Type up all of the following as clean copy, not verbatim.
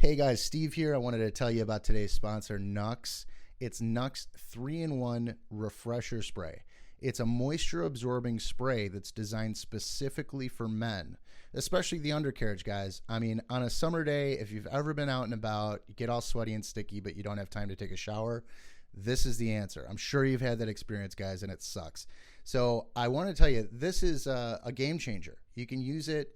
Hey guys, Steve here. I wanted to tell you about today's sponsor, Nux. It's Nux 3-in-1 Refresher Spray. It's a moisture-absorbing spray that's designed specifically for men, especially the undercarriage guys. I mean, on a summer day, if you've ever been out and about, you get all sweaty and sticky, but you don't have time to take a shower, this is the answer. I'm sure you've had that experience, guys, and it sucks. So I want to tell you, this is a game changer. You can use it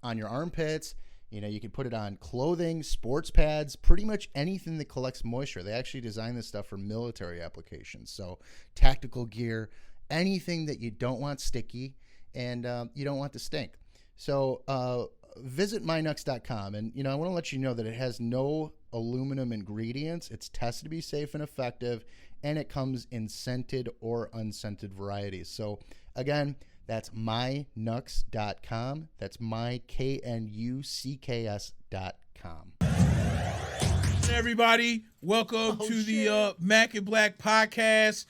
on your armpits. You can put it on clothing, sports pads, pretty much anything that collects moisture. They actually design this stuff for military applications. So tactical gear, anything that you don't want sticky and you don't want to stink. So visit mynux.com. And, I want to let you know that it has no aluminum ingredients. It's tested to be safe and effective, and it comes in scented or unscented varieties. So, again, that's mynux.com. That's myKnucks.com. Hey everybody, welcome to the Mack and Black podcast.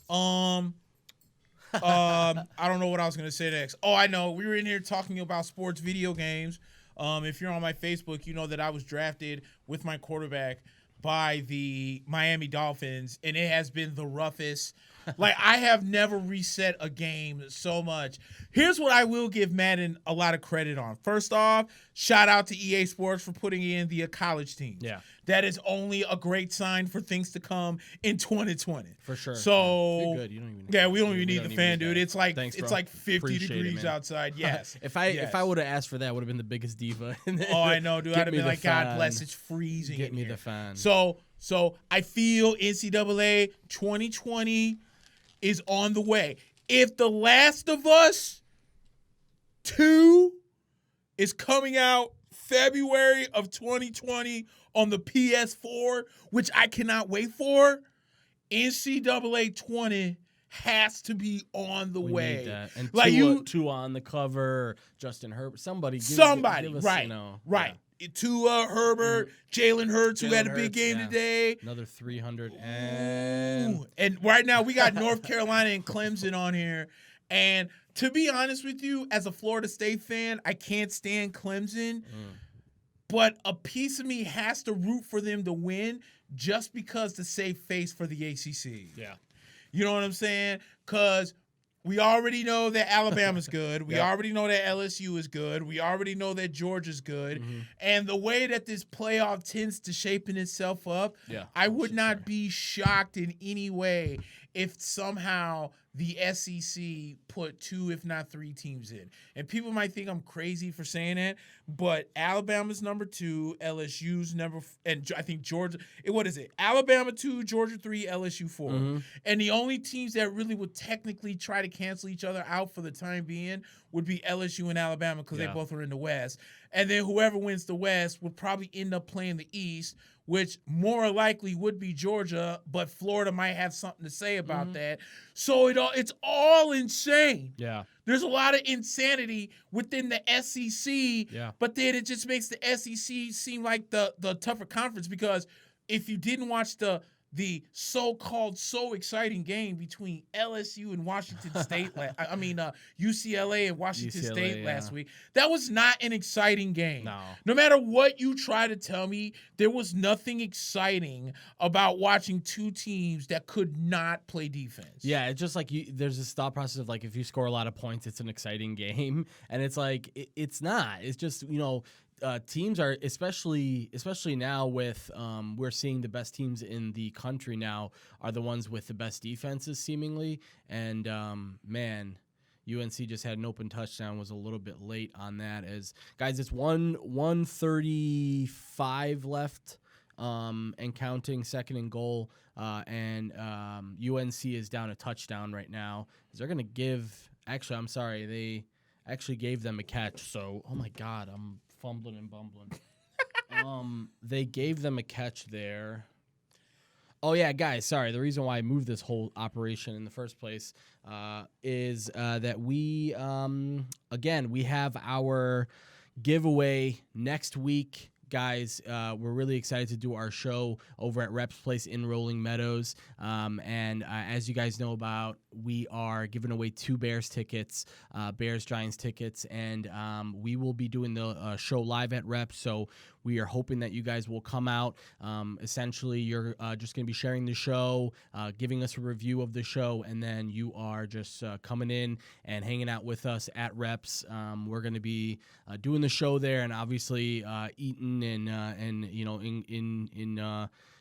I don't know what I was going to say next. Oh, I know. We were in here talking about sports video games. If you're on my Facebook, you know that I was drafted with my quarterback by the Miami Dolphins, and it has been the roughest. Like, I have never reset a game so much. Here's what I will give Maddon a lot of credit on. First off, shout out to EA Sports for putting in the college team. Yeah. That is only a great sign for things to come in 2020. For sure. So, you're good. You don't even we don't even need the fan, dude. It's like Thanks, it's bro. like 50 Appreciate degrees it, outside. Yes. If I would have asked for that, I would have been the biggest diva. Oh, I know, dude. I'd have been like, fan. God bless, it's freezing. Get in me here. the fan. So I feel NCAA 2020 is on the way. If The Last of Us 2 is coming out February of 2020 on the PS4, which I cannot wait for, NCAA 20 has to be on the way. Need that. And like two on the cover, Justin Herbert, somebody, give us, right. Yeah. Tua, Herbert, Jalen Hurts, who had a big game today. Another 300. And right now we got North Carolina and Clemson on here. And to be honest with you, as a Florida State fan, I can't stand Clemson. But a piece of me has to root for them to win just because to save face for the ACC. Yeah. You know what I'm saying? Because we already know that Alabama's good. We already know that LSU is good. We already know that Georgia's good. Mm-hmm. And the way that this playoff tends to shaping itself up, I would not be shocked in any way if somehow the SEC put 2, if not 3 teams in. And people might think I'm crazy for saying that, but Alabama's number 2, LSU's and I think Georgia, what is it? Alabama 2, Georgia 3, LSU 4. Mm-hmm. And the only teams that really would technically try to cancel each other out for the time being would be LSU and Alabama because they both are in the West. And then whoever wins the West would probably end up playing the East, which more likely would be Georgia, but Florida might have something to say about that. So it's all insane. Yeah. There's a lot of insanity within the SEC, but then it just makes the SEC seem like the tougher conference because if you didn't watch the so-called so exciting game between LSU and Washington State, UCLA and Washington State last week, that was not an exciting game. No matter what you try to tell me, there was nothing exciting about watching two teams that could not play defense. Yeah, it's just like there's this thought process of like if you score a lot of points, it's an exciting game, and it's like it's not. It's just teams are especially now with we're seeing the best teams in the country now are the ones with the best defenses seemingly, and UNC just had an open touchdown, was a little bit late on that. As guys, it's 1:35 left and counting, second and goal, and UNC is down a touchdown right now. They're gonna give. Actually, I'm sorry, they actually gave them a catch. So, oh my God, I'm fumbling and bumbling. They gave them a catch there. Oh, yeah, guys, sorry. The reason why I moved this whole operation in the first place is that we have our giveaway next week. Guys, we're really excited to do our show over at Reps Place in Rolling Meadows. And as you guys know about we are giving away 2 Bears tickets, Bears-Giants tickets, and we will be doing the show live at Reps, so we are hoping that you guys will come out. Essentially, you're just going to be sharing the show, giving us a review of the show, and then you are just coming in and hanging out with us at Reps. We're going to be doing the show there, and obviously eating and you know in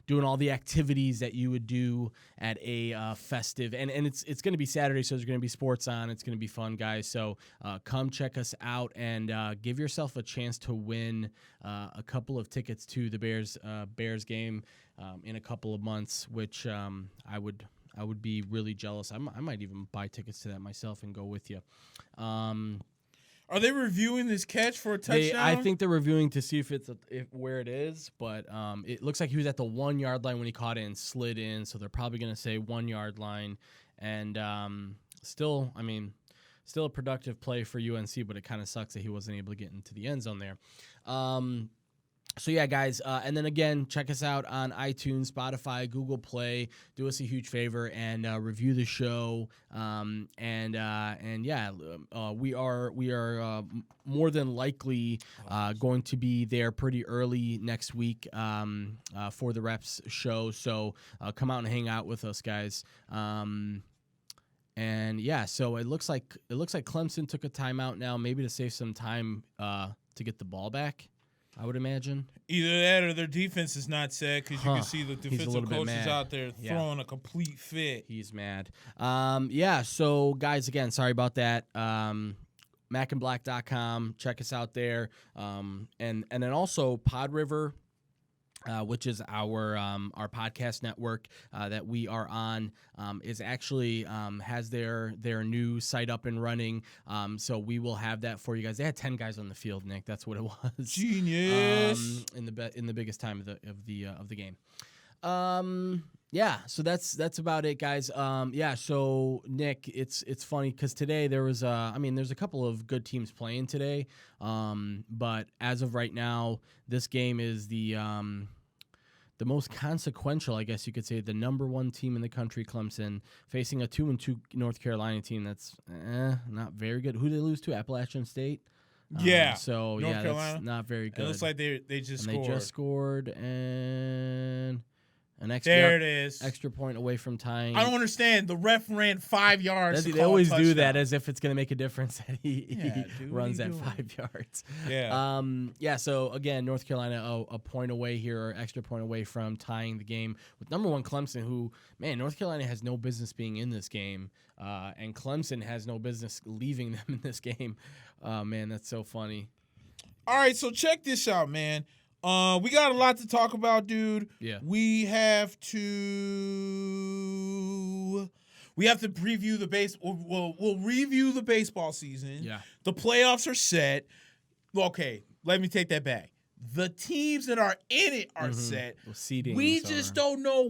doing all the activities that you would do at a festive, and it's going to be Saturday, so there's going to be sports on. It's going to be fun, guys. So come check us out and give yourself a chance to win a couple of tickets to the Bears game in a couple of months, which I would be really jealous. I might even buy tickets to that myself and go with you. Are they reviewing this catch for a touchdown? I think they're reviewing to see if where it is, but it looks like he was at the 1 yard line when he caught it and slid in, so they're probably going to say 1 yard line. And still a productive play for UNC, but it kind of sucks that he wasn't able to get into the end zone there. So yeah, guys, and then again, check us out on iTunes, Spotify, Google Play. Do us a huge favor and review the show. And yeah, we are more than likely going to be there pretty early next week for the Reps show. So come out and hang out with us, guys. And yeah, so it looks like Clemson took a timeout now, maybe to save some time to get the ball back, I would imagine. Either that or their defense is not set, because you can see the defensive coaches out there throwing a complete fit. He's mad. Yeah, so guys, again, sorry about that. MackandBlack.com. Check us out there. And then also PodRiver, which is our podcast network that we are on, is actually has their new site up and running. So we will have that for you guys. They had 10 guys on the field, Nick. That's what it was. Genius. In the biggest time of the game. Yeah, so that's about it, guys. Yeah, so Nick, it's funny because today there was there's a couple of good teams playing today. But as of right now, this game is the most consequential, I guess you could say, the number 1 team in the country, Clemson, facing a 2-2 North Carolina team that's not very good. Who did they lose to? Appalachian State. Yeah. So North yeah, Carolina. that's not very good. It looks like they just scored. They just scored and an there it is. Extra point away from tying. I don't understand. The ref ran 5 yards. They always do that as if it's going to make a difference that he runs at doing? 5 yards. Yeah. Yeah. So again, North Carolina a point away here, or extra point away from tying the game with number 1 Clemson, who, man, North Carolina has no business being in this game, and Clemson has no business leaving them in this game. Man, that's so funny. All right, so check this out, man. We got a lot to talk about, dude. Yeah. We have to preview the we'll review the baseball season. Yeah. The playoffs are set. Okay, let me take that back. The teams that are in it are set. We just don't know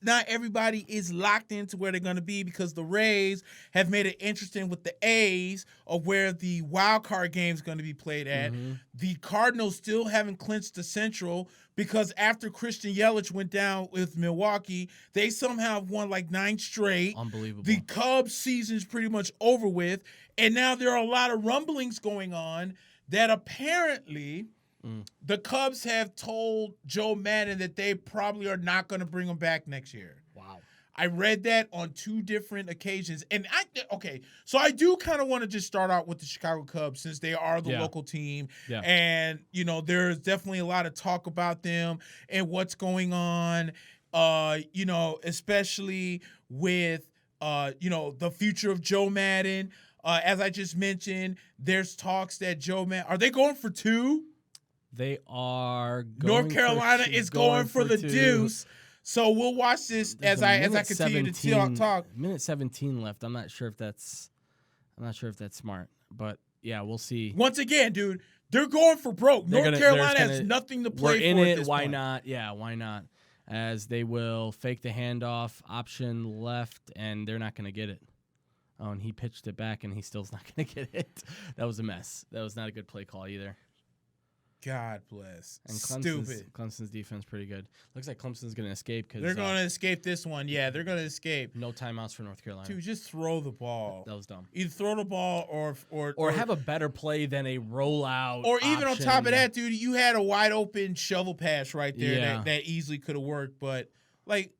not everybody is locked into where they're going to be, because the Rays have made it interesting with the A's of where the wild card game is going to be played at. The Cardinals still haven't clinched the Central, because after Christian Yelich went down with Milwaukee, they somehow won like 9 straight. Unbelievable. The Cubs season's pretty much over with, and now there are a lot of rumblings going on that apparently the Cubs have told Joe Maddon that they probably are not going to bring him back next year. Wow. I read that on 2 different occasions. And so I do kind of want to just start out with the Chicago Cubs, since they are the local team. Yeah. And, there's definitely a lot of talk about them and what's going on, especially with, the future of Joe Maddon. As I just mentioned, there's talks that Joe Maddon, are they going for 2? They are going North Carolina is going for the 2. deuce. So we'll watch this as I continue to talk. Minute 17 left. I'm not sure if that's smart, but yeah, we'll see. Once again, dude, they're going for broke. North Carolina has nothing to play for. We're in it. Why not? Yeah, why not? As they will fake the handoff, option left, and they're not going to get it. Oh, and he pitched it back, and he still's not going to get it. That was a mess. That was not a good play call either. God bless. And Stupid. Clemson's defense pretty good. Looks like Clemson's going to escape because They're going to escape this one. Yeah, they're going to escape. no timeouts for North Carolina. Dude, just throw the ball. That was dumb. Either throw the ball or have a better play than a rollout. Or even on option. top of that, dude, you had a wide open shovel pass right there Yeah. that easily could have worked. But, like,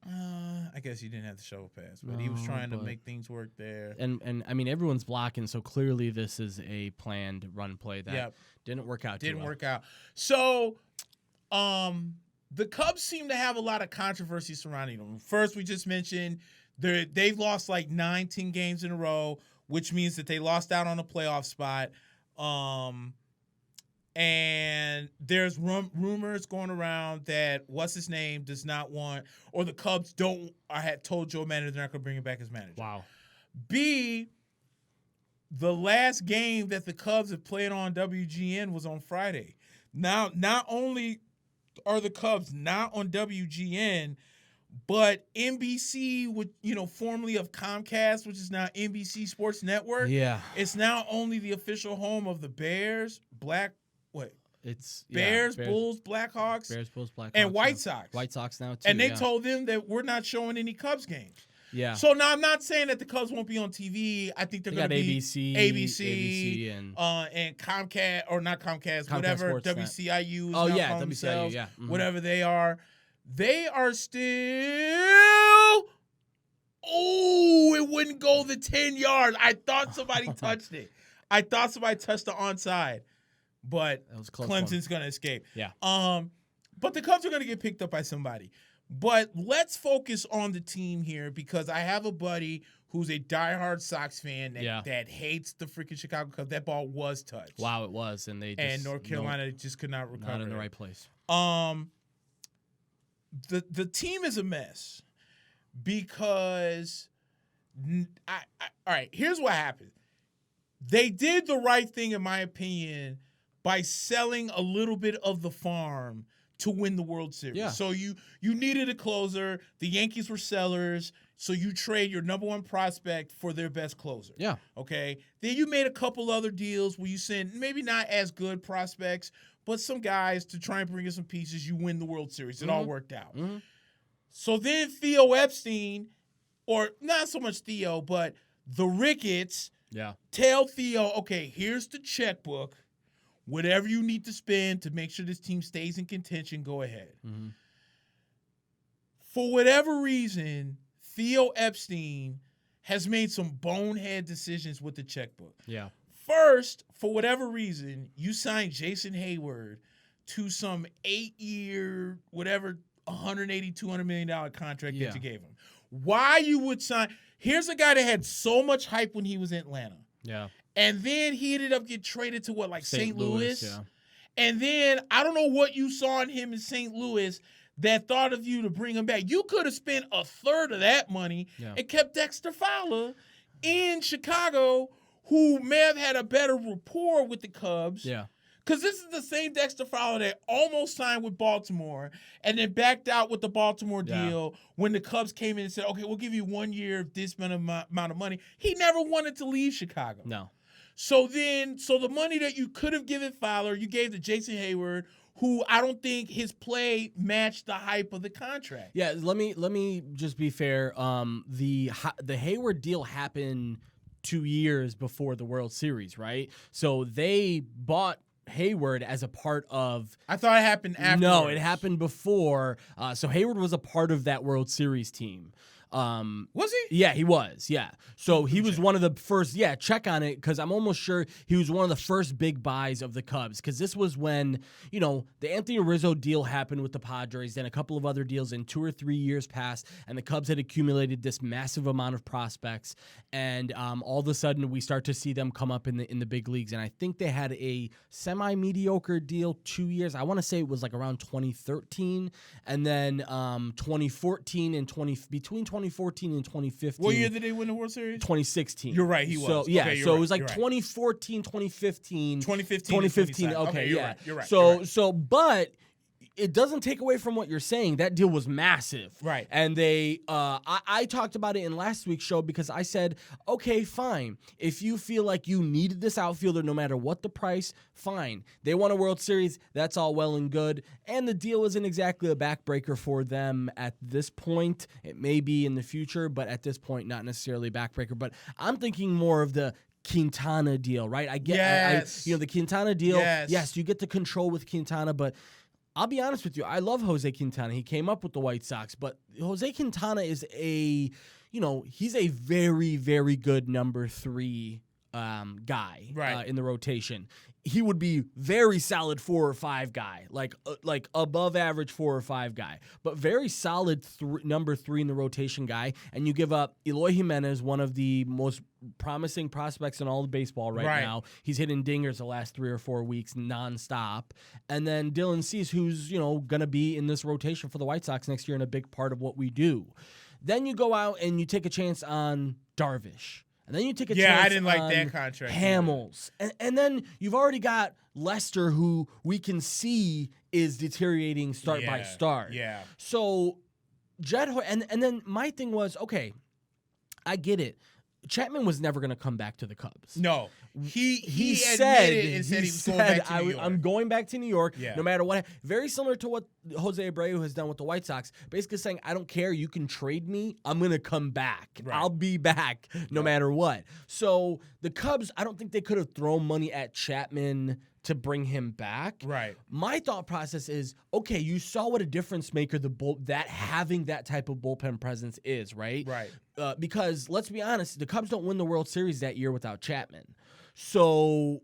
I guess he didn't have the shovel pass. But he was trying to make things work there. And I mean, everyone's blocking, so clearly this is a planned run play that didn't work out. Didn't work out. So, the Cubs seem to have a lot of controversy surrounding them. First, we just mentioned they've lost like 9-10 games in a row, which means that they lost out on a playoff spot. And there's rumors going around that what's his name does not want, or the Cubs don't. I had told Joe Maddon they're not going to bring him back as manager. Wow. B, the last game that the Cubs have played on WGN was on Friday. Now, not only are the Cubs not on WGN, but NBC, formerly of Comcast, which is now NBC Sports Network. Yeah. It's now only the official home of the Bears, Bears, Bulls, Blackhawks, Bears, Bulls, Blackhawks, and White Sox. White Sox now too. And they told them that we're not showing any Cubs games. Yeah. So now I'm not saying that the Cubs won't be on TV. I think they're going to be ABC and Comcast, or not Comcast, whatever, Sportsnet. WCIU. Oh yeah, WCIU. Yeah. Mm-hmm. Whatever they are still. Oh, it wouldn't go the 10 yards. I thought somebody touched it. I thought somebody touched the onside, but Clemson's going to escape. Yeah. But the Cubs are going to get picked up by somebody. But let's focus on the team here, because I have a buddy who's a diehard Sox fan that hates the freaking Chicago Cubs. That ball was touched. Wow, it was, and North Carolina just could not recover. Not in the right place. The team is a mess because all right, here's what happened. They did the right thing, in my opinion, by selling a little bit of the farm to win the World Series. Yeah. So you needed a closer. The Yankees were sellers, so you trade your number one prospect for their best closer. Yeah. Okay. Then you made a couple other deals where you sent maybe not as good prospects, but some guys to try and bring in some pieces. You win the World Series. It all worked out. Mm-hmm. So then Theo Epstein, or not so much Theo, but the Ricketts, tell Theo, okay, here's the checkbook. Whatever you need to spend to make sure this team stays in contention, go ahead. Mm-hmm. For whatever reason, Theo Epstein has made some bonehead decisions with the checkbook. Yeah. First, for whatever reason, you signed Jason Hayward to some 8-year, whatever, $180, $200 million contract that you gave him. Why you would sign? Here's a guy that had so much hype when he was in Atlanta. Yeah. And then he ended up getting traded to St. Louis? Yeah. And then I don't know what you saw in him in St. Louis that thought of you to bring him back. You could have spent a third of that money and kept Dexter Fowler in Chicago, who may have had a better rapport with the Cubs. Yeah. Because this is the same Dexter Fowler that almost signed with Baltimore and then backed out with the Baltimore deal when the Cubs came in and said, okay, we'll give you 1 year of this amount of money. He never wanted to leave Chicago. No. So the money that you could have given Fowler, you gave to Jason Hayward, who I don't think his play matched the hype of the contract. Yeah, let me just be fair. The Hayward deal happened 2 years before the World Series, right? So they bought Hayward as a part of. I thought it happened after. No, it happened before. So Hayward was a part of that World Series team. Was he? Yeah, he was. Yeah. So he was one of the first. Yeah, check on it, because I'm almost sure he was one of the first big buys of the Cubs, because this was when, the Anthony Rizzo deal happened with the Padres, then a couple of other deals in 2 or 3 years passed, and the Cubs had accumulated this massive amount of prospects, and all of a sudden we start to see them come up in the big leagues, and I think they had a semi-mediocre deal 2 years. I want to say it was like around 2013, and then 2014 and between 2014 and 2015. What year did they win the World Series? 2016. You're right, he was. So, yeah, okay, so right, it was like right. 2014, 2015. 2015. Okay, yeah. You're right. So, but it doesn't take away from what you're saying. That deal was massive. Right. And they, I talked about it in last week's show because I said, okay, fine. If you feel like you needed this outfielder no matter what the price, fine. They won a World Series. That's all well and good. And the deal isn't exactly a backbreaker for them at this point. It may be in the future, but at this point, not necessarily a backbreaker. But I'm thinking more of the Quintana deal, right? I get, Yes. the Quintana deal. Yes. Yes, you get the control with Quintana, but I'll be honest with you. I love Jose Quintana. He came up with the White Sox, but Jose Quintana is he's a very, very good number 3 guy Right. in the rotation. He would be very solid 4 or 5 guy, like above average 4 or 5 guy, but very solid number 3 in the rotation guy. And you give up Eloy Jimenez, one of the most promising prospects in all of baseball right now. He's hitting dingers the last 3 or 4 weeks nonstop. And then Dylan Cease, who's going to be in this rotation for the White Sox next year and a big part of what we do. Then you go out and you take a chance on Darvish. And then you take a chance I didn't like on that contract. Hamels. And then you've already got Lester, who we can see is deteriorating start by start. Yeah. So Jed Hoyer, and then my thing was, okay, I get it. Chapman was never going to come back to the Cubs. No. He said admitted and said he was going back to New York. I'm going back to New York Yeah. no matter what. Very similar to what Jose Abreu has done with the White Sox. Basically saying, I don't care. You can trade me. I'm going to come back. Right. I'll be back no matter what. So the Cubs, I don't think they could have thrown money at Chapman to bring him back. Right. My thought process is, okay, you saw what a difference maker that having that type of bullpen presence is, right? Right. Because let's be honest, the Cubs don't win the World Series that year without Chapman. So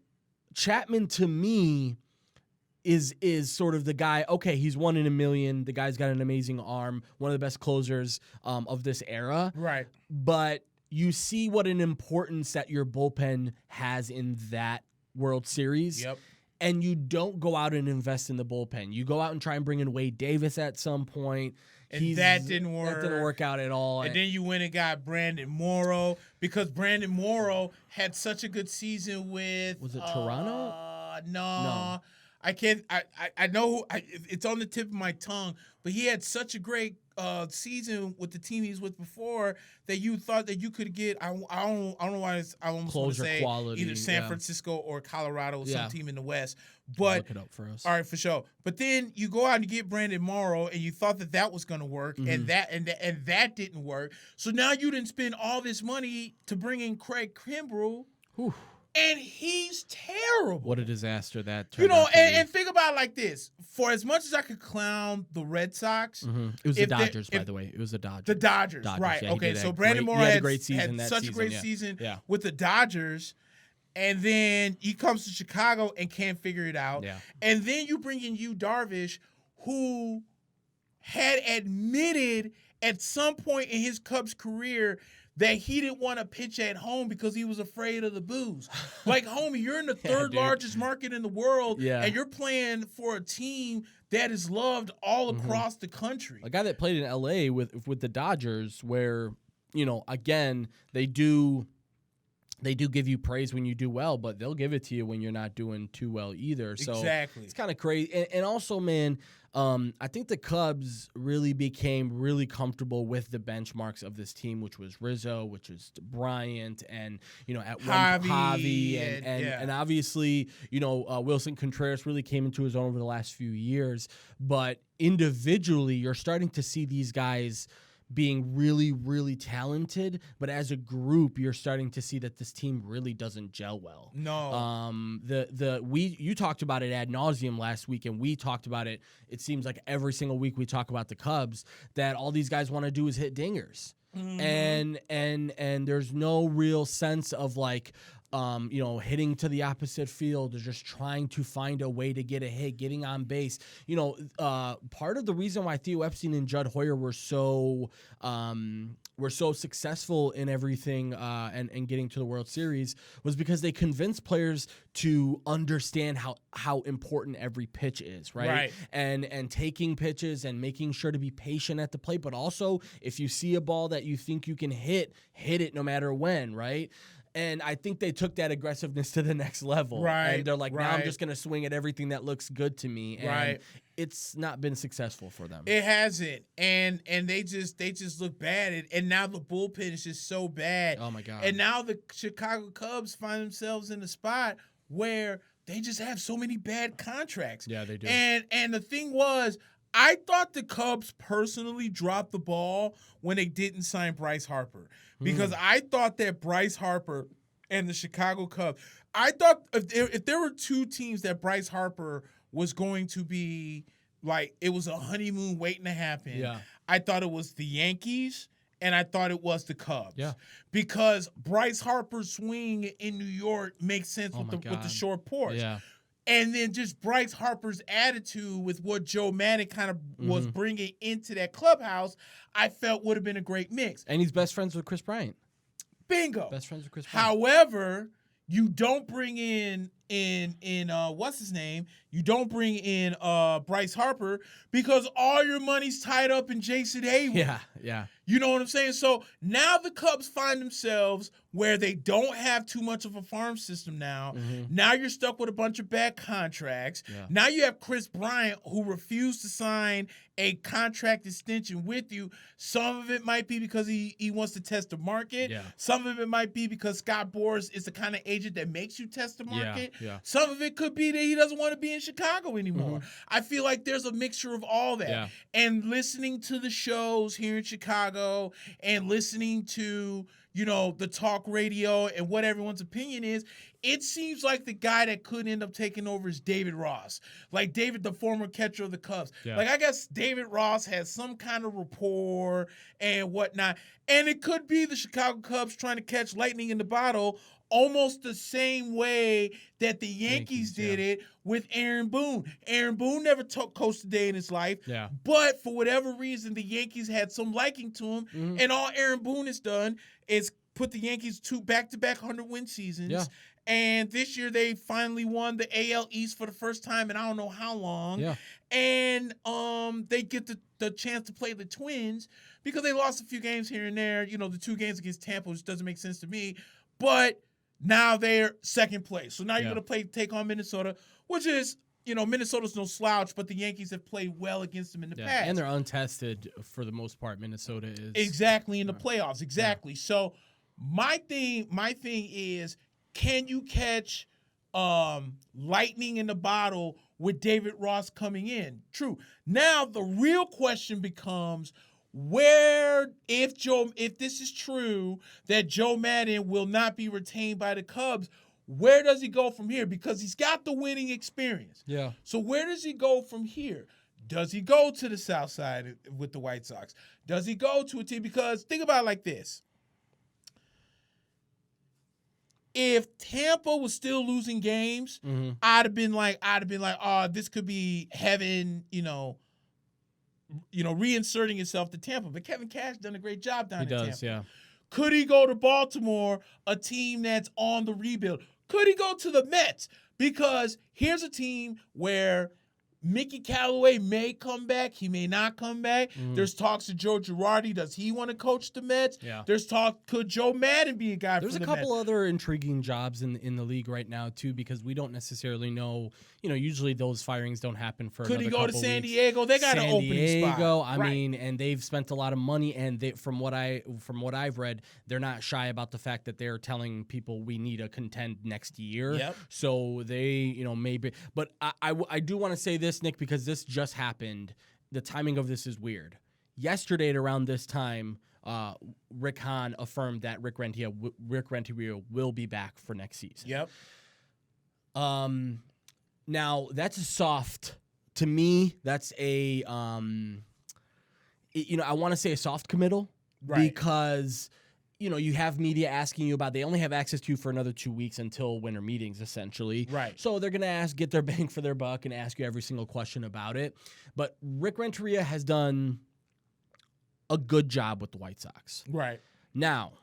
Chapman to me is sort of the guy, okay, he's 1 in a million. The guy's got an amazing arm, one of the best closers of this era. Right. But you see what an importance that your bullpen has in that World Series. Yep. And you don't go out and invest in the bullpen. You go out and try and bring in Wade Davis at some point. And that didn't work. That didn't work out at all. And then you went and got Brandon Morrow because Brandon Morrow had such a good season with. Was it Toronto? No. I can't. I know. It's on the tip of my tongue, but he had such a great season with the team he was with before that you thought that you could get. I don't know why I almost want to Closure say quality, either San Francisco or Colorado, Yeah. some team in the West. But look it up for us. all right, for sure. But then you go out and you get Brandon Morrow, and you thought that was going to work, and that didn't work. So now you didn't spend all this money to bring in Craig Kimbrell, Whew. and he's terrible. What a disaster that turned out to be. And think about it like this. For as much as I could clown the Red Sox, It was the if they- Dodgers, by if- the way. It was the Dodgers. the Dodgers, right? yeah, he Okay, did so a Brandon great- Morrow he had a had great season that such season, a great yeah. season Yeah. with the Dodgers, and then he comes to Chicago and can't figure it out. Yeah. And then you bring in Yu Darvish, who had admitted at some point in his Cubs career that he didn't want to pitch at home because he was afraid of the booze. Like, homie, you're in the third dude. largest market in the world, Yeah. and you're playing for a team that is loved all across the country. A guy that played in LA with the Dodgers, where, again, they do give you praise when you do well, but they'll give it to you when you're not doing too well either. So Exactly. it's kind of crazy. And also, man, I think the Cubs really became really comfortable with the benchmarks of this team, which was Rizzo, which was Bryant, and at Javi, and obviously Wilson Contreras really came into his own over the last few years. But individually, you're starting to see these guys being really, really talented, but as a group, you're starting to see that this team really doesn't gel well. No. You talked about it ad nauseum last week, and we talked about it. It seems like every single week we talk about the Cubs, that all these guys want to do is hit dingers, and there's no real sense of like, hitting to the opposite field or just trying to find a way to get a hit, getting on base. Part of the reason why Theo Epstein and Judd Hoyer were so successful in everything and getting to the World Series was because they convinced players to understand how important every pitch is, right? And taking pitches and making sure to be patient at the plate, but also if you see a ball that you think you can hit it no matter when, right? And I think they took that aggressiveness to the next level. Right, And they're like, now I'm right. just going to swing at everything that looks good to me. And Right. it's not been successful for them. It hasn't, and they just look bad, and now the bullpen is just so bad. Oh my God! And now the Chicago Cubs find themselves in a spot where they just have so many bad contracts. Yeah, they do. And the thing was, I thought the Cubs personally dropped the ball when they didn't sign Bryce Harper, because I thought that Bryce Harper and the Chicago Cubs, I thought if there were two teams that Bryce Harper was going to be like, it was a honeymoon waiting to happen. Yeah. I thought it was the Yankees and I thought it was the Cubs. Yeah. Because Bryce Harper's swing in New York makes sense with the short porch. Yeah. And then just Bryce Harper's attitude with what Joe Maddon kind of was bringing into that clubhouse, I felt would have been a great mix. And he's best friends with Chris Bryant. Bingo. Best friends with Chris Bryant. However, you don't bring in what's his name? You don't bring in Bryce Harper because all your money's tied up in Jason Hayward. Yeah, yeah. You know what I'm saying? So now the Cubs find themselves where they don't have too much of a farm system now. Now you're stuck with a bunch of bad contracts. Yeah. Now you have Chris Bryant who refused to sign a contract extension with you. Some of it might be because he wants to test the market. Yeah. Some of it might be because Scott Boras is the kind of agent that makes you test the market. Yeah. Some of it could be that he doesn't want to be in Chicago anymore. I feel like there's a mixture of all that. Yeah. And listening to the shows here in Chicago and listening to, the talk radio and what everyone's opinion is, it seems like the guy that could end up taking over is David Ross. Like David, the former catcher of the Cubs. Yeah. Like, I guess David Ross has some kind of rapport and whatnot. And it could be the Chicago Cubs trying to catch lightning in the bottle almost the same way that the Yankees did it with Aaron Boone. Aaron Boone never coached a day in his life. Yeah. But for whatever reason, the Yankees had some liking to him. And all Aaron Boone has done is put the Yankees to back-to-back 100-win seasons. Yeah. And this year they finally won the AL East for the first time in I don't know how long. Yeah. And they get the chance to play the Twins because they lost a few games here and there. The 2 games against Tampa, which doesn't make sense to me. But now they're second place. So now you're going to take on Minnesota, which is, Minnesota's no slouch, but the Yankees have played well against them in the past. And they're untested for the most part. Minnesota is. Exactly, in the playoffs. Exactly. Yeah. So my thing is, can you catch lightning in the bottle with David Ross coming in? True. Now the real question becomes, if this is true that Joe Maddon will not be retained by the Cubs, where does he go from here? Because he's got the winning experience. Yeah. So where does he go from here? Does he go to the South Side with the White Sox? Does he go to a team? Because think about it like this. If Tampa was still losing games, I'd have been like, oh, this could be heaven, reinserting itself to Tampa. But Kevin Cash done a great job down in Tampa. He does, yeah. Could he go to Baltimore, a team that's on the rebuild? Could he go to the Mets? Because here's a team where Mickey Callaway may come back. He may not come back. There's talks to Joe Girardi. Does he want to coach the Mets? Yeah. There's talk, could Joe Maddon be a guy for the Mets? There's a couple other intriguing jobs in the league right now, too, because we don't necessarily know. Usually those firings don't happen for Could another he go to couple San weeks. Diego? They got an opening spot. I mean, and they've spent a lot of money, and from what I've read, they're not shy about the fact that they're telling people we need to contend next year. Yep. So they, maybe. But I do want to say this, Nick, because this just happened. The timing of this is weird. Yesterday at around this time, Rick Hahn affirmed that Rick Renteria will be back for next season. Yep. Now that's a soft. To me, that's a I want to say a soft committal, right? Because you have media asking you about. They only have access to you for another 2 weeks until winter meetings, essentially. Right. So they're gonna get their bang for their buck and ask you every single question about it. But Rick Renteria has done a good job with the White Sox. Right. Now,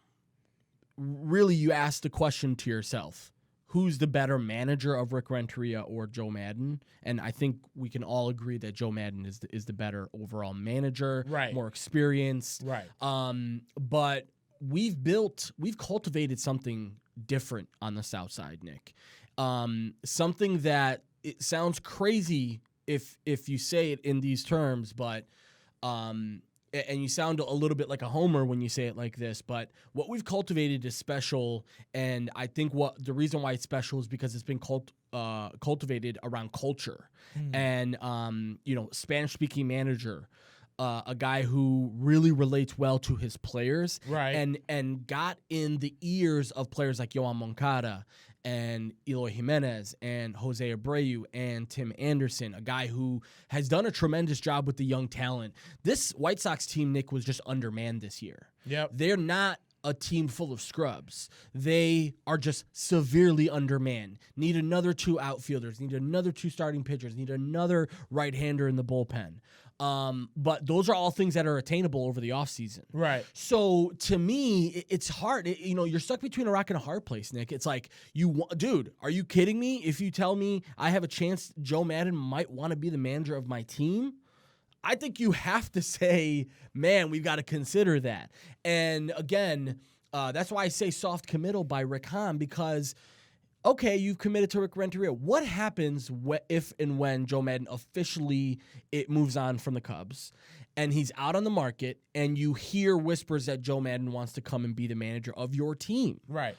really, you ask the question to yourself: who's the better manager of Rick Renteria or Joe Maddon? And I think we can all agree that Joe Maddon is the better overall manager, right? More experienced, right? But we've cultivated something different on the South Side, Nick. Something that it sounds crazy if you say it in these terms, but and you sound a little bit like a homer when you say it like this, but what we've cultivated is special, and I think what the reason why it's special is because it's been cultivated around culture. And Spanish-speaking manager, a guy who really relates well to his players, right? And got in the ears of players like Yohan Moncada and Eloy Jimenez and Jose Abreu and Tim Anderson, a guy who has done a tremendous job with the young talent. This White Sox team, Nick, was just undermanned this year. Yep. They're not a team full of scrubs. They are just severely undermanned. Need another 2 outfielders, need another 2 starting pitchers, need another right-hander in the bullpen. But those are all things that are attainable over the offseason. Right. So to me, it's hard. You're stuck between a rock and a hard place, Nick. It's like, dude, are you kidding me? If you tell me I have a chance Joe Maddon might want to be the manager of my team, I think you have to say, man, we've got to consider that. And again, that's why I say soft committal by Rick Hahn, because okay, you've committed to Rick Renteria. What happens if and when Joe Maddon officially moves on from the Cubs and he's out on the market and you hear whispers that Joe Maddon wants to come and be the manager of your team? Right.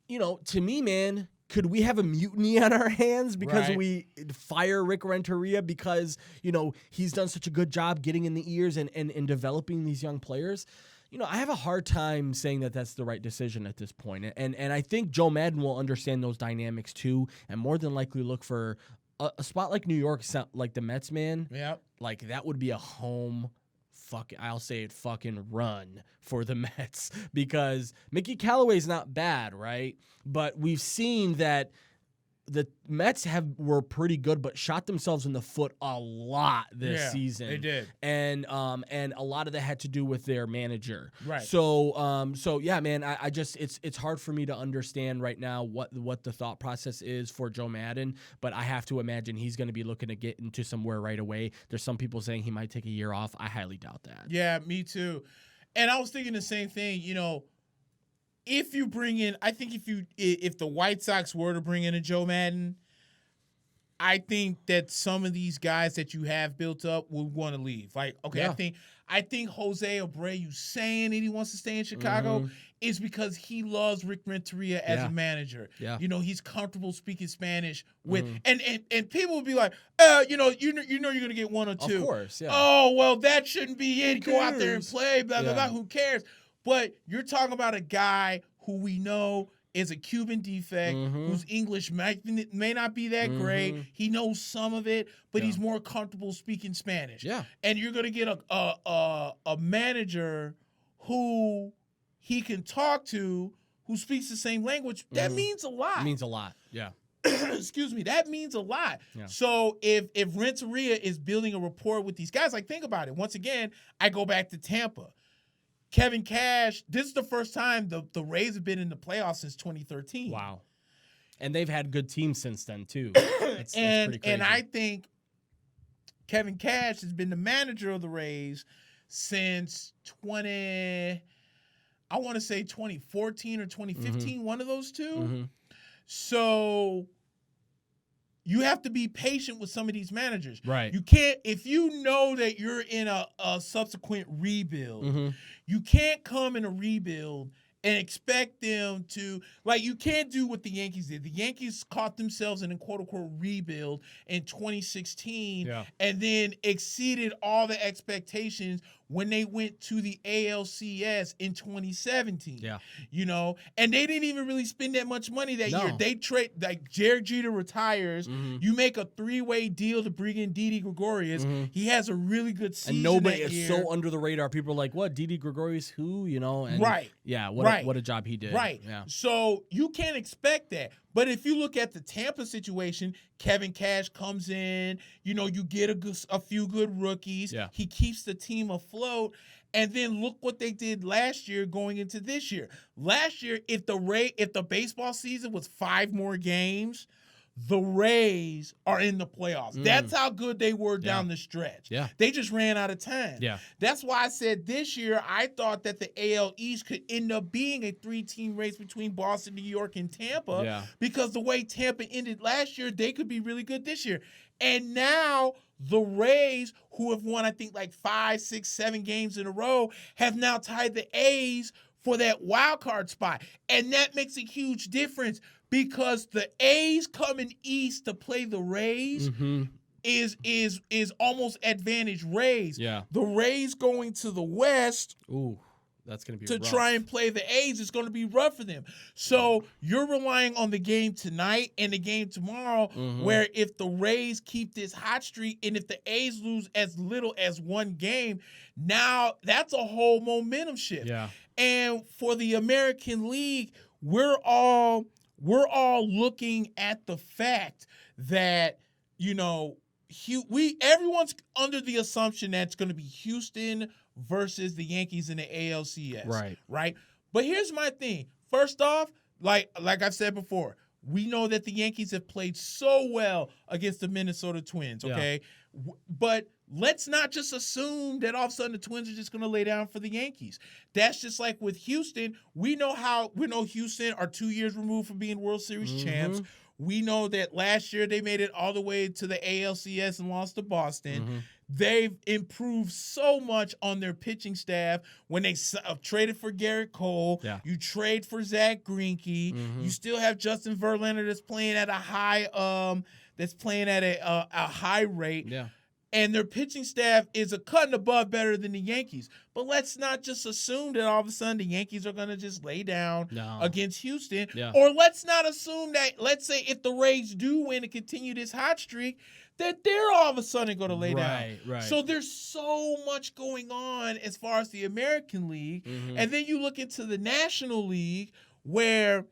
To me, man, could we have a mutiny on our hands because we fire Rick Renteria because, he's done such a good job getting in the ears and developing these young players? I have a hard time saying that that's the right decision at this point. And I think Joe Maddon will understand those dynamics too, and more than likely look for a spot like New York, like the Mets, man. Yep. Like that would be a home fucking run for the Mets, because Mickey Callaway's not bad, right? But we've seen that the Mets were pretty good, but shot themselves in the foot a lot this season. They did, and a lot of that had to do with their manager. Right. So yeah, man, I just it's hard for me to understand right now what the thought process is for Joe Maddon, but I have to imagine he's going to be looking to get into somewhere right away. There's some people saying he might take a year off. I highly doubt that. Yeah, me too. And I was thinking the same thing. If you bring in, I think if the White Sox were to bring in a Joe Maddon, I think that some of these guys that you have built up would want to leave. Like, okay, yeah. I think Jose Abreu saying that he wants to stay in Chicago is because he loves Rick Renteria as a manager. Yeah. He's comfortable speaking Spanish with, and people would be like, you're gonna get 1 or 2. Of course, yeah. Oh, well, that shouldn't be it. Go out there and play, blah blah blah. Who cares? But you're talking about a guy who we know is a Cuban defect, whose English may not be that great. He knows some of it, but he's more comfortable speaking Spanish. Yeah. And you're going to get a manager who he can talk to, who speaks the same language. That means a lot. It means a lot, yeah. Excuse me, that means a lot. Yeah. So if Renteria is building a rapport with these guys, like think about it. Once again, I go back to Tampa. Kevin Cash, this is the first time the Rays have been in the playoffs since 2013. Wow. And they've had good teams since then, too. That's pretty crazy. And I think Kevin Cash has been the manager of the Rays since 2014 or 2015, one of those two. So you have to be patient with some of these managers. Right. You can't, if you know that you're in a subsequent rebuild, you can't come in a rebuild and expect them to, like, you can't do what the Yankees did. The Yankees caught themselves in a quote-unquote rebuild in 2016 and then exceeded all the expectations when they went to the ALCS in 2017. Yeah. And they didn't even really spend that much money that year. They trade, like, Jared Jeter retires. You make a 3-way deal to bring in Didi Gregorius. He has a really good season. And nobody is so under the radar. People are like, what, Didi Gregorius, who? And right. Yeah, what a job he did. Right. Yeah. So you can't expect that. But if you look at the Tampa situation, Kevin Cash comes in, you get a few good rookies. Yeah. He keeps the team afloat. And then look what they did last year going into this year. Last year, if the baseball season was 5 more games, the Rays are in the playoffs. That's how good they were down the stretch. Yeah. They just ran out of time. Yeah. That's why I said this year I thought that the AL East could end up being a 3-team race between Boston, New York, and Tampa because the way Tampa ended last year, they could be really good this year. And now the Rays, who have won, I think, like 5, 6, 7 games in a row, have now tied the A's for that wild card spot. And that makes a huge difference because the A's coming east to play the Rays is almost advantage Rays. Yeah. The Rays going to the west. Ooh. That's going to be to rough. try and play the A's. It's going to be rough for them. So you're relying on the game tonight and the game tomorrow, where if the Rays keep this hot streak and if the A's lose as little as one game, now that's a whole momentum shift. Yeah. And for the American League, we're all looking at the fact that, you know, everyone's under the assumption that it's going to be Houston versus the Yankees in the ALCS. Right. But here's my thing. First off, like I've said before, we know that the Yankees have played so well against the Minnesota Twins, okay? Yeah. But let's not just assume that all of a sudden the Twins are just going to lay down for the Yankees. That's just like with Houston. We know Houston are 2 years removed from being World Series champs. We know that last year they made it all the way to the ALCS and lost to Boston. They've improved so much on their pitching staff when they traded for Garrett Cole. Yeah. You trade for Zach Greinke. You still have Justin Verlander that's playing at a high high rate. Yeah. And their pitching staff is a cut and above better than the Yankees. But let's not just assume that all of a sudden the Yankees are going to just lay down against Houston. Yeah. Or let's not assume that, let's say, if the Rays do win and continue this hot streak, that they're all of a sudden going to lay down. Right. So there's so much going on as far as the American League. And then you look into the National League where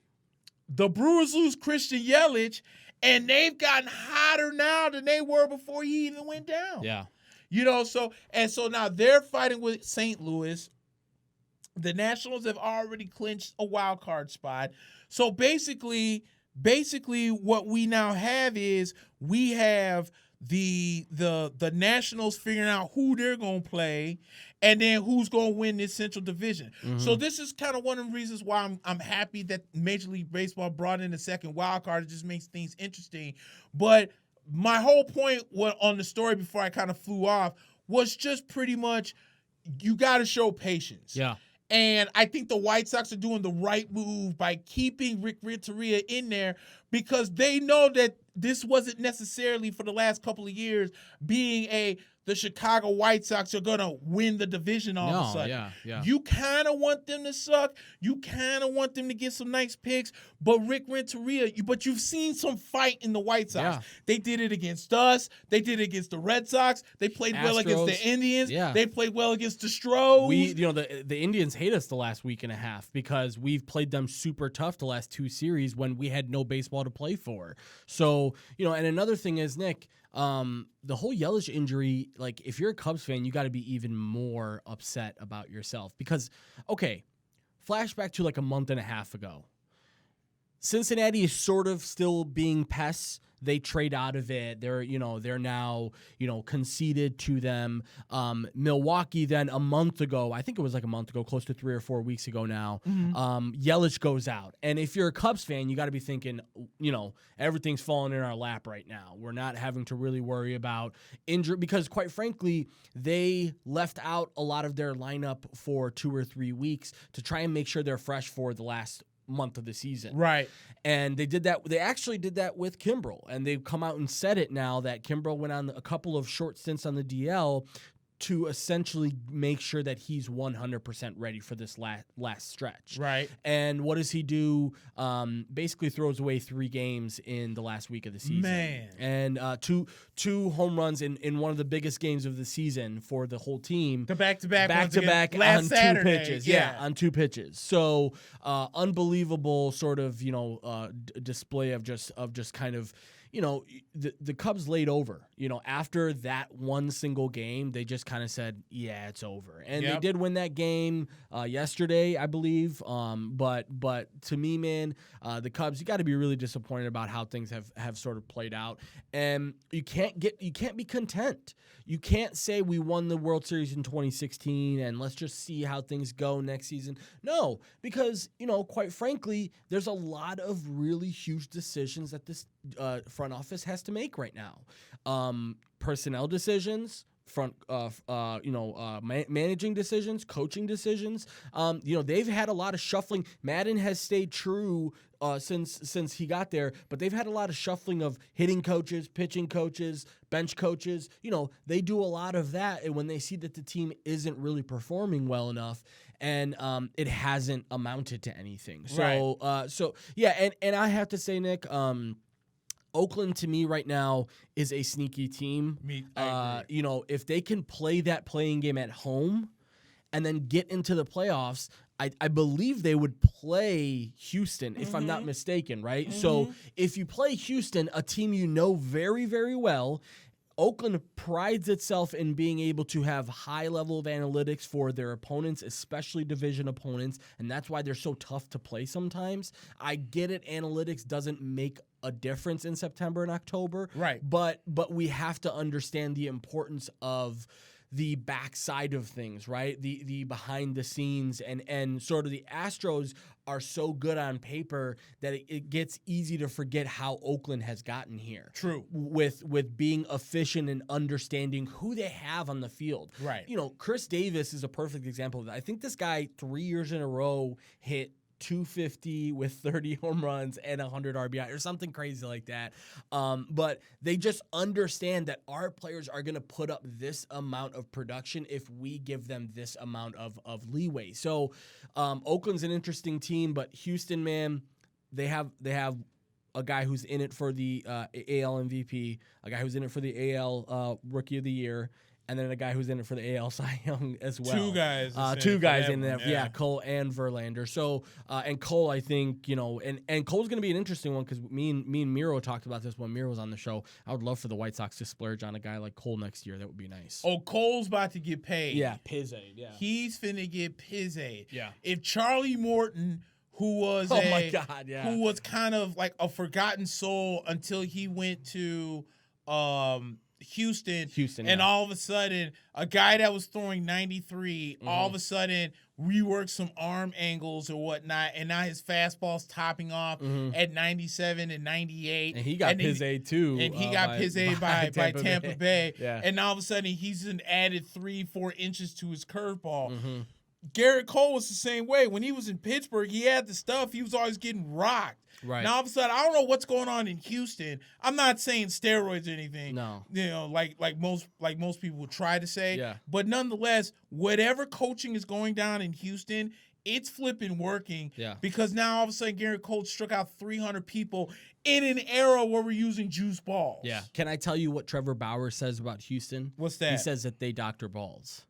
the Brewers lose Christian Yelich, and they've gotten hotter now than they were before he even went down. Yeah. You know, so now they're fighting with St. Louis. The Nationals have already clinched a wild card spot. So basically what we now have is we have the Nationals figuring out who they're going to play and then who's going to win this Central Division. So this is kind of one of the reasons why I'm happy that Major League Baseball brought in the second wild card. It just makes things interesting. But my whole point on the story before I kind of flew off was just pretty much you got to show patience. Yeah. And I think the White Sox are doing the right move by keeping Rick Renteria in there because they know that this wasn't necessarily for the last couple of years being the Chicago White Sox are going to win the division all of a sudden. Yeah. You kind of want them to suck. You kind of want them to get some nice picks. But Rick Renteria, but you've seen some fight in the White Sox. Yeah. They did it against us. They did it against the Red Sox. They played well against the Indians. Yeah. They played well against the Stros. The Indians hate us the last week and a half because we've played them super tough the last 2 series when we had no baseball to play for. So, and another thing is, Nick, the whole Yelich injury, like if you're a Cubs fan, you got to be even more upset about yourself because, okay, flashback to like a month and a half ago. Cincinnati is sort of still being pests. They trade out of it. They're now, conceded to them. Milwaukee then a month ago, I think it was like a month ago, close to 3 or 4 weeks ago now, Yelich goes out. And if you're a Cubs fan, you got to be thinking, everything's falling in our lap right now. We're not having to really worry about injury because quite frankly, they left out a lot of their lineup for 2 or 3 weeks to try and make sure they're fresh for the last month of the season. Right. And they did that. They actually did that with Kimbrel. And they've come out and said it now that Kimbrel went on a couple of short stints on the DL to essentially make sure that he's 100% ready for this last stretch. Right. And what does he do? Basically throws away 3 games in the last week of the season. Man. And two home runs in one of the biggest games of the season for the whole team. The back-to-back on Saturday. 2 pitches. Yeah, on 2 pitches. So unbelievable sort of, display of just kind of, the Cubs laid over. After that one single game, they just kind of said, yeah, it's over. And they did win that game yesterday, I believe. But to me, man, the Cubs, you got to be really disappointed about how things have sort of played out. And you can't be content. You can't say we won the World Series in 2016 and let's just see how things go next season. No, because, quite frankly, there's a lot of really huge decisions that this front office has to make right now. Personnel decisions, managing decisions, coaching decisions. They've had a lot of shuffling. Maddon has stayed true since he got there, but they've had a lot of shuffling of hitting coaches, pitching coaches, bench coaches. They do a lot of that, and when they see that the team isn't really performing well enough, and it hasn't amounted to anything. So, right. And I have to say, Nick, Oakland to me right now is a sneaky team. If they can play that playing game at home and then get into the playoffs, I believe they would play Houston, if I'm not mistaken, right? So if you play Houston, a team very, very well, Oakland prides itself in being able to have high level of analytics for their opponents, especially division opponents, and that's why they're so tough to play sometimes. I get it, analytics doesn't make a difference in September and October, right? But we have to understand the importance of the backside of things, right? The behind the scenes, and sort of the Astros are so good on paper that it gets easy to forget how Oakland has gotten here. True. With being efficient and understanding who they have on the field. Right. Chris Davis is a perfect example of that. I think this guy 3 years in a row hit 250 with 30 home runs and 100 RBI or something crazy like that. But they just understand that our players are going to put up this amount of production if we give them this amount of leeway. So Oakland's an interesting team, but Houston, man, they have a guy who's in it for the AL MVP, a guy who's in it for the AL Rookie of the Year, and then a guy who's in it for the AL Cy Young as well. Two guys in there. Yeah, Cole and Verlander. So, and Cole, I think, and Cole's going to be an interesting one because me and Miro talked about this when Miro was on the show. I would love for the White Sox to splurge on a guy like Cole next year. That would be nice. Oh, Cole's about to get paid. Yeah, Piz-Aid, yeah. He's finna get Piz-Aid. Yeah. If Charlie Morton, who was who was kind of like a forgotten soul until he went to Houston, and all of a sudden, a guy that was throwing 93, all of a sudden reworked some arm angles or whatnot, and now his fastball's topping off at 97 and 98. And he got Piz-Aid too. And he got Piz-Aid by Tampa Bay. Yeah. And all of a sudden, he's added 3-4 inches to his curveball. Garrett Cole was the same way. When he was in Pittsburgh, he had the stuff. He was always getting rocked. Right. Now all of a sudden, I don't know what's going on in Houston. I'm not saying steroids or anything. No. Like most people would try to say. Yeah. But nonetheless, whatever coaching is going down in Houston, it's flipping working. Yeah. Because now all of a sudden, Garrett Cole struck out 300 people in an era where we're using juice balls. Yeah. Can I tell you what Trevor Bauer says about Houston? What's that? He says that they doctor balls.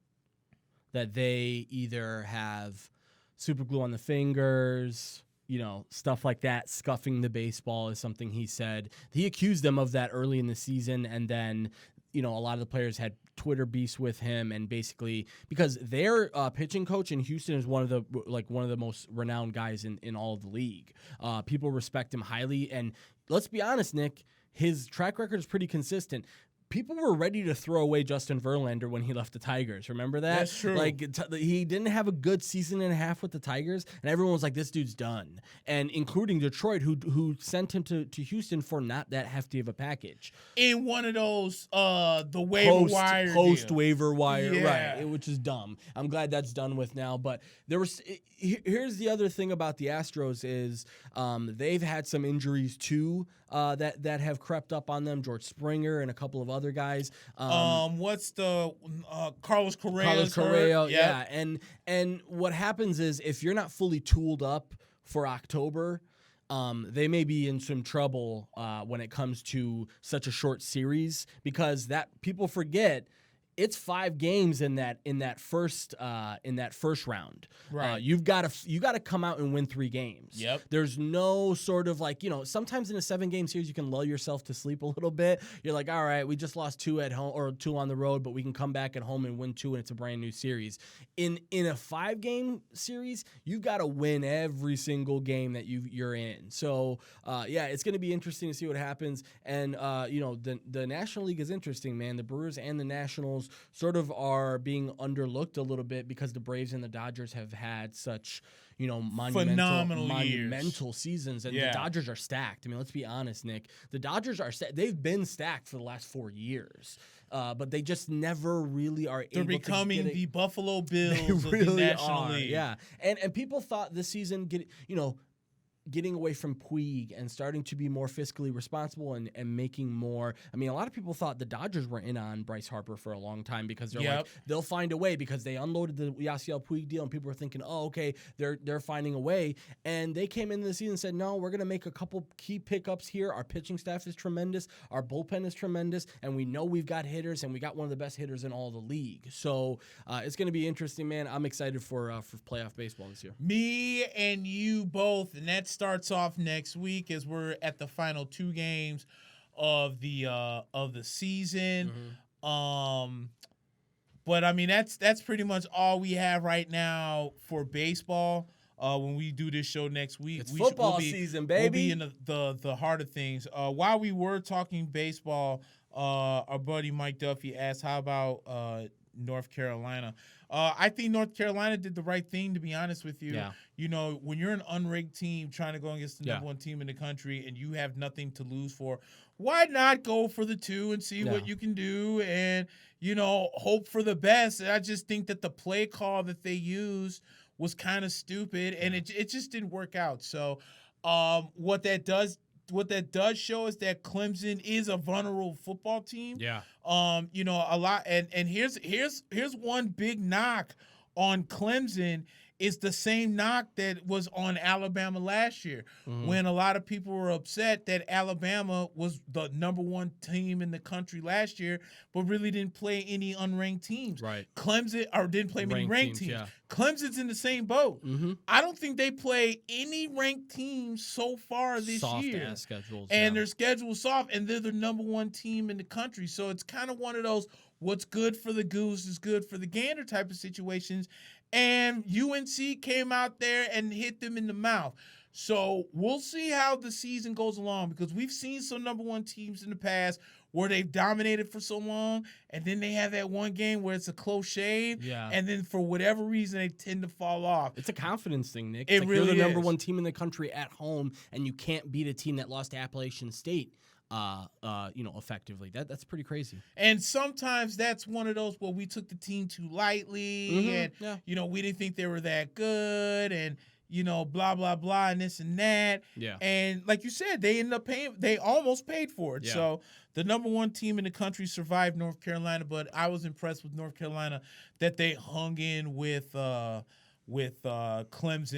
That they either have super glue on the fingers, stuff like that. Scuffing the baseball is something he said. He accused them of that early in the season, and then, a lot of the players had Twitter beefs with him, and basically because their pitching coach in Houston is one of the most renowned guys in all of the league. People respect him highly, and let's be honest, Nick, his track record is pretty consistent. People were ready to throw away Justin Verlander when he left the Tigers. Remember that? That's true. He didn't have a good season and a half with the Tigers, and everyone was like, this dude's done. And including Detroit, who sent him to Houston for not that hefty of a package. In one of those, the waiver wire. Post-waiver wire, yeah. Right, which is dumb. I'm glad that's done with now. But here's the other thing about the Astros is they've had some injuries too that have crept up on them. George Springer and a couple of other guys. What's the Carlos Correa? Carlos Correa, yeah. And what happens is if you're not fully tooled up for October, they may be in some trouble when it comes to such a short series because that people forget. it's 5 games in that first round. Right. You got to come out and win 3 games. Yep. There's no sort of sometimes in a 7-game series you can lull yourself to sleep a little bit. You're like, all right, we just lost 2 at home or 2 on the road, but we can come back at home and win 2, and it's a brand new series. In a 5-game series, you got to win every single game that you're in. So it's going to be interesting to see what happens. And the National League is interesting, man. The Brewers and the Nationals sort of are being underlooked a little bit because the Braves and the Dodgers have had such, monumental seasons, and the Dodgers are stacked. I mean, let's be honest, Nick. The Dodgers are they've been stacked for the last 4 years, but they just never really are. They're becoming the Buffalo Bills of the National League. Yeah, and people thought this season getting away from Puig and starting to be more fiscally responsible and making more. I mean, a lot of people thought the Dodgers were in on Bryce Harper for a long time because they're like, they'll find a way, because they unloaded the Yasiel Puig deal and people were thinking, oh, okay, they're finding a way. And they came into the season and said, no, we're going to make a couple key pickups here. Our pitching staff is tremendous. Our bullpen is tremendous. And we know we've got hitters, and we got one of the best hitters in all the league. So it's going to be interesting, man. I'm excited for playoff baseball this year. Me and you both, and that starts off next week as we're at the final 2 games of the season. But I mean, that's pretty much all we have right now for baseball. When we do this show next week, it's football season, baby. We'll be in the heart of things. While we were talking baseball, our buddy Mike Duffy asked, how about North Carolina? I think North Carolina did the right thing, to be honest with you. Yeah. When you're an unranked team trying to go against the number 1 team in the country and you have nothing to lose for, why not go for the 2 and see what you can do and, hope for the best? And I just think that the play call that they used was kind of stupid, and it just didn't work out. So what that does show is that Clemson is a vulnerable football team. Yeah. A lot, and here's one big knock on Clemson. Is the same knock that was on Alabama last year, when a lot of people were upset that Alabama was the number 1 team in the country last year, but really didn't play any unranked teams. Right. Clemson, or didn't play many ranked teams. Yeah. Clemson's in the same boat. I don't think they play any ranked teams so far this year. Soft-ass schedules. And their schedule's soft, and they're the number 1 team in the country. So it's kind of one of those what's good for the goose is good for the gander type of situations. And UNC came out there and hit them in the mouth. So we'll see how the season goes along, because we've seen some number 1 teams in the past where they've dominated for so long, and then they have that one game where it's a close shave, and then for whatever reason they tend to fall off. It's a confidence thing, Nick. It really you're the number is. 1 team in the country at home, and you can't beat a team that lost to Appalachian State. Effectively. That's pretty crazy. And sometimes that's one of those, well, we took the team too lightly, and we didn't think they were that good, and blah blah blah, and this and that. Yeah. And like you said, they ended up paying. They almost paid for it. Yeah. So the number 1 team in the country survived North Carolina, but I was impressed with North Carolina that they hung in with Clemson.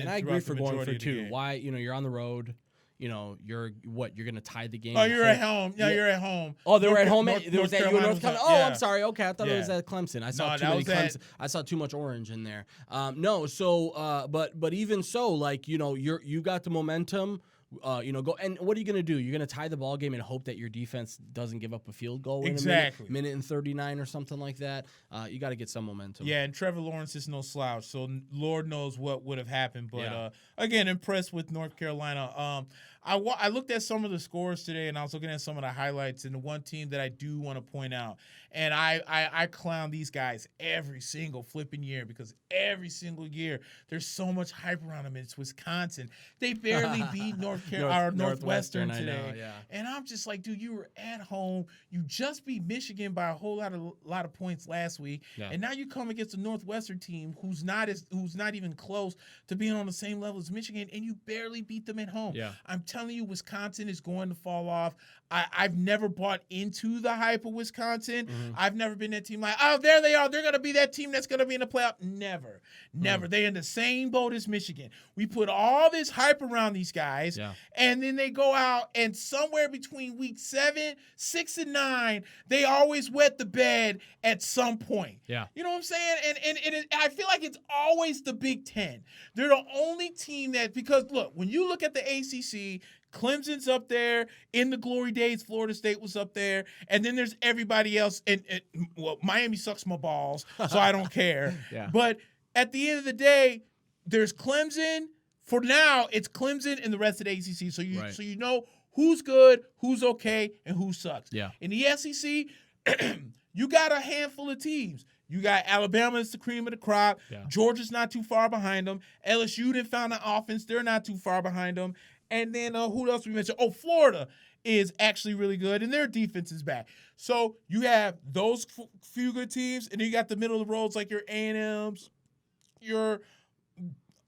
And I agree for going for 2. Why? You're on the road. You're going to tie the game. Oh, you're at home. Yeah, you're at home. Oh, they were at home. There was that North Carolina. Oh, yeah. I'm sorry. Okay, I thought it was at Clemson. I saw too many Clemson. I saw too much orange in there. No. So, but even so, like you got the momentum. Go, and what are you going to do? You're going to tie the ball game and hope that your defense doesn't give up a field goal in a minute and 39 or something like that. You got to get some momentum. Yeah, and Trevor Lawrence is no slouch, so Lord knows what would have happened. But again, impressed with North Carolina. I looked at some of the scores today, and I was looking at some of the highlights, and the one team that I do want to point out, and I clown these guys every single flipping year, because every single year there's so much hype around them. It's Wisconsin. They barely beat Northwestern today. I know, yeah. And I'm just like, dude, you were at home. You just beat Michigan by a whole lot of points last week, and now you come against a Northwestern team who's not even close to being on the same level as Michigan, and you barely beat them at home. Yeah. I'm telling telling you Wisconsin is going to fall off. I've never bought into the hype of Wisconsin. I've never been that team like, oh, there they are. They're going to be that team that's going to be in the playoff. Never. They're in the same boat as Michigan. We put all this hype around these guys, and then they go out, and somewhere between week 7, 6, and 9, they always wet the bed at some point. Yeah. You know what I'm saying? And I feel like it's always the Big Ten. They're the only team that, because, look, when you look at the ACC, Clemson's up there. In the glory days, Florida State was up there. And then there's everybody else. And well, Miami sucks my balls, so I don't care. But at the end of the day, there's Clemson. For now, it's Clemson and the rest of the ACC. So you know who's good, who's okay, and who sucks. Yeah. In the SEC, you got a handful of teams. You got Alabama is the cream of the crop. Yeah. Georgia's not too far behind them. LSU didn't found an offense. They're not too far behind them. And then who else we mentioned? Oh, Florida is actually really good, and their defense is back. So you have those few good teams, and then you got the middle of the roads like your A&Ms, your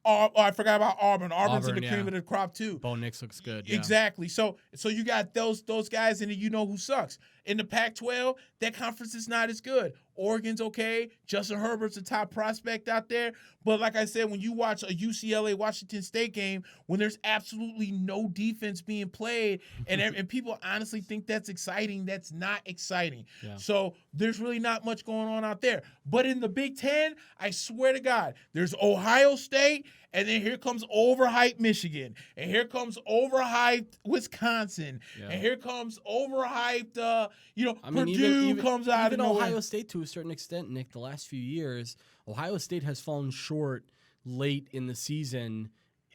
I forgot about Auburn. Auburn's in the cream of the crop too. Bo Nix looks good. Yeah. Exactly. So you got those guys, and then you know who sucks. In the Pac-12, that conference is not as good. Oregon's okay. Justin Herbert's a top prospect out there. But like I said, when you watch a UCLA-Washington State game, when there's absolutely no defense being played, and people honestly think that's exciting, that's not exciting. Yeah. So there's really not much going on out there. But in the Big Ten, I swear to God, there's Ohio State, and then here comes overhyped Michigan, and here comes overhyped Wisconsin, and here comes overhyped, Purdue comes out of nowhere. Ohio State, to a certain extent, Nick, the last few years, Ohio State has fallen short late in the season,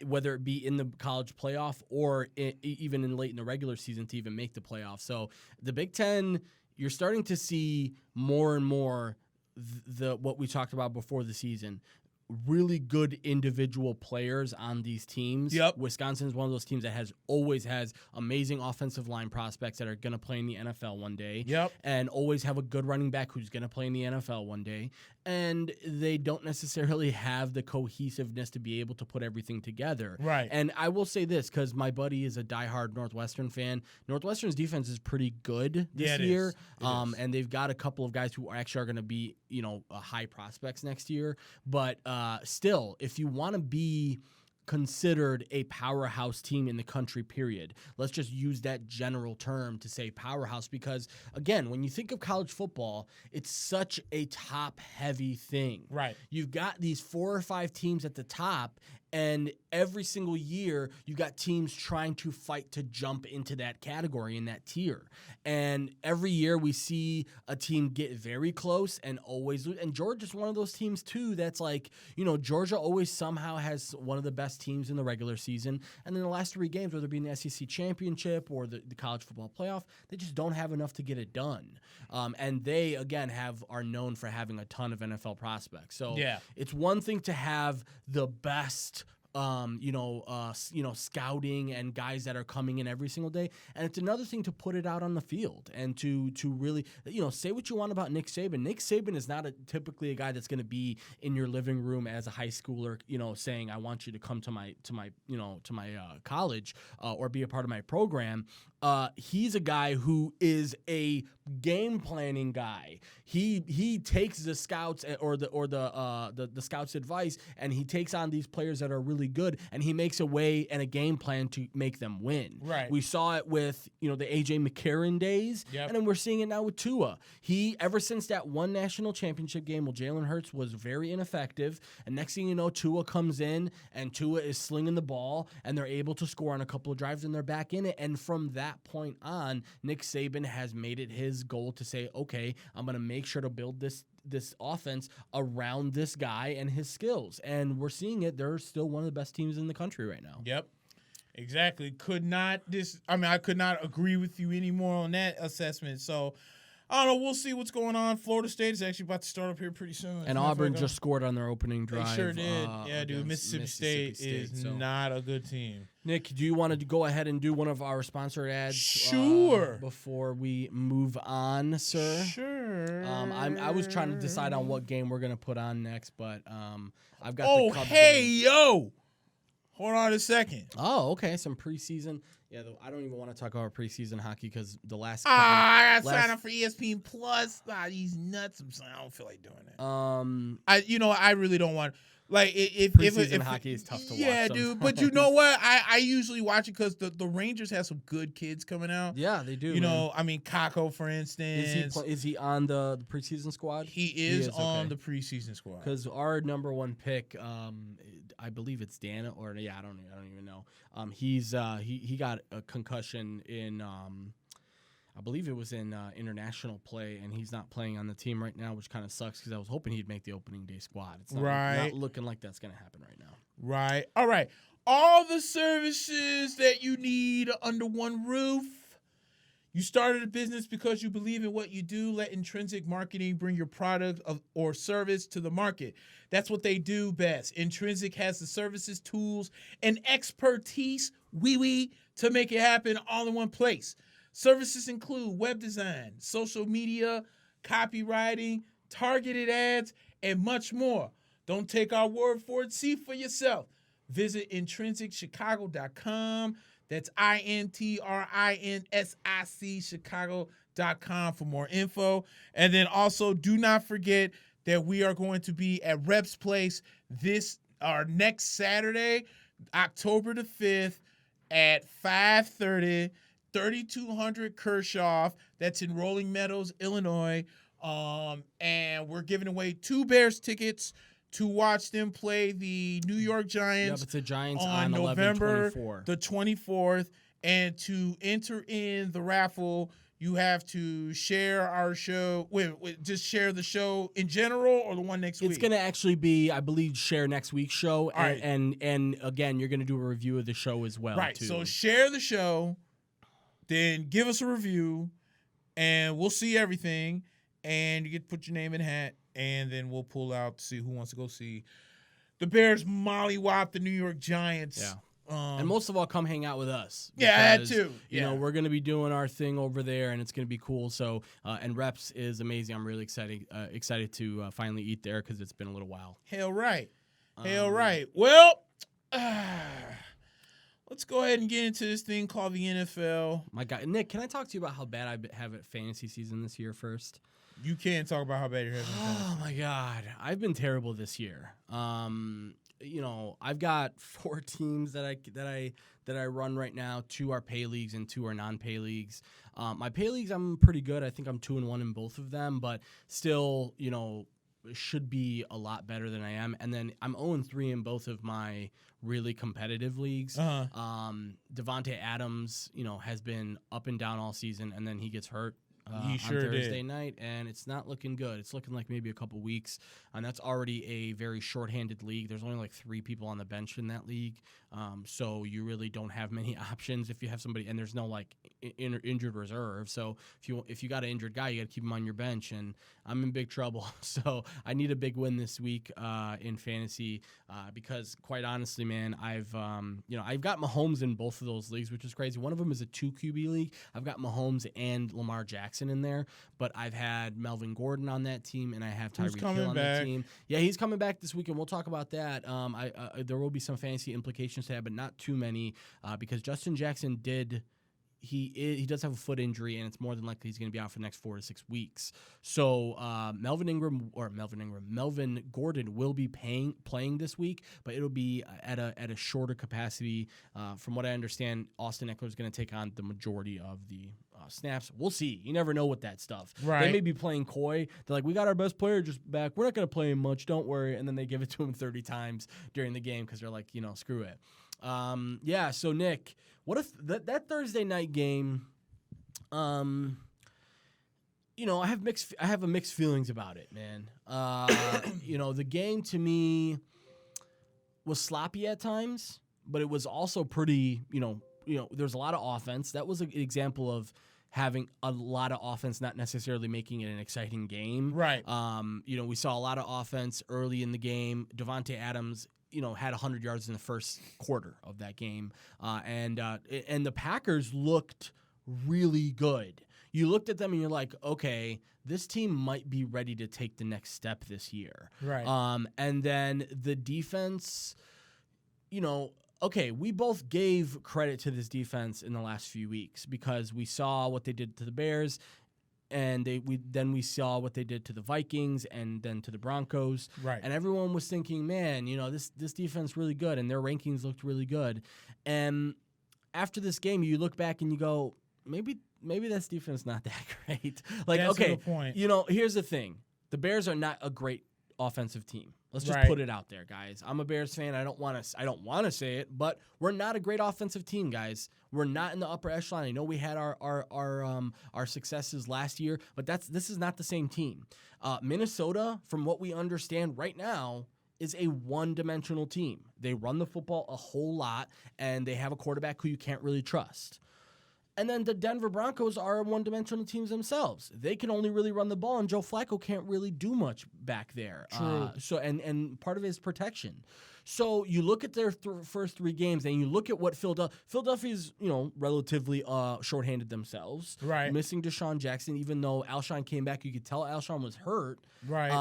whether it be in the college playoff or even late in the regular season to even make the playoff. So the Big Ten, you're starting to see more and more what we talked about before the season. Really good individual players on these teams. Yep. Wisconsin is one of those teams that always has amazing offensive line prospects that are going to play in the NFL one day. Yep. And always have a good running back who's going to play in the NFL one day. And they don't necessarily have the cohesiveness to be able to put everything together. Right. And I will say this, because my buddy is a diehard Northwestern fan. Northwestern's defense is pretty good this year. And they've got a couple of guys who actually are going to be, high prospects next year. But still, if you want to be considered a powerhouse team in the country, period. Let's just use that general term to say powerhouse because, again, when you think of college football, it's such a top-heavy thing. Right. You've got these 4 or 5 teams at the top, and every single year, you got teams trying to fight to jump into that category, in that tier. And every year, we see a team get very close and always lose. And Georgia's one of those teams, too, that's like, Georgia always somehow has one of the best teams in the regular season. And then the last 3 games, whether it be in the SEC championship or the college football playoff, they just don't have enough to get it done. And they, again, are known for having a ton of NFL prospects. So it's one thing to have the best scouting and guys that are coming in every single day. And it's another thing to put it out on the field and to really, say what you want about Nick Saban. Nick Saban is not typically a guy that's going to be in your living room as a high schooler, saying, I want you to come to my college or be a part of my program. He's a guy who is a game planning guy. He takes the scouts or the scouts' advice, and he takes on these players that are really good, and he makes a way and a game plan to make them win. Right. We saw it with the AJ McCarron days, and then we're seeing it now with Tua. Ever since that one national championship game, Jalen Hurts was very ineffective, and next thing you know, Tua comes in, and Tua is slinging the ball, and they're able to score on a couple of drives, and they're back in it. And from that point on, Nick Saban has made it his goal to say, okay, I'm going to make sure to build this offense around this guy and his skills. And we're seeing it. They're still one of the best teams in the country right now. Yep. Exactly. I could not agree with you anymore on that assessment. So, I don't know. We'll see what's going on. Florida State is actually about to start up here pretty soon. And Auburn just scored on their opening drive. They sure did. Dude. Mississippi State is not a good team. Nick, do you want to go ahead and do one of our sponsor ads? Sure. Before we move on, sir? Sure. I was trying to decide on what game we're going to put on next, but I've got the Cubs game. Yo! Hold on a second. Oh, okay. Some preseason. Yeah, though I don't even want to talk about preseason hockey because the last. I got signed up for ESPN Plus. These nuts. I don't feel like doing it. I really don't want. Like if preseason hockey is tough to watch. Yeah, dude. But you know what? I usually watch it because the Rangers have some good kids coming out. Yeah, they do. You know, I mean, Kako, for instance. Is he on the preseason squad? He is on the preseason squad. Because our number one pick, I believe it's Dan, or I don't even know. He got a concussion in. I believe it was in international play, and he's not playing on the team right now, which kind of sucks because I was hoping he'd make the opening day squad. It's not looking like that's going to happen right now. Right. All right. All the services that you need under one roof. You started a business because you believe in what you do. Let Intrinsic Marketing bring your product or service to the market. That's what they do best. Intrinsic has the services, tools, and expertise to make it happen all in one place. Services include web design, social media, copywriting, targeted ads, and much more. Don't take our word for it. See for yourself. Visit intrinsic.chicago.com. That's INTRINSIC Chicago.com for more info. And then also do not forget that we are going to be at Reps Place next Saturday, October the 5th at 5:30. 3200 Kershaw. That's in Rolling Meadows, Illinois. And we're giving away 2 Bears tickets to watch them play the New York Giants. Yep, it's the Giants on November 11/24. the 24th. And to enter in the raffle, you have to share our show. Just share the show in general or the one next week? It's going to actually be, I believe, share next week's show. Right. And again, you're going to do a review of the show as well. Right. Too. So share the show. Then give us a review, and we'll see everything. And you get to put your name in a hat, and then we'll pull out to see who wants to go see the Bears mollywop the New York Giants. Yeah. And most of all, come hang out with us. Yeah, that too. You know, we're going to be doing our thing over there, and it's going to be cool. So, and Reps is amazing. I'm really excited to finally eat there because it's been a little while. Hell right. Well, let's go ahead and get into this thing called the NFL. My God, Nick, can I talk to you about how bad I have at fantasy season this year first? You can't talk about how bad you're having. Oh my God, I've been terrible this year. You know, I've got 4 teams that I run right now. 2 are pay leagues and 2 are non-pay leagues. My pay leagues, I'm pretty good. I think I'm 2-1 in both of them, but still, you know, should be a lot better than I am. And then I'm 0-3 in both of my really competitive leagues. Devontae Adams, you know, has been up and down all season, and then he gets hurt on Thursday night, and it's not looking good. It's looking like maybe a couple weeks, and that's already a very shorthanded league. There's only like 3 people on the bench in that league, so you really don't have many options if you have somebody, and there's no like injured reserve. So if you got an injured guy, you got to keep him on your bench, and I'm in big trouble. So I need a big win this week in fantasy because quite honestly, man, I've got Mahomes in both of those leagues, which is crazy. One of them is a 2 QB league. I've got Mahomes and Lamar Jackson in there, but I've had Melvin Gordon on that team, and I have Tyreek Hill on that team. Yeah, he's coming back this week, and we'll talk about that. There will be some fantasy implications to that, but not too many because Justin Jackson he does have a foot injury, and it's more than likely he's going to be out for the next 4 to 6 weeks. So Melvin Gordon will be playing this week, but it'll be at a shorter capacity. From what I understand, Austin Eckler is going to take on the majority of the snaps. We'll see. You never know with that stuff. Right. They may be playing coy. They're like, we got our best player just back. We're not going to play him much. Don't worry. And then they give it to him 30 times during the game because they're like, you know, screw it. Yeah. So Nick, what if that Thursday night game? You know, I have mixed feelings about it, man. You know, the game to me was sloppy at times, but it was also pretty. You know, there's a lot of offense. That was an example of having a lot of offense, not necessarily making it an exciting game. Right. You know, we saw a lot of offense early in the game. Devontae Adams, you know, had 100 yards in the first quarter of that game. And the Packers looked really good. You looked at them and you're like, okay, this team might be ready to take the next step this year. Right. And then the defense, you know, okay, we both gave credit to this defense in the last few weeks because we saw what they did to the Bears, and we saw what they did to the Vikings and then to the Broncos. Right. And everyone was thinking, man, this defense really good, and their rankings looked really good. And after this game, you look back and you go, maybe this defense not that great. Like, That's okay, a good point. Here's the thing: the Bears are not a great offensive team. Let's just put it out there, guys. I'm a Bears fan. I don't want to say it, but we're not a great offensive team, guys. We're not in the upper echelon. I know we had our successes last year, but this is not the same team. Minnesota, from what we understand right now, is a one-dimensional team. They run the football a whole lot, and they have a quarterback who you can't really trust. And then the Denver Broncos are one-dimensional teams themselves. They can only really run the ball, and Joe Flacco can't really do much back there. True. And part of it is protection. So you look at their first 3 games, and you look at what Philadelphia's, relatively shorthanded themselves. Right. Missing Deshaun Jackson, even though Alshon came back, you could tell Alshon was hurt. Right.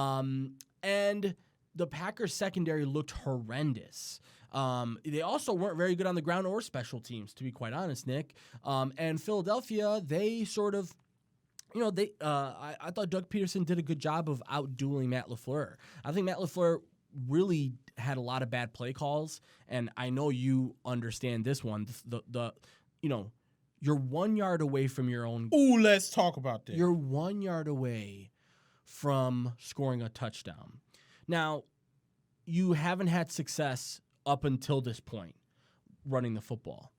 And the Packers secondary looked horrendous. They also weren't very good on the ground or special teams, to be quite honest, Nick. And Philadelphia, they sort of, I thought Doug Peterson did a good job of out-dueling Matt LaFleur. I think Matt LaFleur really had a lot of bad play calls, and I know you understand this one. You're 1 yard away from your own. Ooh, let's talk about this. You're 1 yard away from scoring a touchdown. Now, you haven't had success up until this point running the football.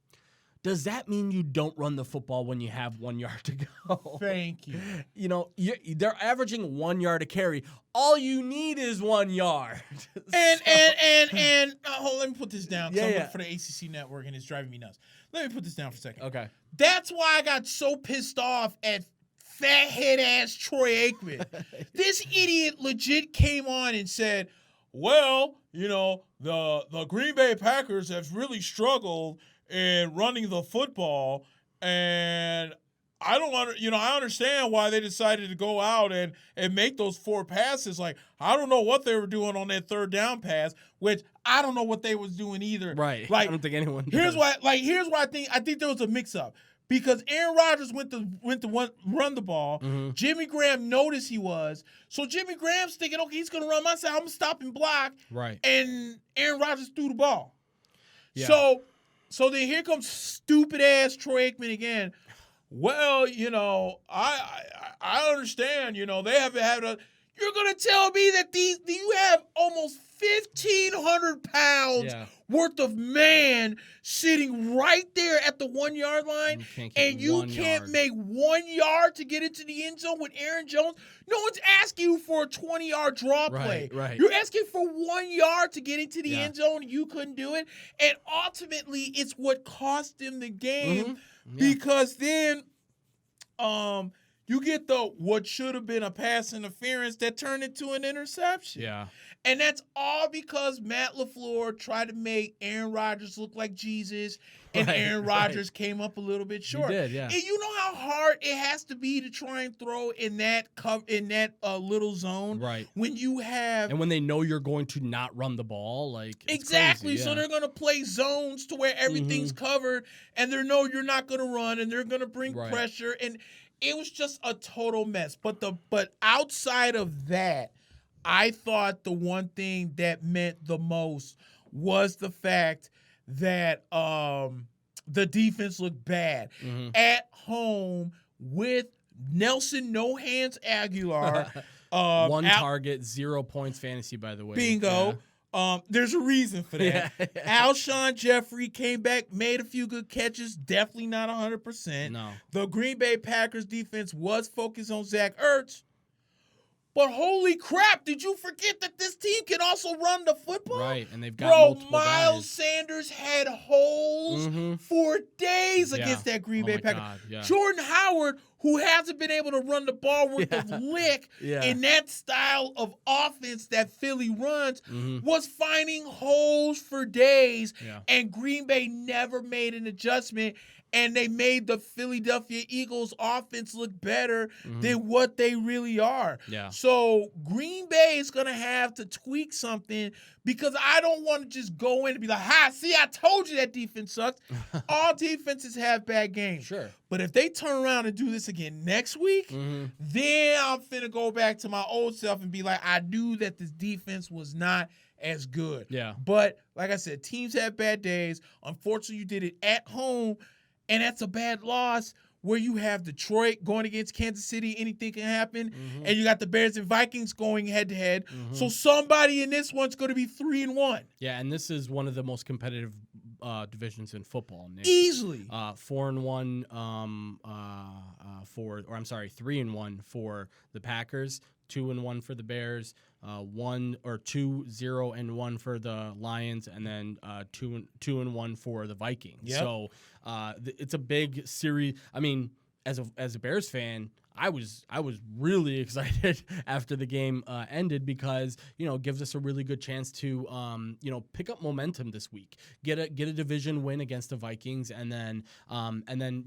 Does that mean you don't run the football when you have 1 yard to go? Thank you. They're averaging 1 yard to carry. All you need is 1 yard. And hold, let me put this down. Yeah, I'm looking for the ACC network, and it's driving me nuts. Let me put this down for a second. Okay. That's why I got so pissed off at fathead ass Troy Aikman. This idiot legit came on and said, well, the Green Bay Packers have really struggled in running the football, and I understand why they decided to go out and make those 4 passes. Like, I don't know what they were doing on that 3rd down pass, which I don't know what they was doing either. Right. Like, I don't think anyone Here's does. why I think there was a mix up. Because Aaron Rodgers went to run the ball. Mm-hmm. Jimmy Graham noticed he was. So Jimmy Graham's thinking, okay, he's going to run my side. I'm going to stop and block. Right. And Aaron Rodgers threw the ball. Yeah. So then here comes stupid-ass Troy Aikman again. Well, I understand. They haven't had a – you're going to tell me that you have almost 1,500 pounds worth of man sitting right there at the 1 yard line, and you can't make 1 yard to get into the end zone with Aaron Jones? No one's asking you for a 20-yard draw play. Right. You're asking for 1 yard to get into the end zone. You couldn't do it. And ultimately, it's what cost them the game because then you get what should have been a pass interference that turned into an interception. Yeah. And that's all because Matt LaFleur tried to make Aaron Rodgers look like Jesus, and Aaron Rodgers came up a little bit short. He did, yeah. And you know how hard it has to be to try and throw in that little zone, right? When you have and when they know you're going to not run the ball, like exactly. Crazy, yeah. So they're going to play zones to where everything's covered, and they know you're not going to run, and they're going to bring pressure, and it was just a total mess. But outside of that, I thought the one thing that meant the most was the fact that the defense looked bad at home with Nelson No Hands Aguilar. One target, 0 points fantasy, by the way. Bingo. Yeah. There's a reason for that. Alshon Jeffrey came back, made a few good catches, definitely not 100%. No. The Green Bay Packers defense was focused on Zach Ertz. But holy crap, did you forget that this team can also run the football? Right, and they've got multiple Miles guys. Sanders had holes for days against that Green Bay Packers. Yeah. Jordan Howard, who hasn't been able to run the ball worth a lick in that style of offense that Philly runs, was finding holes for days, and Green Bay never made an adjustment. and they made the Philadelphia Eagles offense look better than what they really are. Yeah. So Green Bay is going to have to tweak something because I don't want to just go in and be like, see, I told you that defense sucks. All defenses have bad games. Sure. But if they turn around and do this again next week, then I'm finna go back to my old self and be like, I knew that this defense was not as good. Yeah. But like I said, teams have bad days. Unfortunately, you did it at home, and that's a bad loss where you have Detroit going against Kansas City. Anything can happen. And you got the Bears and Vikings going head-to-head. So somebody in this one's going to be 3-1. Yeah, and this is one of the most competitive divisions in football, Nick. Easily. 4-1 3-1 for the Packers, 2-1 for the Bears, 2-0-1 for the Lions, and then 2-1 for the Vikings. Yep. So it's a big series. I mean, as a Bears fan, I was really excited after the game ended because it gives us a really good chance to pick up momentum this week, get a division win against the Vikings, and then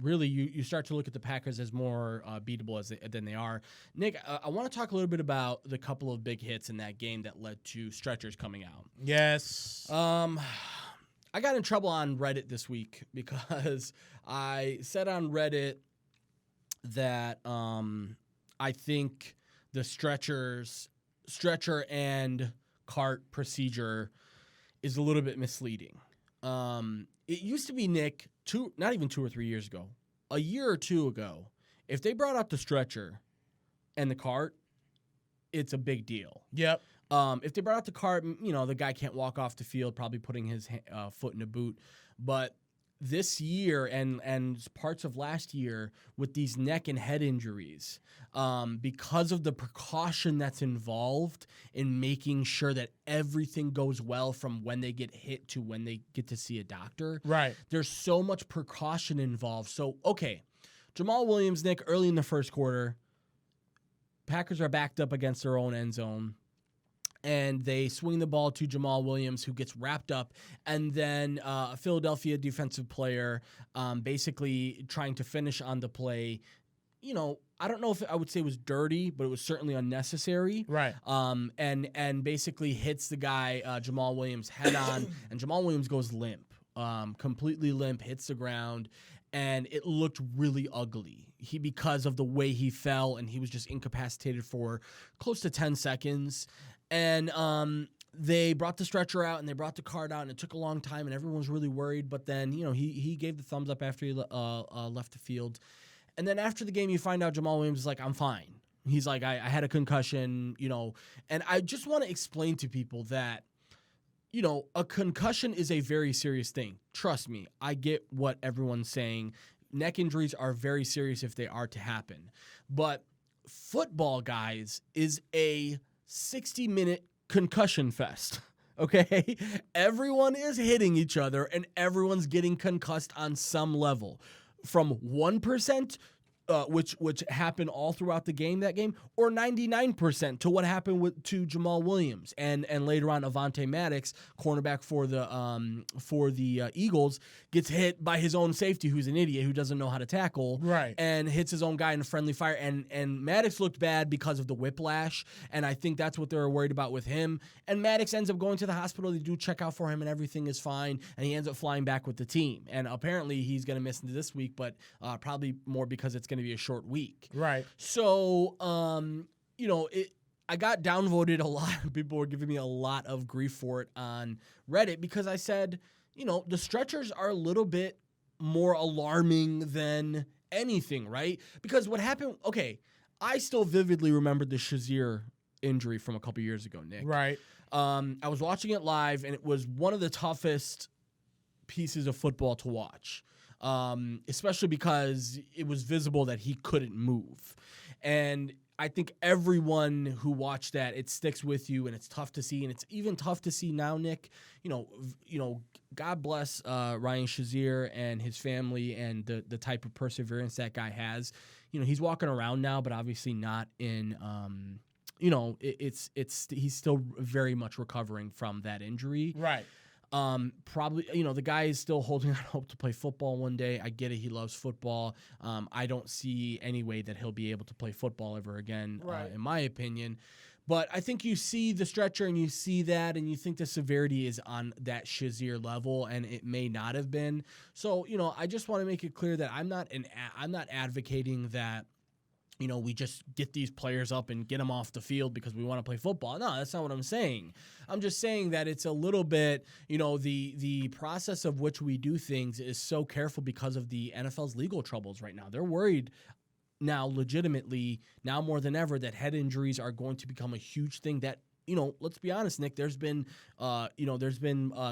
really you start to look at the Packers as more beatable than they are. Nick, I want to talk a little bit about the couple of big hits in that game that led to stretchers coming out. Yes. I got in trouble on Reddit this week because I said on Reddit that I think the stretcher and cart procedure is a little bit misleading. It used to be, Nick, not even 2 or 3 years ago, a year or two ago, if they brought out the stretcher and the cart, it's a big deal. Yep. If they brought out the cart, the guy can't walk off the field, probably putting his foot in a boot. But this year and parts of last year with these neck and head injuries, because of the precaution that's involved in making sure that everything goes well from when they get hit to when they get to see a doctor. Right. There's so much precaution involved. So, okay, Jamal Williams, Nick, early in the first quarter, Packers are backed up against their own end zone. And they swing the ball to Jamal Williams, who gets wrapped up, and then a Philadelphia defensive player basically trying to finish on the play. I don't know if I would say it was dirty, but it was certainly unnecessary. Right. And basically hits the guy, Jamal Williams, head on, and Jamal Williams goes limp, completely limp, hits the ground, and it looked really ugly. Because of the way he fell, and he was just incapacitated for close to 10 seconds. And they brought the stretcher out and they brought the cart out, and it took a long time, and everyone was really worried. But then, he gave the thumbs up after he left the field. And then after the game, you find out Jamal Williams is like, I'm fine. He's like, I had a concussion, And I just want to explain to people that, a concussion is a very serious thing. Trust me, I get what everyone's saying. Neck injuries are very serious if they are to happen. But football, guys, is a 60-minute concussion fest, okay? Everyone is hitting each other, and everyone's getting concussed on some level. From 1%, which happened all throughout the game, or 99% to what happened to Jamal Williams. And later on, Avonte Maddox, cornerback for the Eagles, gets hit by his own safety, who's an idiot, who doesn't know how to tackle, right, and hits his own guy in a friendly fire. And Maddox looked bad because of the whiplash, and I think that's what they were worried about with him. And Maddox ends up going to the hospital. They do check out for him, and everything is fine, and he ends up flying back with the team. And apparently he's going to miss this week, but probably more because it's going to be a short week. Right. So, I got downvoted a lot. People were giving me a lot of grief for it on Reddit because I said, the stretchers are a little bit more alarming than anything, right? Because what happened, okay, I still vividly remember the Shazier injury from a couple years ago, Nick. Right. I was watching it live, and it was one of the toughest pieces of football to watch. Especially because it was visible that he couldn't move. And I think everyone who watched that, it sticks with you, and it's tough to see. And it's even tough to see now, Nick. God bless Ryan Shazier and his family and the type of perseverance that guy has. He's walking around now, but obviously not in he's still very much recovering from that injury. Right. Probably, the guy is still holding out hope to play football one day. I get it. He loves football. I don't see any way that he'll be able to play football ever again, in my opinion. But I think you see the stretcher and you see that and you think the severity is on that Shazier level, and it may not have been. So, I just want to make it clear that I'm not advocating that, we just get these players up and get them off the field because we want to play football. No, that's not what I'm saying. I'm just saying that it's a little bit, the process of which we do things is so careful because of the NFL's legal troubles right now. They're worried now, legitimately, now more than ever, that head injuries are going to become a huge thing that, let's be honest, Nick, there's been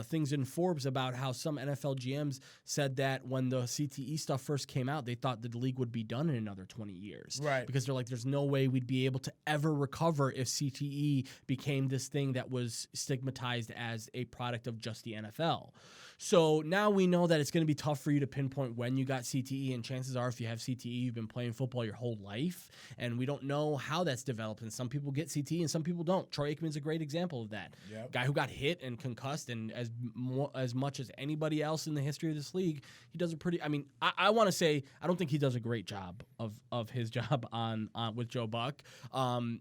things in Forbes about how some NFL GMs said that when the CTE stuff first came out, they thought that the league would be done in another 20 years. Right. Because they're like, there's no way we'd be able to ever recover if CTE became this thing that was stigmatized as a product of just the NFL. So now we know that it's going to be tough for you to pinpoint when you got CTE, and chances are if you have CTE, you've been playing football your whole life, and we don't know how that's developed, and some people get CTE and some people don't. Troy Aikman's a great example of that. Yep. Guy who got hit and concussed, and as much as anybody else in the history of this league, he does a pretty, I want to say, I don't think he does a great job of his job on with Joe Buck. I'm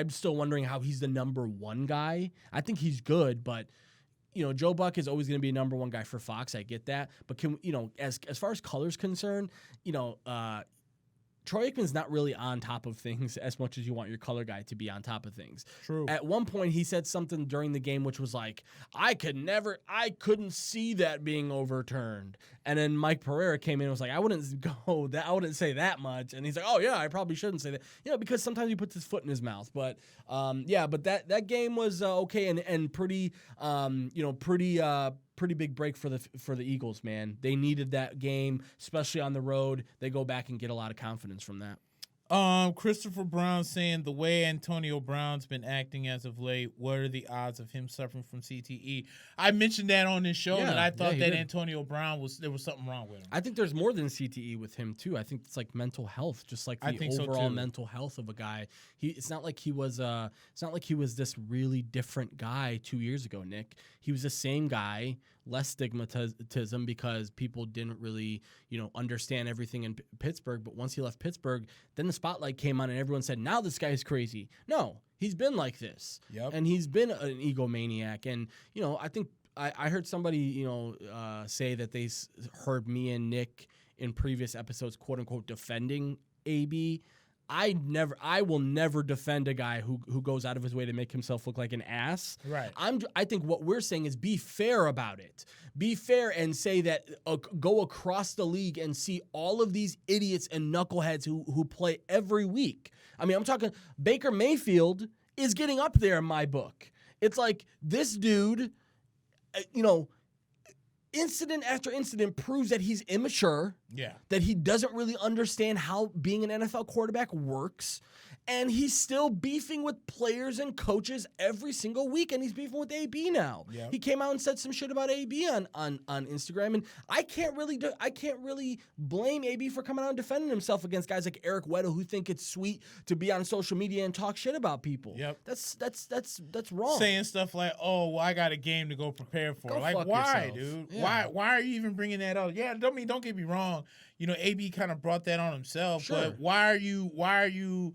still wondering how he's the number one guy. I think he's good, but Joe Buck is always going to be a number one guy for Fox. I get that. But as far as color's concerned, Troy Aikman's not really on top of things as much as you want your color guy to be on top of things. True. At one point, he said something during the game which was like, I couldn't see that being overturned. And then Mike Pereira came in and was like, I wouldn't say that much. And he's like, oh yeah, I probably shouldn't say that. Because sometimes he puts his foot in his mouth. But but that game was okay and pretty pretty big break for the Eagles, man. They needed that game, especially on the road. They go back and get a lot of confidence from that. Christopher Brown saying the way Antonio Brown's been acting as of late, what are the odds of him suffering from CTE? I mentioned that on this show that I thought that Antonio Brown there was something wrong with him. I think there's more than CTE with him too. I think it's like mental health, just like the overall mental health of a guy. It's not like he was this really different guy 2 years ago, Nick. He was the same guy, less stigmatism because people didn't really, understand everything in Pittsburgh. But once he left Pittsburgh, then the spotlight came on and everyone said, now this guy's crazy. No, he's been like this. Yep. And he's been an egomaniac. And, I think I heard somebody, say that they heard me and Nick in previous episodes, quote unquote, defending AB. I will never defend a guy who goes out of his way to make himself look like an ass. Right. I think what we're saying is be fair about it. Be fair and say that go across the league and see all of these idiots and knuckleheads who play every week. I'm talking Baker Mayfield is getting up there in my book. It's like this dude, incident after incident proves that he's immature, that he doesn't really understand how being an NFL quarterback works, and he's still beefing with players and coaches every single week, and he's beefing with AB now. Yep. He came out and said some shit about AB on Instagram, and I can't really blame AB for coming out and defending himself against guys like Eric Weddle who think it's sweet to be on social media and talk shit about people. Yep. That's wrong. Saying stuff like, "Oh, well, I got a game to go prepare for." Go like, fuck why, yourself. dude? Yeah. Why are you even bringing that up? Yeah, don't get me wrong. AB kind of brought that on himself, Sure. but why are you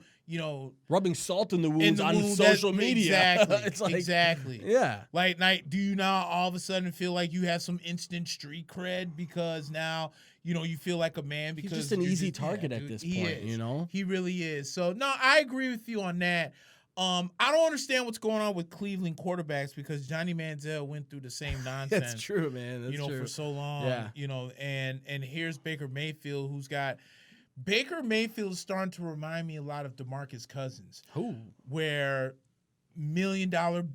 rubbing salt in the wounds on social media? Exactly. It's like, exactly. Yeah. Like, do you now all of a sudden feel like you have some instant street cred because now you feel like a man because he's just an easy target dude, at this point. He really is. So no, I agree with you on that. I don't understand what's going on with Cleveland quarterbacks because Johnny Manziel went through the same nonsense. That's true, man. That's true. For so long. Yeah. And here's Baker Mayfield, Baker Mayfield is starting to remind me a lot of DeMarcus Cousins. Who? Where $1 million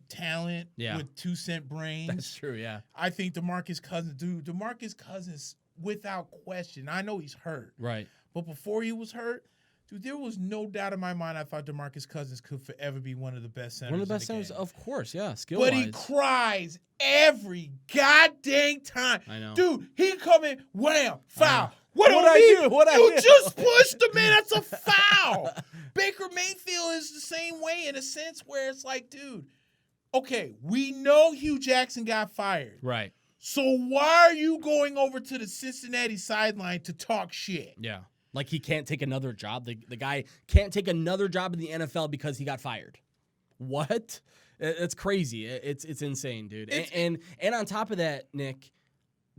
talent with 2-cent brains. That's true, yeah. I think DeMarcus Cousins, without question, I know he's hurt. Right. But before he was hurt, dude, there was no doubt in my mind I thought DeMarcus Cousins could forever be one of the best centers. One of the best centers, of course, yeah, skill-wise. But he cries every goddamn time. I know. Dude, he come in, wham, foul. What I do? You just pushed him, man. That's a foul. Baker Mayfield is the same way in a sense where it's like, dude, okay, we know Hugh Jackson got fired. Right. So why are you going over to the Cincinnati sideline to talk shit? Yeah. Like he can't take another job. The guy can't take another job in the NFL because he got fired. What? It's crazy. It's insane, dude. And on top of that, Nick,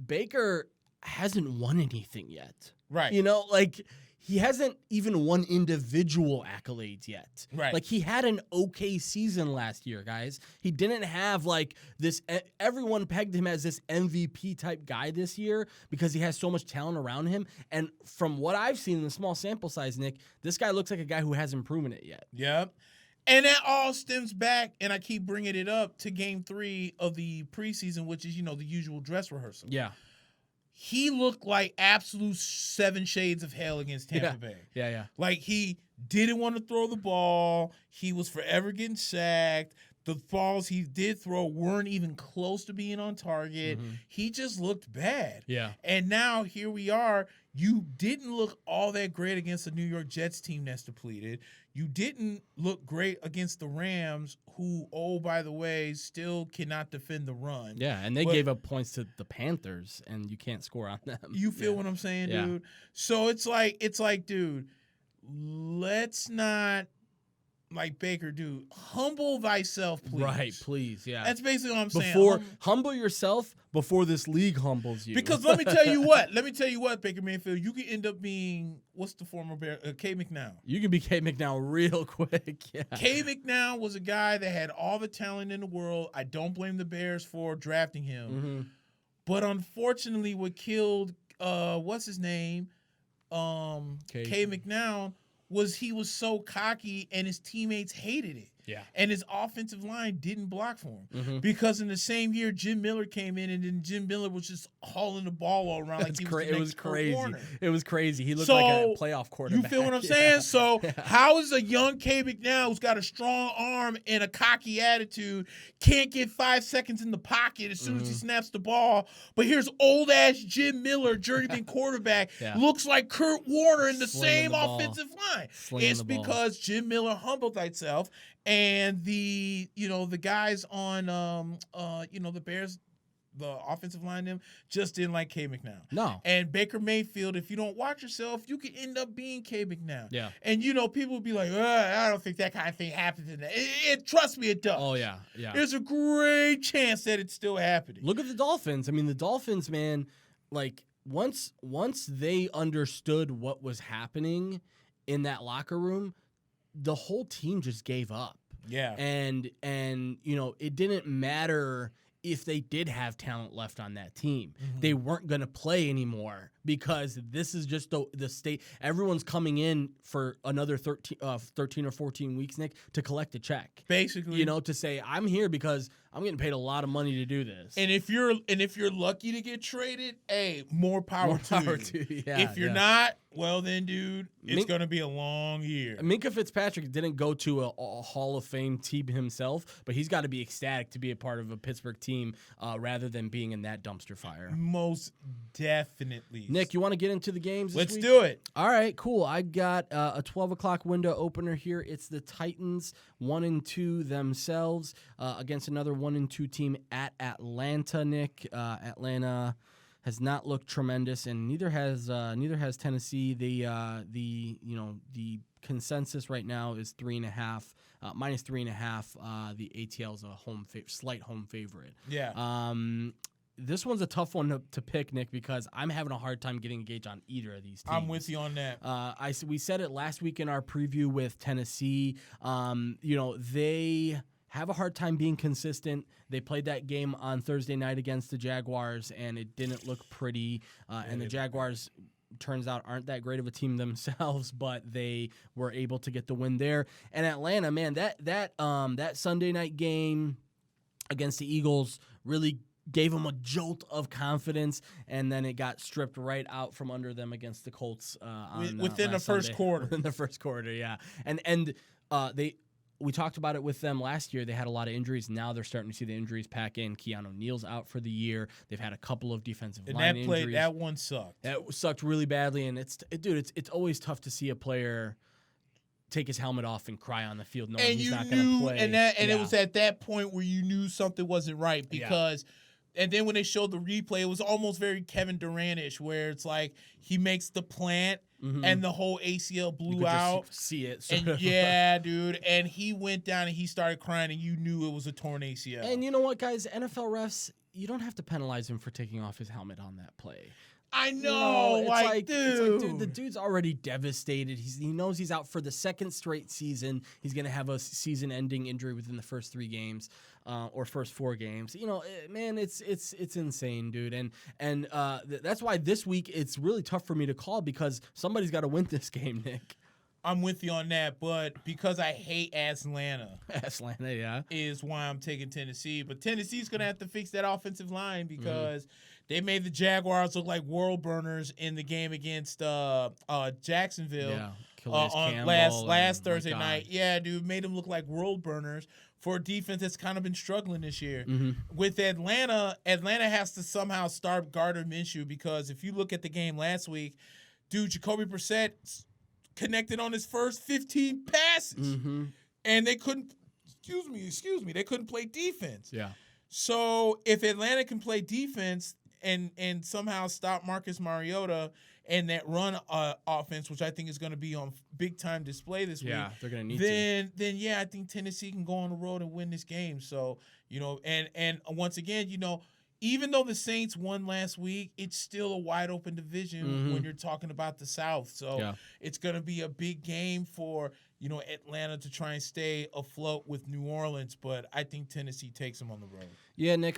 Baker hasn't won anything yet. Right. You know, like he hasn't even won individual accolades yet. Right. Like he had an okay season last year, guys. He didn't have like this. Everyone pegged him as this MVP type guy this year because he has so much talent around him. And from what I've seen in the small sample size, Nick, this guy looks like a guy who hasn't proven it yet. Yep. And that all stems back, and I keep bringing it up, to game 3 of the preseason, which is, the usual dress rehearsal. Yeah. He looked like absolute 7 shades of hell against Tampa Bay. Yeah. Like, he didn't want to throw the ball. He was forever getting sacked. The balls he did throw weren't even close to being on target. Mm-hmm. He just looked bad. Yeah. And now here we are. You didn't look all that great against the New York Jets team that's depleted. You didn't look great against the Rams, who, oh, by the way, still cannot defend the run. Yeah, and they gave up points to the Panthers, and you can't score on them. You feel what I'm saying, dude? So it's like, dude, let's not, like Baker, dude, humble thyself, please. Right, please, yeah. That's basically what I'm saying. Humble yourself before this league humbles you. Because let me tell you what, Baker Mayfield, you can end up being, what's the former Bear, K. McNown. You can be K. McNown real quick, yeah. K. McNown was a guy that had all the talent in the world. I don't blame the Bears for drafting him. Mm-hmm. But unfortunately, what killed, what's his name, K. McNown, was he was so cocky and his teammates hated it. Yeah. And his offensive line didn't block for him. Mm-hmm. Because in the same year, Jim Miller came in, and then Jim Miller was just hauling the ball all around like he was the next Kurt Warner. It was crazy. He looked like a playoff quarterback. You feel what I'm saying? So how is a young K. McNown who's got a strong arm and a cocky attitude can't get 5 seconds in the pocket as soon as he snaps the ball, but here's old-ass Jim Miller, journeyman quarterback, looks like Kurt Warner in the same offensive line? It's because Jim Miller humbled himself. And the guys on the Bears, the offensive line, them just didn't like K. McNown. No. And Baker Mayfield, if you don't watch yourself, you can end up being K. McNown. Yeah. And people will be like, I don't think that kind of thing happens in that. Trust me, it does. Oh yeah. There's a great chance that it's still happening. Look at the Dolphins. I mean, the Dolphins, man, like once they understood what was happening in that locker room, the whole team just gave up. Yeah. And it didn't matter if they did have talent left on that team. Mm-hmm. They weren't going to play anymore because this is just the state. Everyone's coming in for another 13 or 14 weeks, Nick, to collect a check. Basically. To say, I'm here because I'm getting paid a lot of money to do this. And if you're lucky to get traded, hey, more power to you. Yeah, if you're not, well then, dude, it's going to be a long year. Minkah Fitzpatrick didn't go to a Hall of Fame team himself, but he's got to be ecstatic to be a part of a Pittsburgh team rather than being in that dumpster fire. Most definitely. Nick, you want to get into the games this week? Let's do it. All right, cool. I got a 12 o'clock window opener here. It's the Titans, 1-2 themselves, against another 1-2 team at Atlanta, Nick. Atlanta has not looked tremendous, and neither has Tennessee. The consensus right now is -3.5. The ATL is a slight home favorite. Yeah. This one's a tough one to pick, Nick, because I'm having a hard time getting engaged on either of these teams. I'm with you on that. We said it last week in our preview with Tennessee. They have a hard time being consistent. They played that game on Thursday night against the Jaguars, and it didn't look pretty. And the Jaguars, turns out, aren't that great of a team themselves, but they were able to get the win there. And Atlanta, man, that Sunday night game against the Eagles really gave them a jolt of confidence, and then it got stripped right out from under them against the Colts within the first quarter. Within the first quarter, yeah. And we talked about it with them last year. They had a lot of injuries. Now they're starting to see the injuries pack in. Keanu Neal's out for the year. They've had a couple of defensive line injuries. That one sucked. That sucked really badly, and it's always tough to see a player take his helmet off and cry on the field knowing And he's you not going to knew, play. and it was at that point where you knew something wasn't right because. And then when they showed the replay, it was almost very Kevin Durant-ish, where it's like he makes the plant and the whole ACL blew out. Just see it. Yeah, dude. And he went down and he started crying, and you knew it was a torn ACL. And you know what, guys? NFL refs, you don't have to penalize him for taking off his helmet on that play. I know, dude. The dude's already devastated. He knows he's out for the second straight season. He's going to have a season-ending injury within the first 3 games or first 4 games. Man, it's insane, dude. And that's why this week it's really tough for me to call because somebody's got to win this game, Nick. I'm with you on that, but because I hate Atlanta, yeah, is why I'm taking Tennessee. But Tennessee's going to have to fix that offensive line because they made the Jaguars look like world burners in the game against Jacksonville on last Thursday night. Yeah, dude, made them look like world burners for a defense that's kind of been struggling this year. With Atlanta has to somehow start Gardner Minshew because if you look at the game last week, dude, Jacoby Brissett connected on his first 15 passes, and they couldn't. Excuse me. They couldn't play defense. Yeah. So if Atlanta can play defense and somehow stop Marcus Mariota and that run offense, which I think is going to be on big time display this week, they're going to need then I think Tennessee can go on the road and win this game. So and once again, even though the Saints won last week, it's still a wide open division when you're talking about the South. So it's going to be a big game for, Atlanta to try and stay afloat with New Orleans. But I think Tennessee takes them on the road. Yeah, Nick,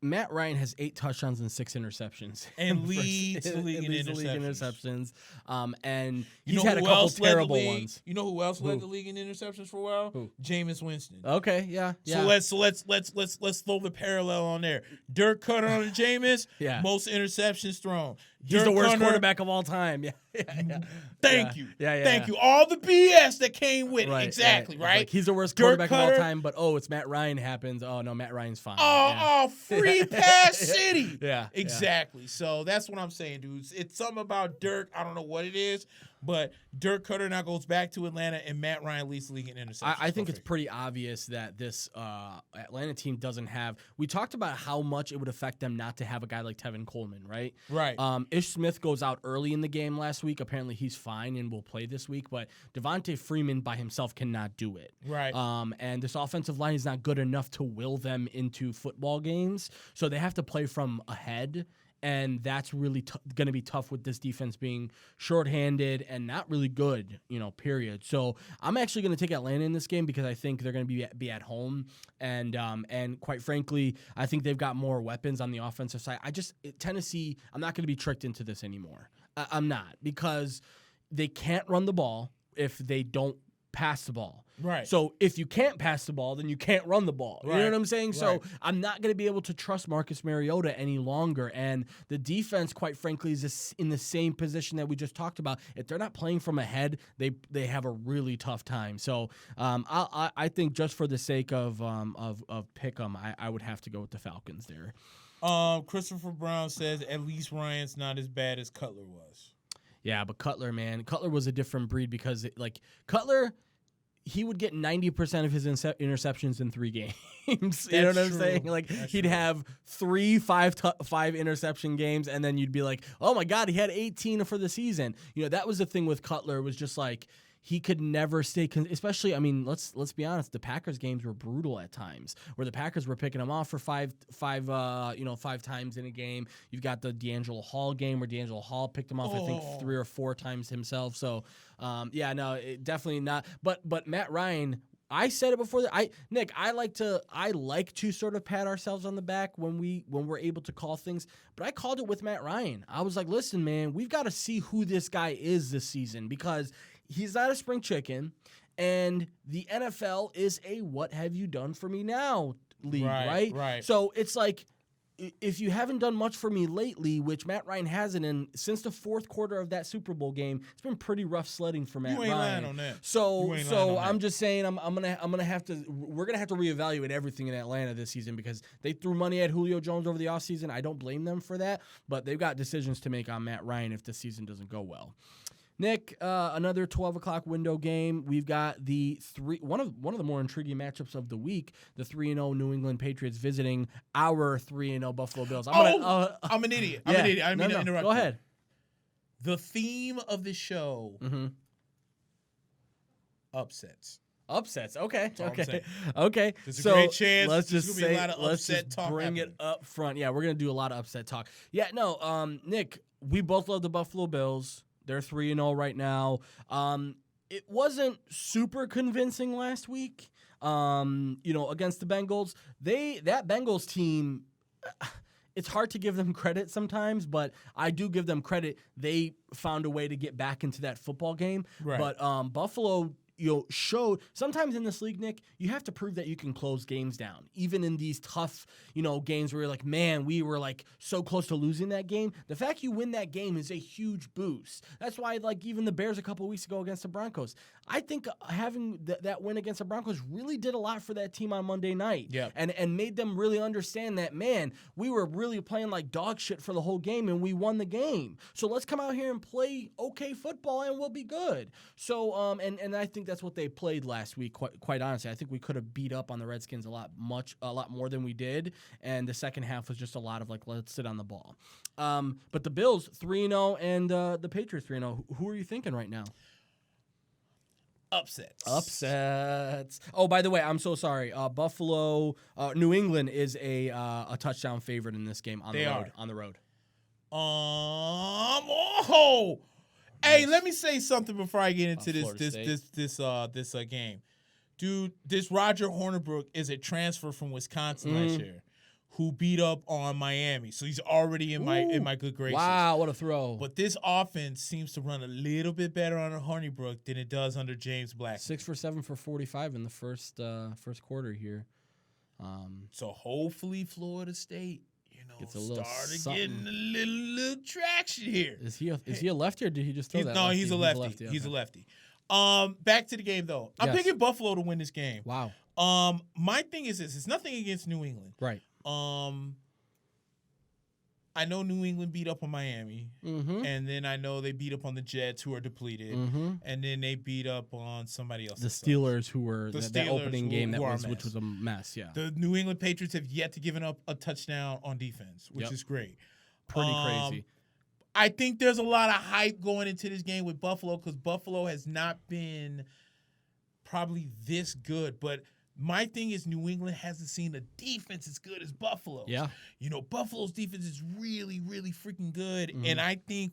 Matt Ryan has 8 touchdowns and 6 interceptions. And leads the league in interceptions. And he's had a couple terrible ones. You know who else led the league in interceptions for a while? Who? Jameis Winston. Okay, yeah. So let's throw the parallel on there. Dirk Cutter on Jameis, most interceptions thrown. He's the worst quarterback of all time. Thank you. Thank you. All the BS that came with it. Exactly, right? Like he's the worst quarterback of all time, but it's Matt Ryan happens. Oh no, Matt Ryan's fine. Free pass city. Exactly. So that's what I'm saying, dudes. It's something about Dirk. I don't know what it is, but Dirk Cutter now goes back to Atlanta, and Matt Ryan leads the league in interceptions. I think it's pretty obvious that this Atlanta team doesn't have. We talked about how much it would affect them not to have a guy like Tevin Coleman, right? Right. Ish Smith goes out early in the game last week. Apparently, he's fine and will play this week. But Devontae Freeman by himself cannot do it. Right. And this offensive line is not good enough to will them into football games. So they have to play from ahead. And that's really going to be tough with this defense being shorthanded and not really good, period. So I'm actually going to take Atlanta in this game because I think they're going to be at home. And quite frankly, I think they've got more weapons on the offensive side. Tennessee, I'm not going to be tricked into this anymore. I'm not, because they can't run the ball if they don't pass the ball. Right. So if you can't pass the ball, then you can't run the ball. You know what I'm saying? Right. So I'm not going to be able to trust Marcus Mariota any longer. And the defense, quite frankly, is in the same position that we just talked about. If they're not playing from ahead, they have a really tough time. So I think just for the sake of pick'em, I would have to go with the Falcons there. Christopher Brown says at least Ryan's not as bad as Cutler was. Yeah, but Cutler was a different breed because Cutler, he would get 90% of his interceptions in 3 games. You know what I'm saying? He'd have 5 interception games, and then you'd be like, oh my God, he had 18 for the season. That was the thing with Cutler. It was just like, he could never stay, especially, let's be honest, the Packers games were brutal at times, where the Packers were picking him off for 5 times in a game. You've got the D'Angelo Hall game where D'Angelo Hall picked him off, I think 3 or 4 times himself. So, definitely not. But Matt Ryan, I said it before. Nick, I like to sort of pat ourselves on the back when we're able to call things. But I called it with Matt Ryan. I was like, listen, man, we've got to see who this guy is this season, because he's not a spring chicken, and the NFL is a what have you done for me now league, right? Right. So it's like, if you haven't done much for me lately, which Matt Ryan hasn't, and since the 4th quarter of that Super Bowl game, it's been pretty rough sledding for Matt Ryan. You ain't lying on that. So I'm just saying we're gonna have to reevaluate everything in Atlanta this season, because they threw money at Julio Jones over the offseason. I don't blame them for that, but they've got decisions to make on Matt Ryan if the season doesn't go well. Nick, another 12 o'clock window game. We've got the one of the more intriguing matchups of the week. The 3-0 New England Patriots visiting our 3-0 Buffalo Bills. I'm an idiot. I'm an idiot. I didn't mean to interrupt. Go ahead. The theme of the show: upsets. Upsets. Okay. all I'm saying. Okay. There's a great chance let's there's just gonna be a say, lot of let's upset just talk bring happening. it up front. Yeah, we're gonna do a lot of upset talk. Yeah, no, Nick, we both love the Buffalo Bills. They're 3-0 right now. It wasn't super convincing last week. Against the Bengals. That Bengals team. It's hard to give them credit sometimes, but I do give them credit. They found a way to get back into that football game. Right. But Buffalo, showed sometimes in this league, Nick, you have to prove that you can close games down, even in these tough, games where you're like, man, we were like so close to losing that game. The fact you win that game is a huge boost. That's why, like, even the Bears a couple weeks ago against the Broncos, I think having that win against the Broncos really did a lot for that team on Monday night. Yep. And made them really understand that, man, we were really playing like dog shit for the whole game and we won the game. So let's come out here and play okay football and we'll be good. So, and I think that's what they played last week. Quite honestly, I think we could have beat up on the Redskins a lot more than we did, and the second half was just a lot of like, let's sit on the ball. But the Bills 3-0 and the Patriots 3-0. Who are you thinking right now? Upsets. Oh, by the way, I'm so sorry. New England is a touchdown favorite in this game on the road. Hey, let me say something before I get into this game. Dude, this Roger Hornibrook is a transfer from Wisconsin last year who beat up on Miami. So he's already in my good graces. Wow, what a throw. But this offense seems to run a little bit better under Hornibrook than it does under James Black. 6 for 7 for 45 in the first quarter here. So hopefully Florida State gets a little getting a little traction here. Is he a lefty or did he just throw that? No, lefty? he's a lefty. He's a lefty. Back to the game though. I'm picking Buffalo to win this game. Wow. My thing is this: it's nothing against New England. Right. I know New England beat up on Miami, and then I know they beat up on the Jets, who are depleted, and then they beat up on somebody else. The Steelers, who were the opening game which was a mess. Yeah. The New England Patriots have yet to give up a touchdown on defense, which is great. Pretty crazy. I think there's a lot of hype going into this game with Buffalo because Buffalo has not been probably this good, but my thing is New England hasn't seen a defense as good as Buffalo's. Yeah. Buffalo's defense is really, really freaking good. And I think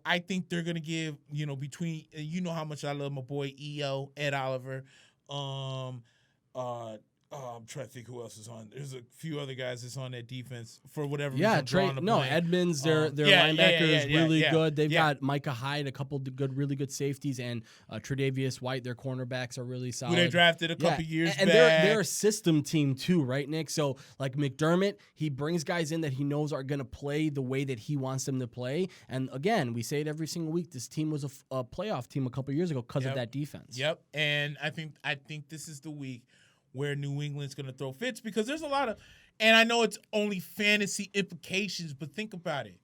I think they're going to give, between, how much I love my boy EO, Ed Oliver. I'm trying to think who else is on. There's a few other guys that's on that defense for whatever reason. Edmonds, their linebacker is really good. They've got Micah Hyde, a couple of really good safeties, and Tre'Davious White. Their cornerbacks are really solid. Who they drafted a couple years back. And they're a system team too, right, Nick? So like McDermott, he brings guys in that he knows are going to play the way that he wants them to play. And again, we say it every single week. This team was a playoff team a couple years ago because of that defense. Yep, and I think this is the week where New England's going to throw fits because there's a lot of, and I know it's only fantasy implications, but think about it.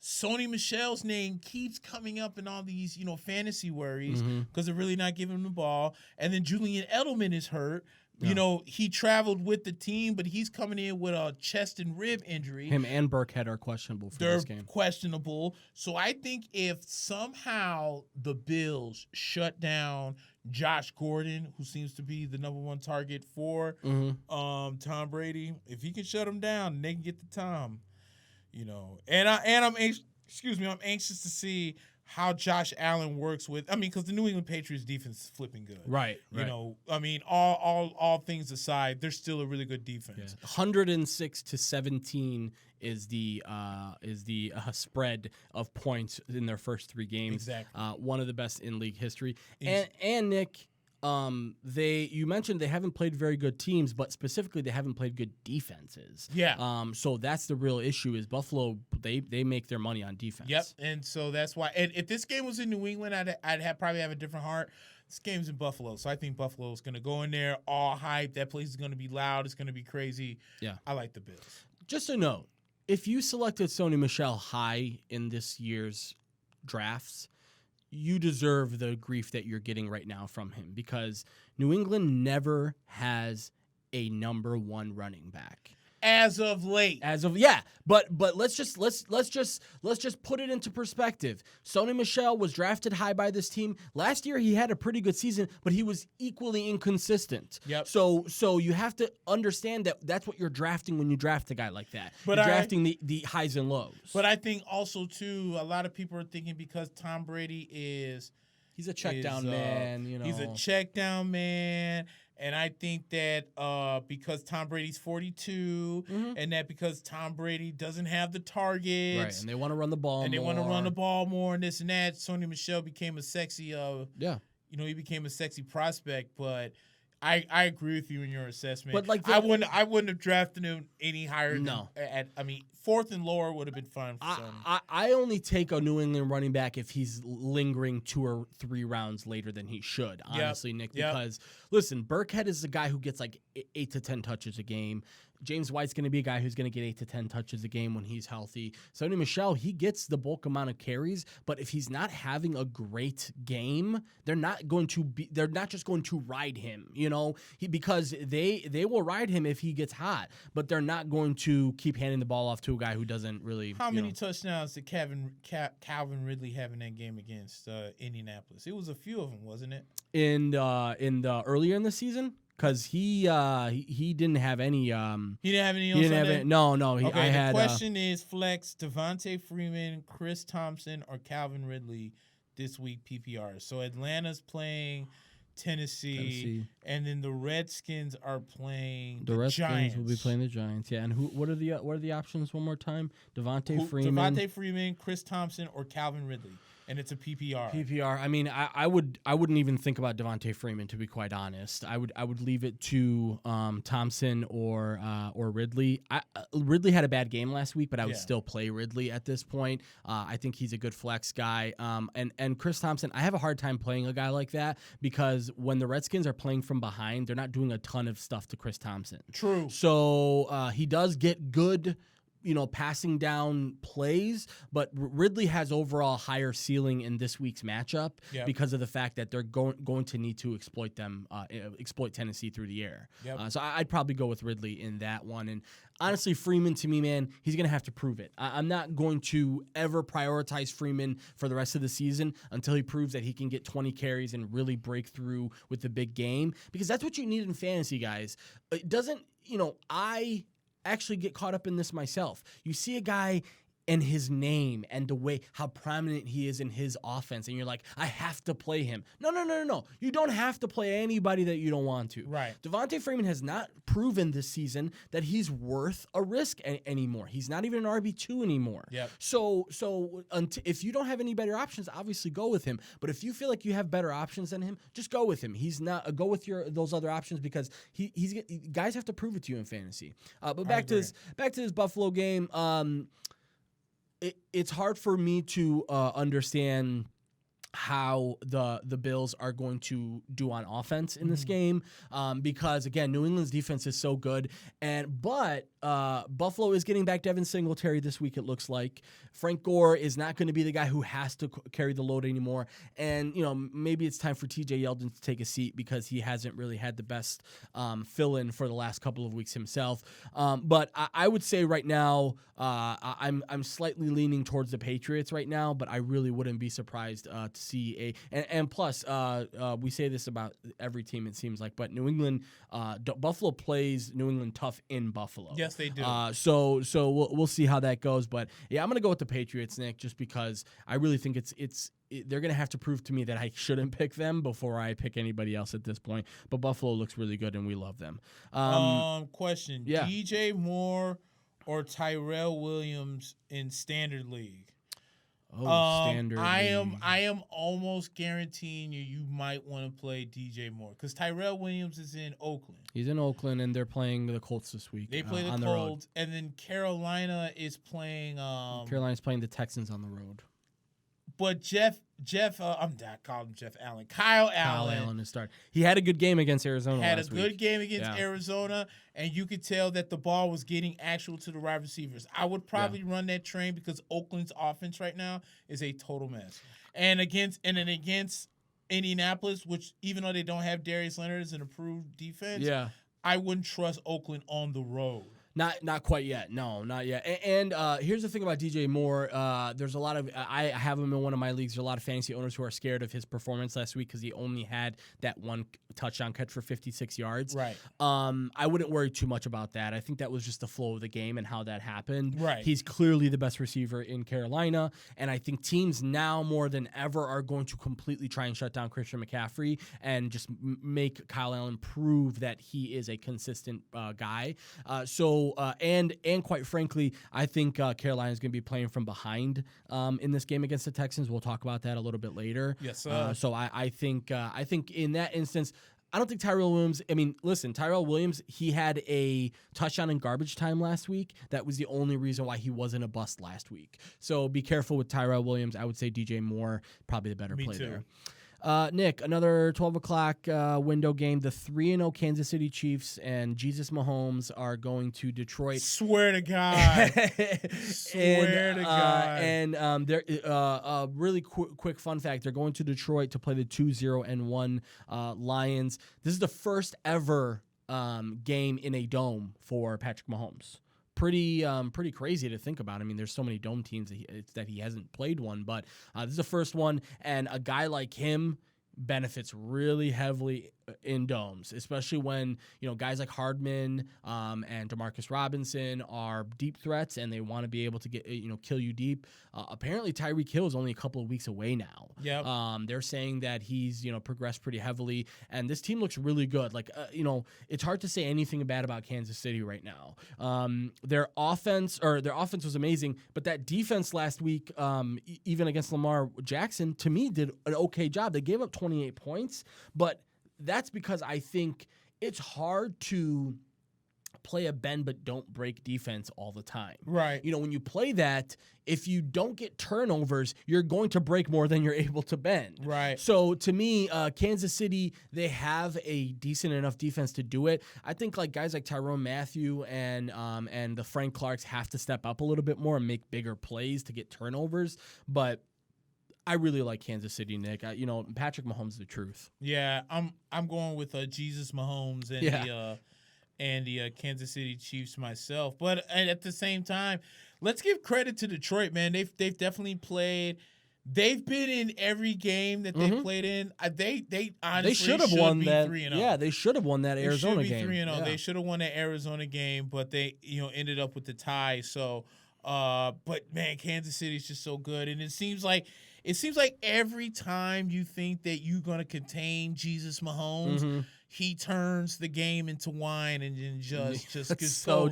Sony Michel's name keeps coming up in all these, fantasy worries because they're really not giving him the ball. And then Julian Edelman is hurt. Yeah. He traveled with the team, but he's coming in with a chest and rib injury. Him and Burkhead are questionable for this game. They're questionable. So I think if somehow the Bills shut down Josh Gordon, who seems to be the number one target for Tom Brady, if he can shut him down, they can get the Tom. And I'm anxious to see how Josh Allen works with. Because the New England Patriots defense is flipping good. Right. All things aside, they're still a really good defense. Yeah. 106-17 is the spread of points in their first 3 games. Exactly. One of the best in league history. And Nick, you mentioned they haven't played very good teams, but specifically they haven't played good defenses. Yeah. So that's the real issue is Buffalo, they make their money on defense. Yep. And so that's why. And if this game was in New England, I'd probably have a different heart. This game's in Buffalo, so I think Buffalo's going to go in there all hype. That place is going to be loud. It's going to be crazy. Yeah. I like the Bills. Just a note, if you selected Sony Michel high in this year's drafts, you deserve the grief that you're getting right now from him, because New England never has a number one running back. As of late. But let's just put it into perspective. Sony Michel was drafted high by this team. Last year he had a pretty good season, but he was equally inconsistent. Yep. So you have to understand that that's what you're drafting when you draft a guy like that. But you're drafting the highs and lows. But I think also too, a lot of people are thinking because Tom Brady he's a check down man, He's a check down man. And I think that because Tom Brady's 42, and that because Tom Brady doesn't have the targets, right? And they want to run the ball, and they want to run the ball more, and this and that. Sony Michel became a sexy, he became a sexy prospect. But I agree with you in your assessment. But like I wouldn't have drafted him any higher. No, fourth and lower would have been fine for Sony. I only take a New England running back if he's lingering 2 or 3 rounds later than he should, honestly, Nick. Because, listen, Burkhead is a guy who gets like 8 to 10 touches a game. James White's going to be a guy who's going to get 8 to 10 touches a game when he's healthy. Sony Michel, he gets the bulk amount of carries, but if he's not having a great game, they're not just going to ride him, because they will ride him if he gets hot, but they're not going to keep handing the ball off to a guy who doesn't really. How many touchdowns did Calvin Ridley have in that game against Indianapolis? It was a few of them, wasn't it? In the earlier in the season. Because he didn't have any. He didn't have any. No. The question is: flex Devontae Freeman, Chris Thompson, or Calvin Ridley this week PPR. So Atlanta's playing Tennessee, and then the Redskins are playing the Giants. Redskins will be playing the Giants. Yeah, and what are the options one more time? Devontae Freeman, Chris Thompson, or Calvin Ridley. And it's a PPR. I mean, I wouldn't even think about Devontae Freeman, to be quite honest. I would leave it to Thompson or Ridley. Ridley had a bad game last week, but I would still play Ridley at this point. I think he's a good flex guy. And Chris Thompson, I have a hard time playing a guy like that because when the Redskins are playing from behind, they're not doing a ton of stuff to Chris Thompson. True. So he does get good passing down plays, but Ridley has overall higher ceiling in this week's matchup because of the fact that they're going to need to exploit Tennessee through the air. Yep. So I'd probably go with Ridley in that one. And honestly, Freeman, to me, man, he's going to have to prove it. I'm not going to ever prioritize Freeman for the rest of the season until he proves that he can get 20 carries and really break through with the big game, because that's what you need in fantasy, guys. It doesn't, I actually get caught up in this myself. You see a guy and his name and the way how prominent he is in his offense, and you're like, I have to play him. No. You don't have to play anybody that you don't want to. Right. Devontae Freeman has not proven this season that he's worth a risk anymore. He's not even an RB2 anymore. Yep. So if you don't have any better options, obviously go with him. But if you feel like you have better options than him, just go with him. He's not go with those other options, because he's guys have to prove it to you in fantasy. But back to this Buffalo game. It's hard for me to understand how the Bills are going to do on offense in this game, because again, New England's defense is so good, but Buffalo is getting back Devin Singletary this week, it looks like. Frank Gore is not going to be the guy who has to carry the load anymore, and maybe it's time for TJ Yeldon to take a seat because he hasn't really had the best fill-in for the last couple of weeks himself. But I would say right now I'm slightly leaning towards the Patriots right now, but I really wouldn't be surprised to see and plus we say this about every team, it seems like, but New England, Buffalo plays New England tough in Buffalo. Yes, they do. So we'll see how that goes, but yeah, I'm gonna go with the Patriots, Nick, just because I really think they're gonna have to prove to me that I shouldn't pick them before I pick anybody else at this point. But Buffalo looks really good, and we love them. Question: yeah. DJ Moore or Tyrell Williams in Standard League? Standard. I am almost guaranteeing you might want to play DJ Moore because Tyrell Williams is in Oakland. He's in Oakland, and they're playing the Colts this week. They play the Colts, and then Carolina is playing. Carolina's playing the Texans on the road. But I'm not calling him Jeff Allen. Kyle Allen is starting. He had a good game against Arizona. Had last a good week. game against Arizona, and you could tell that the ball was getting actual to the wide receivers. I would probably run that train because Oakland's offense right now is a total mess. And against Indianapolis, which even though they don't have Darius Leonard as an approved defense, I wouldn't trust Oakland on the road. Not quite yet. No, not yet. And here's the thing about DJ Moore. There's a lot of I have him in one of my leagues. There's a lot of fantasy owners who are scared of his performance last week because he only had that one touchdown catch for 56 yards. Right. I wouldn't worry too much about that. I think that was just the flow of the game and how that happened. Right. He's clearly the best receiver in Carolina, and I think teams now more than ever are going to completely try and shut down Christian McCaffrey and just make Kyle Allen prove that he is a consistent guy. And quite frankly, I think Carolina is going to be playing from behind in this game against the Texans. We'll talk about that a little bit later. Yes, so I think in that instance, I don't think Tyrell Williams. I mean, listen, Tyrell Williams, he had a touchdown in garbage time last week. That was the only reason why he wasn't a bust last week. So be careful with Tyrell Williams. I would say DJ Moore, probably the better play there. Nick, another 12 o'clock window game. The 3-0 Kansas City Chiefs and Jesus Mahomes are going to Detroit. Swear to God. Swear to God. And they're really quick fun fact. They're going to Detroit to play the 2-0-1 Lions. This is the first ever game in a dome for Patrick Mahomes. Pretty crazy to think about. I mean, there's so many dome teams that he hasn't played one, but this is the first one, and a guy like him benefits really heavily in domes, especially when guys like Hardman and Demarcus Robinson are deep threats and they want to be able to get kill you deep. Apparently Tyreek Hill is only a couple of weeks away now. Yep. They're saying that he's progressed pretty heavily, and this team looks really good. Like it's hard to say anything bad about Kansas City right now. Their offense was amazing, but that defense last week, even against Lamar Jackson, to me did an okay job. They gave up 28 points, but that's because I think it's hard to play a bend but don't break defense all the time. Right. When you play that, if you don't get turnovers, you're going to break more than you're able to bend. Right. So to me, Kansas City, they have a decent enough defense to do it. I think like guys like Tyrone Matthew and the Frank Clarks have to step up a little bit more and make bigger plays to get turnovers. But I really like Kansas City, Nick. Patrick Mahomes is the truth. Yeah, I'm going with Jesus Mahomes and the Kansas City Chiefs myself. But at the same time, let's give credit to Detroit, man. They've definitely played. They've been in every game that they've played in. They honestly should have won that. 3-0. Yeah, they should have won that Arizona game. 3-0. Yeah. They should have won that Arizona game, but they ended up with the tie. So, but man, Kansas City is just so good, and it seems like every time you think that you're gonna contain Jesus Mahomes, he turns the game into wine and then just gets so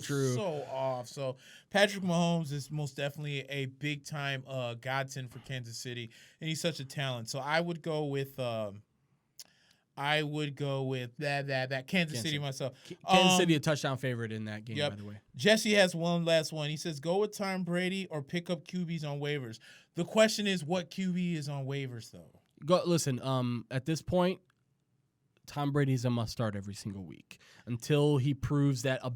off. So Patrick Mahomes is most definitely a big time godsend for Kansas City, and he's such a talent. So I would go with that Kansas City myself. Kansas City a touchdown favorite in that game, by the way. Jesse has one last one. He says, go with Tom Brady or pick up QBs on waivers. The question is, what QB is on waivers, though? Listen, at this point, Tom Brady's a must start every single week until he proves that a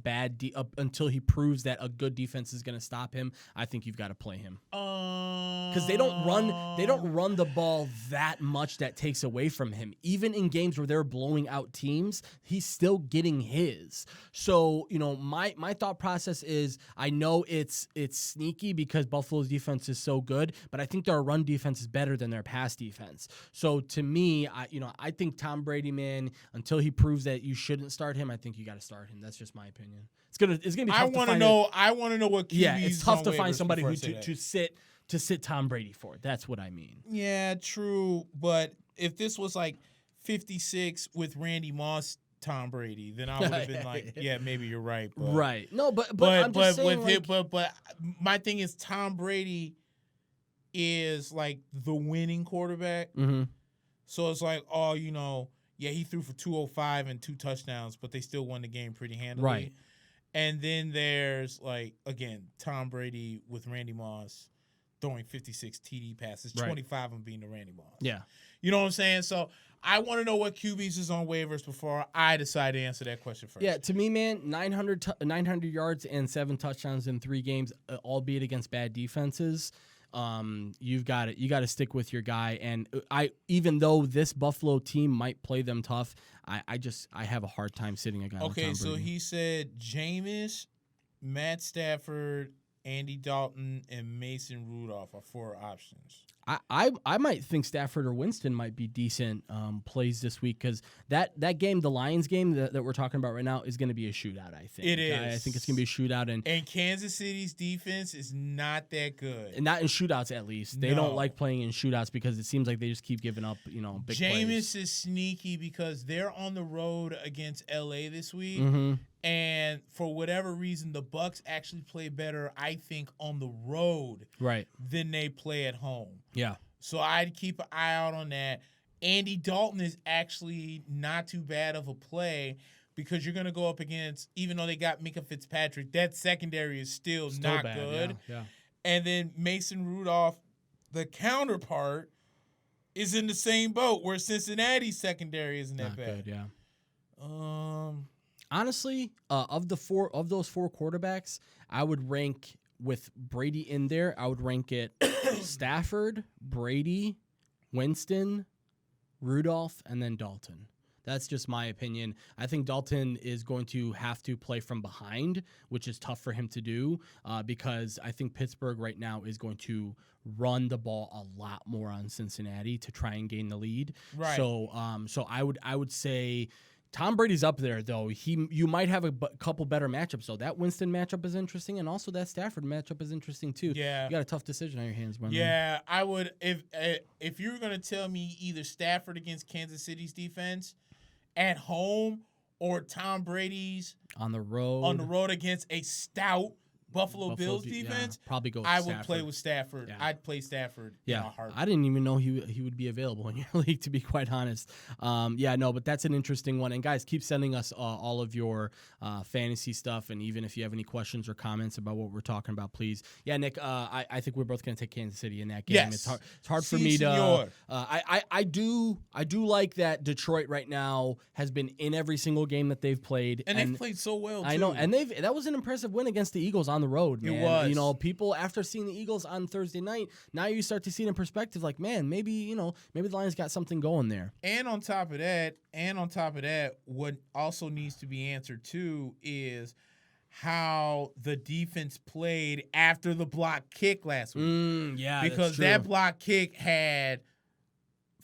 good defense is going to stop him. I think you've got to play him because they don't run the ball that much that takes away from him. Even in games where they're blowing out teams, he's still getting his. So my thought process is, I know it's sneaky because Buffalo's defense is so good, but I think their run defense is better than their pass defense. So to me, I think Tom Brady, man, until he proves that you shouldn't start him, I think you got to start him. That's just my opinion. It's gonna be tough I want to know what QBs. Yeah, it's tough to find somebody who to sit Tom Brady for. That's what I mean. Yeah, true. But if this was like 56 with Randy Moss, Tom Brady, then I would have been like, yeah, maybe you're right. But, right. No, but I'm just saying, but my thing is, Tom Brady is like the winning quarterback. Mm-hmm. So it's like, yeah, he threw for 205 and 2 touchdowns, but they still won the game pretty handily. Right. And then there's, like, again, Tom Brady with Randy Moss. throwing 56 TD passes, Right. 25 of them being to Randy Moss. Yeah. You know what I'm saying? So I want to know what QBs is on waivers before I decide to answer that question first. Yeah, to me, man, 900 yards and 7 touchdowns in 3 games, albeit against bad defenses. You got to stick with your guy. And even though this Buffalo team might play them tough, I have a hard time sitting a guy. Okay, like Tom so Brady. he said Jameis, Matt Stafford, Andy Dalton, and Mason Rudolph are 4 options. I might think Stafford or Winston might be decent plays this week because that game, the Lions game that we're talking about right now, is going to be a shootout. I think It is. I think it's going to be a shootout, and Kansas City's defense is not that good. not in shootouts at least. They don't like playing in shootouts because it seems like they just keep giving up. Big Jameis plays. is sneaky because they're on the road against LA this week. Mm-hmm. And for whatever reason, the Bucks actually play better, I think, on the road Right. than they play at home. Yeah. So I'd keep an eye out on that. Andy Dalton is actually not too bad of a play because you're going to go up against, even though they got Mika Fitzpatrick, that secondary is still not bad, good. Yeah. And then Mason Rudolph, the counterpart, is in the same boat where Cincinnati's secondary isn't that Not bad. good. Yeah. Honestly, of those 4 quarterbacks, I would rank with Brady in there. I would rank it Stafford, Brady, Winston, Rudolph, and then Dalton. That's just my opinion. I think Dalton is going to have to play from behind, which is tough for him to do because I think Pittsburgh right now is going to run the ball a lot more on Cincinnati to try and gain the lead. Right. So I would say Tom Brady's up there, though. You might have a couple better matchups, though. That Winston matchup is interesting, and also that Stafford matchup is interesting, too. Yeah. You got a tough decision on your hands, man. Yeah, I would. If you were going to tell me either Stafford against Kansas City's defense at home or Tom Brady's on the road against a stout Buffalo Bills defense, probably go with I Stafford. would play with Stafford. Yeah. I'd play Stafford. Yeah, in a heartbeat. I didn't even know he would be available in your league, to be quite honest. But that's an interesting one. And guys, keep sending us all of your fantasy stuff, and even if you have any questions or comments about what we're talking about, please. Yeah, Nick, I think we're both going to take Kansas City in that game. Yes. It's hard for me to. I do like that Detroit right now has been in every single game that they've played, and they've played so well. I know, and that was an impressive win against the Eagles on the road. Man. It was. People after seeing the Eagles on Thursday night, now you start to see it in perspective. Like, man, maybe the Lions got something going there. And on top of that, what also needs to be answered too is how the defense played after the block kick last week. Yeah, because that block kick had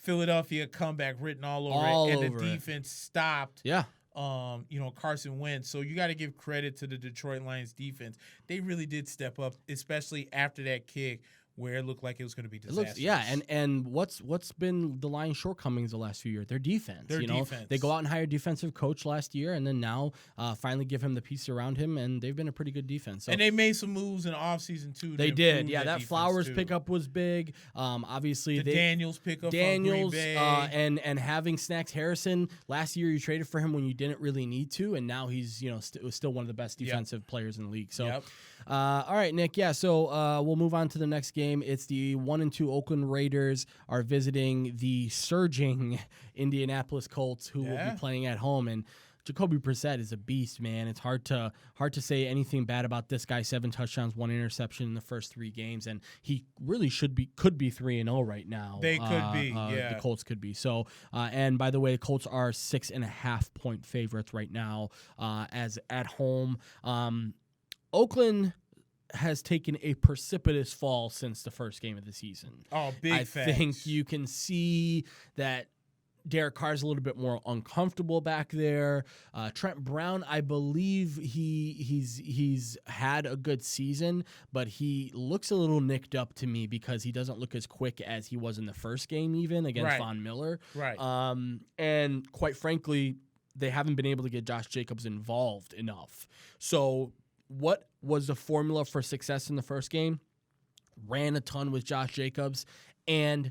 Philadelphia comeback written all over it, and the defense stopped. Yeah. Carson Wentz. So you got to give credit to the Detroit Lions defense. They really did step up, especially after that kick where it looked like it was going to be disastrous. And what's been the Lions' shortcomings the last few years? Their defense. Defense. They go out and hire a defensive coach last year, and then now finally give him the piece around him, and they've been a pretty good defense. So. And they made some moves in the offseason too. They did. Yeah, that Flowers pickup was big. Obviously, Daniels pickup from Green Bay. And having Snacks Harrison last year, you traded for him when you didn't really need to, and now he's still one of the best defensive players in the league. So, all right, Nick. Yeah, so we'll move on to the next game. It's the 1-2 Oakland Raiders are visiting the surging Indianapolis Colts, who will be playing at home. And Jacoby Brissett is a beast, man. It's hard to say anything bad about this guy. 7 touchdowns, 1 interception in the first 3 games, and he really could be 3-0 right now. They could be, The Colts could be. So, and by the way, the Colts are 6.5-point favorites right now, as at home. Oakland has taken a precipitous fall since the first game of the season. Oh, big facts. I think you can see that Derek Carr's a little bit more uncomfortable back there. Trent Brown, I believe he's had a good season, but he looks a little nicked up to me because he doesn't look as quick as he was in the first game, even against Von Miller. Right. And quite frankly, they haven't been able to get Josh Jacobs involved enough. So what was the formula for success in the first game? Ran a ton with Josh Jacobs and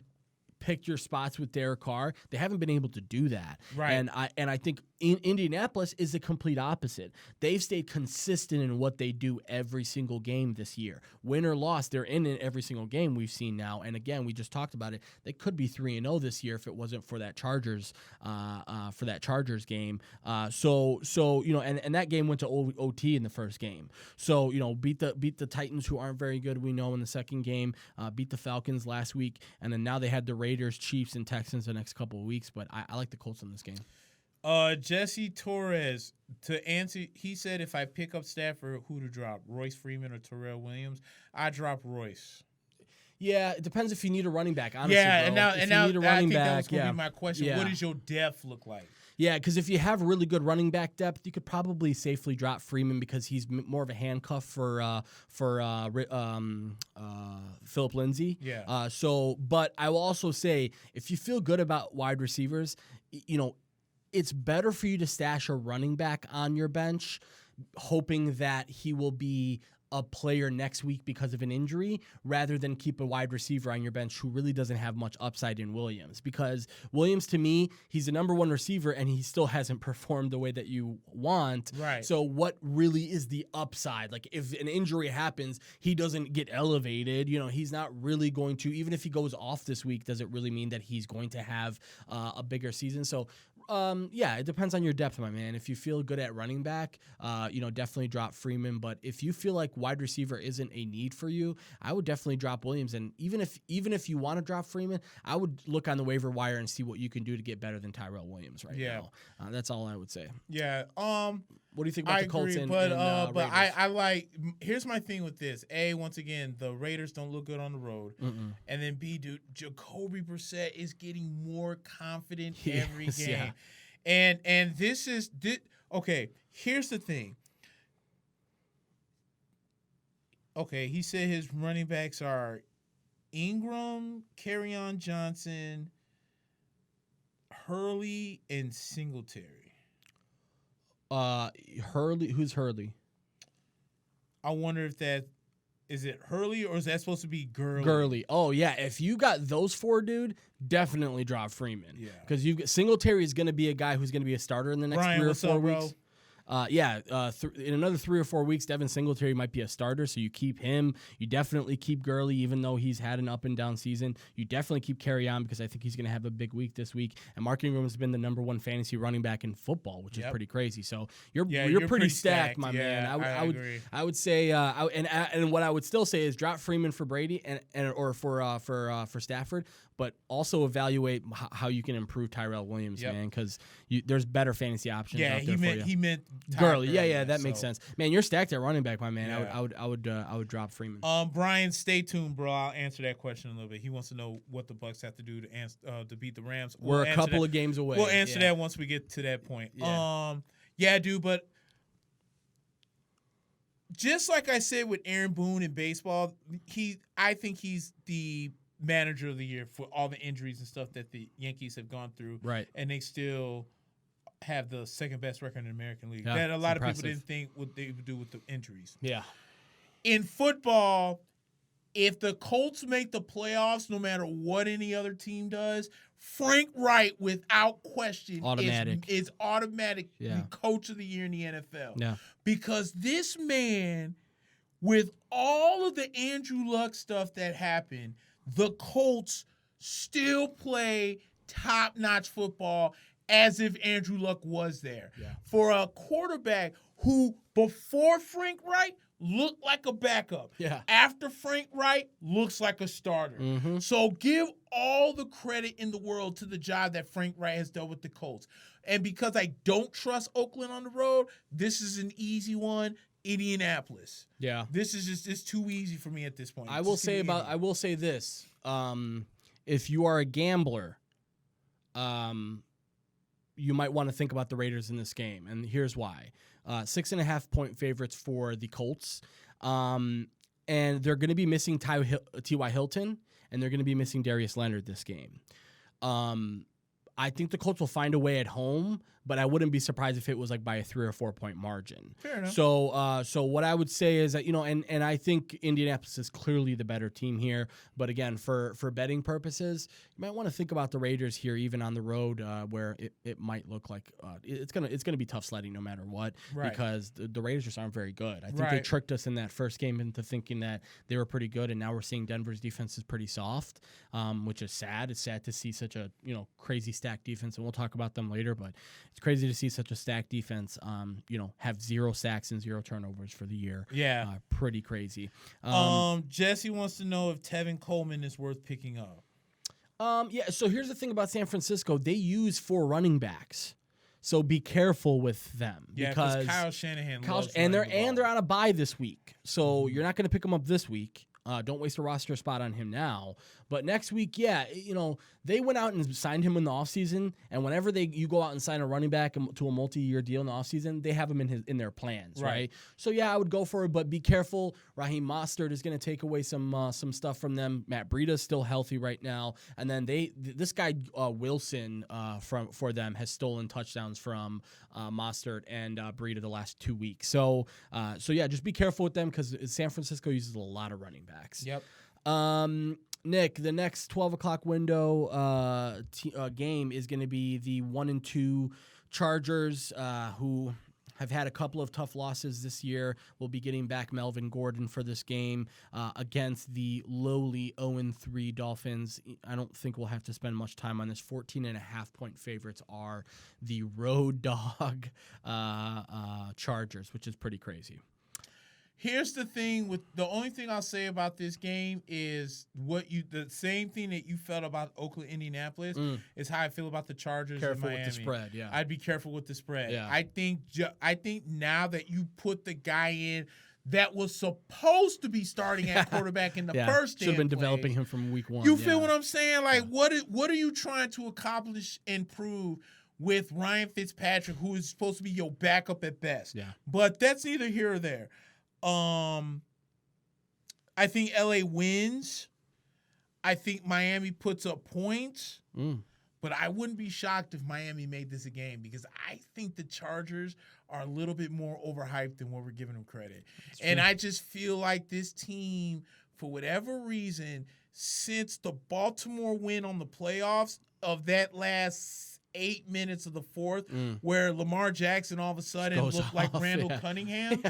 pick your spots with Derek Carr. They haven't been able to do that. Right. And I think Indianapolis is the complete opposite. They've stayed consistent in what they do every single game this year. Win or loss, they're in it every single game we've seen now. And again, we just talked about it. They could be 3-0 this year if it wasn't for that Chargers game. So and that game went to OT in the first game. So beat the Titans, who aren't very good, we know, in the second game. Beat the Falcons last week, and then now they had the Raiders, Chiefs, and Texans the next couple of weeks. But I like the Colts in this game. Jesse Torres, to answer, he said, if I pick up Stafford, who to drop, Royce Freeman or Terrell Williams? I drop Royce. Yeah, it depends if you need a running back, honestly. Yeah, bro. and now I think that was going to yeah. be my question. Yeah. What does your depth look like? Yeah, because if you have really good running back depth, you could probably safely drop Freeman because he's more of a handcuff for Philip Lindsay. Yeah. But I will also say, if you feel good about wide receivers, it's better for you to stash a running back on your bench, hoping that he will be a player next week because of an injury, rather than keep a wide receiver on your bench who really doesn't have much upside in Williams. Because Williams, to me, he's the number one receiver and he still hasn't performed the way that you want. Right. So what really is the upside? Like, if an injury happens, he doesn't get elevated. He's not really going to, even if he goes off this week, does it really mean that he's going to have a bigger season? So it depends on your depth, my man. If you feel good at running back, definitely drop Freeman. But if you feel like wide receiver isn't a need for you, I would definitely drop Williams. And even if you want to drop Freeman, I would look on the waiver wire and see what you can do to get better than Tyrell Williams right now. That's all I would say. Yeah. What do you think about the Colts? Agree, but I like. Here's my thing with this. A, once again, the Raiders don't look good on the road, and then B, dude, Jacoby Brissett is getting more confident every game, and this is okay. Here's the thing. Okay, he said his running backs are Ingram, Kerryon Johnson, Hurley, and Singletary. Hurley. Who's Hurley? I wonder if is it Hurley or is that supposed to be Gurley? Gurley. Oh yeah, if you got those four, dude, definitely drop Freeman. Yeah, because Singletary is going to be a guy who's going to be a starter in the next Brian, 3 or what's 4 up, weeks. Bro? In another 3 or 4 weeks, Devin Singletary might be a starter, so you keep him. You definitely keep Gurley, even though he's had an up and down season. You definitely keep Kerryon because I think he's going to have a big week this week. And Mark Ingram has been the number one fantasy running back in football, which is pretty crazy. So you're pretty stacked, my man. I would say, and what I would still say is drop Freeman for Brady or for Stafford, but also evaluate how you can improve Tyrell Williams, man, because there's better fantasy options out there for you. He meant Gurley. Yeah, that makes sense. Man, you're stacked at running back, my man. Yeah. I would drop Freeman. Brian, stay tuned, bro. I'll answer that question in a little bit. He wants to know what the Bucs have to do to beat the Rams. We're a couple of games away. We'll answer that once we get to that point. Dude, but just like I said with Aaron Boone in baseball, I think he's the manager of the year for all the injuries and stuff that the Yankees have gone through. Right. And they still have the second best record in the American League. Yeah, that a lot of people didn't think what they would do with the injuries. Yeah. In football, if the Colts make the playoffs, no matter what any other team does, Frank Wright, without question, is automatic coach of the year in the NFL. Yeah. Because this man, with all of the Andrew Luck stuff that happened, the Colts still play top-notch football as if Andrew Luck was there. Yeah. For a quarterback who, before Frank Wright, looked like a backup. Yeah. After Frank Wright, looks like a starter. Mm-hmm. So give all the credit in the world to the job that Frank Wright has done with the Colts. And because I don't trust Oakland on the road, this is an easy one. Indianapolis. Yeah. This is just it's too easy for me at this point. I will say this. If you are a gambler, you might want to think about the Raiders in this game, and here's why. 6.5 point favorites for the Colts, and they're going to be missing T.Y. Hilton, and they're going to be missing Darius Leonard this game. I think the Colts will find a way at home, but I wouldn't be surprised if it was like by a 3 or 4 point margin. Fair enough. So what I would say is that, and I think Indianapolis is clearly the better team here. But again, for betting purposes, you might want to think about the Raiders here, even on the road, where it might look like it's gonna be tough sledding no matter what, Right. because the Raiders just aren't very good. I think they tricked us in that first game into thinking that they were pretty good, and now we're seeing Denver's defense is pretty soft, which is sad. It's sad to see such a crazy stacked defense, and we'll talk about them later. But it's crazy to see such a stacked defense, have 0 sacks and 0 turnovers for the year. Yeah, pretty crazy. Jesse wants to know if Tevin Coleman is worth picking up. Yeah. So here's the thing about San Francisco: they use 4 running backs. So be careful with them, because Kyle Shanahan loves and running the ball. they're on a bye this week, so you're not going to pick them up this week. Don't waste a roster spot on him now. But next week, they went out and signed him in the offseason, and whenever you go out and sign a running back to a multi-year deal in the offseason, they have him in their plans, right? So yeah, I would go for it, but be careful. Raheem Mostert is going to take away some stuff from them. Matt Breida's still healthy right now, and then this guy Wilson for them has stolen touchdowns from Mostert and Breida the last 2 weeks. So yeah, just be careful with them, because San Francisco uses a lot of running backs. Yep. Nick, the next 12 o'clock window game is going to be the 1-2 Chargers, who have had a couple of tough losses this year. We'll be getting back Melvin Gordon for this game against the lowly 0-3 Dolphins. I don't think we'll have to spend much time on this. 14.5-point favorites are the road dog Chargers, which is pretty crazy. Here's the thing the only thing I'll say about this game is the same thing that you felt about Oakland, Indianapolis is how I feel about the Chargers and Miami. Careful with the spread, yeah. I'd be careful with the spread. Yeah. I think now that you put the guy in that was supposed to be starting at quarterback in the first should have been plays, developing him from week 1. You feel what I'm saying? Like, what are you trying to accomplish and prove with Ryan Fitzpatrick, who is supposed to be your backup at best? Yeah. But that's neither here or there. I think LA wins. I think Miami puts up points. But I wouldn't be shocked if Miami made this a game, because I think the Chargers are a little bit more overhyped than what we're giving them credit. And I just feel like this team, for whatever reason, since the Baltimore win on the playoffs of that last 8 minutes of the fourth, where Lamar Jackson all of a sudden looked like Randall Cunningham,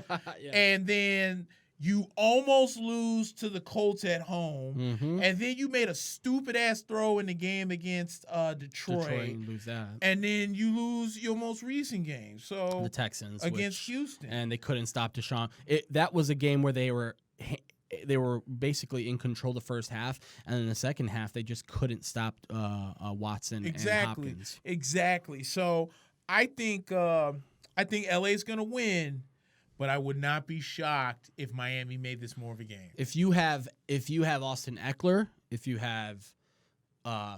and then you almost lose to the Colts at home, and then you made a stupid-ass throw in the game against Detroit and lose that. And then you lose your most recent game. So the Texans against Houston. And they couldn't stop Deshaun. That was a game where they were basically in control the first half, and in the second half they just couldn't stop Watson and Hopkins. Exactly. So I think LA's going to win, but I would not be shocked if Miami made this more of a game. If you have Austin Eckler, if you have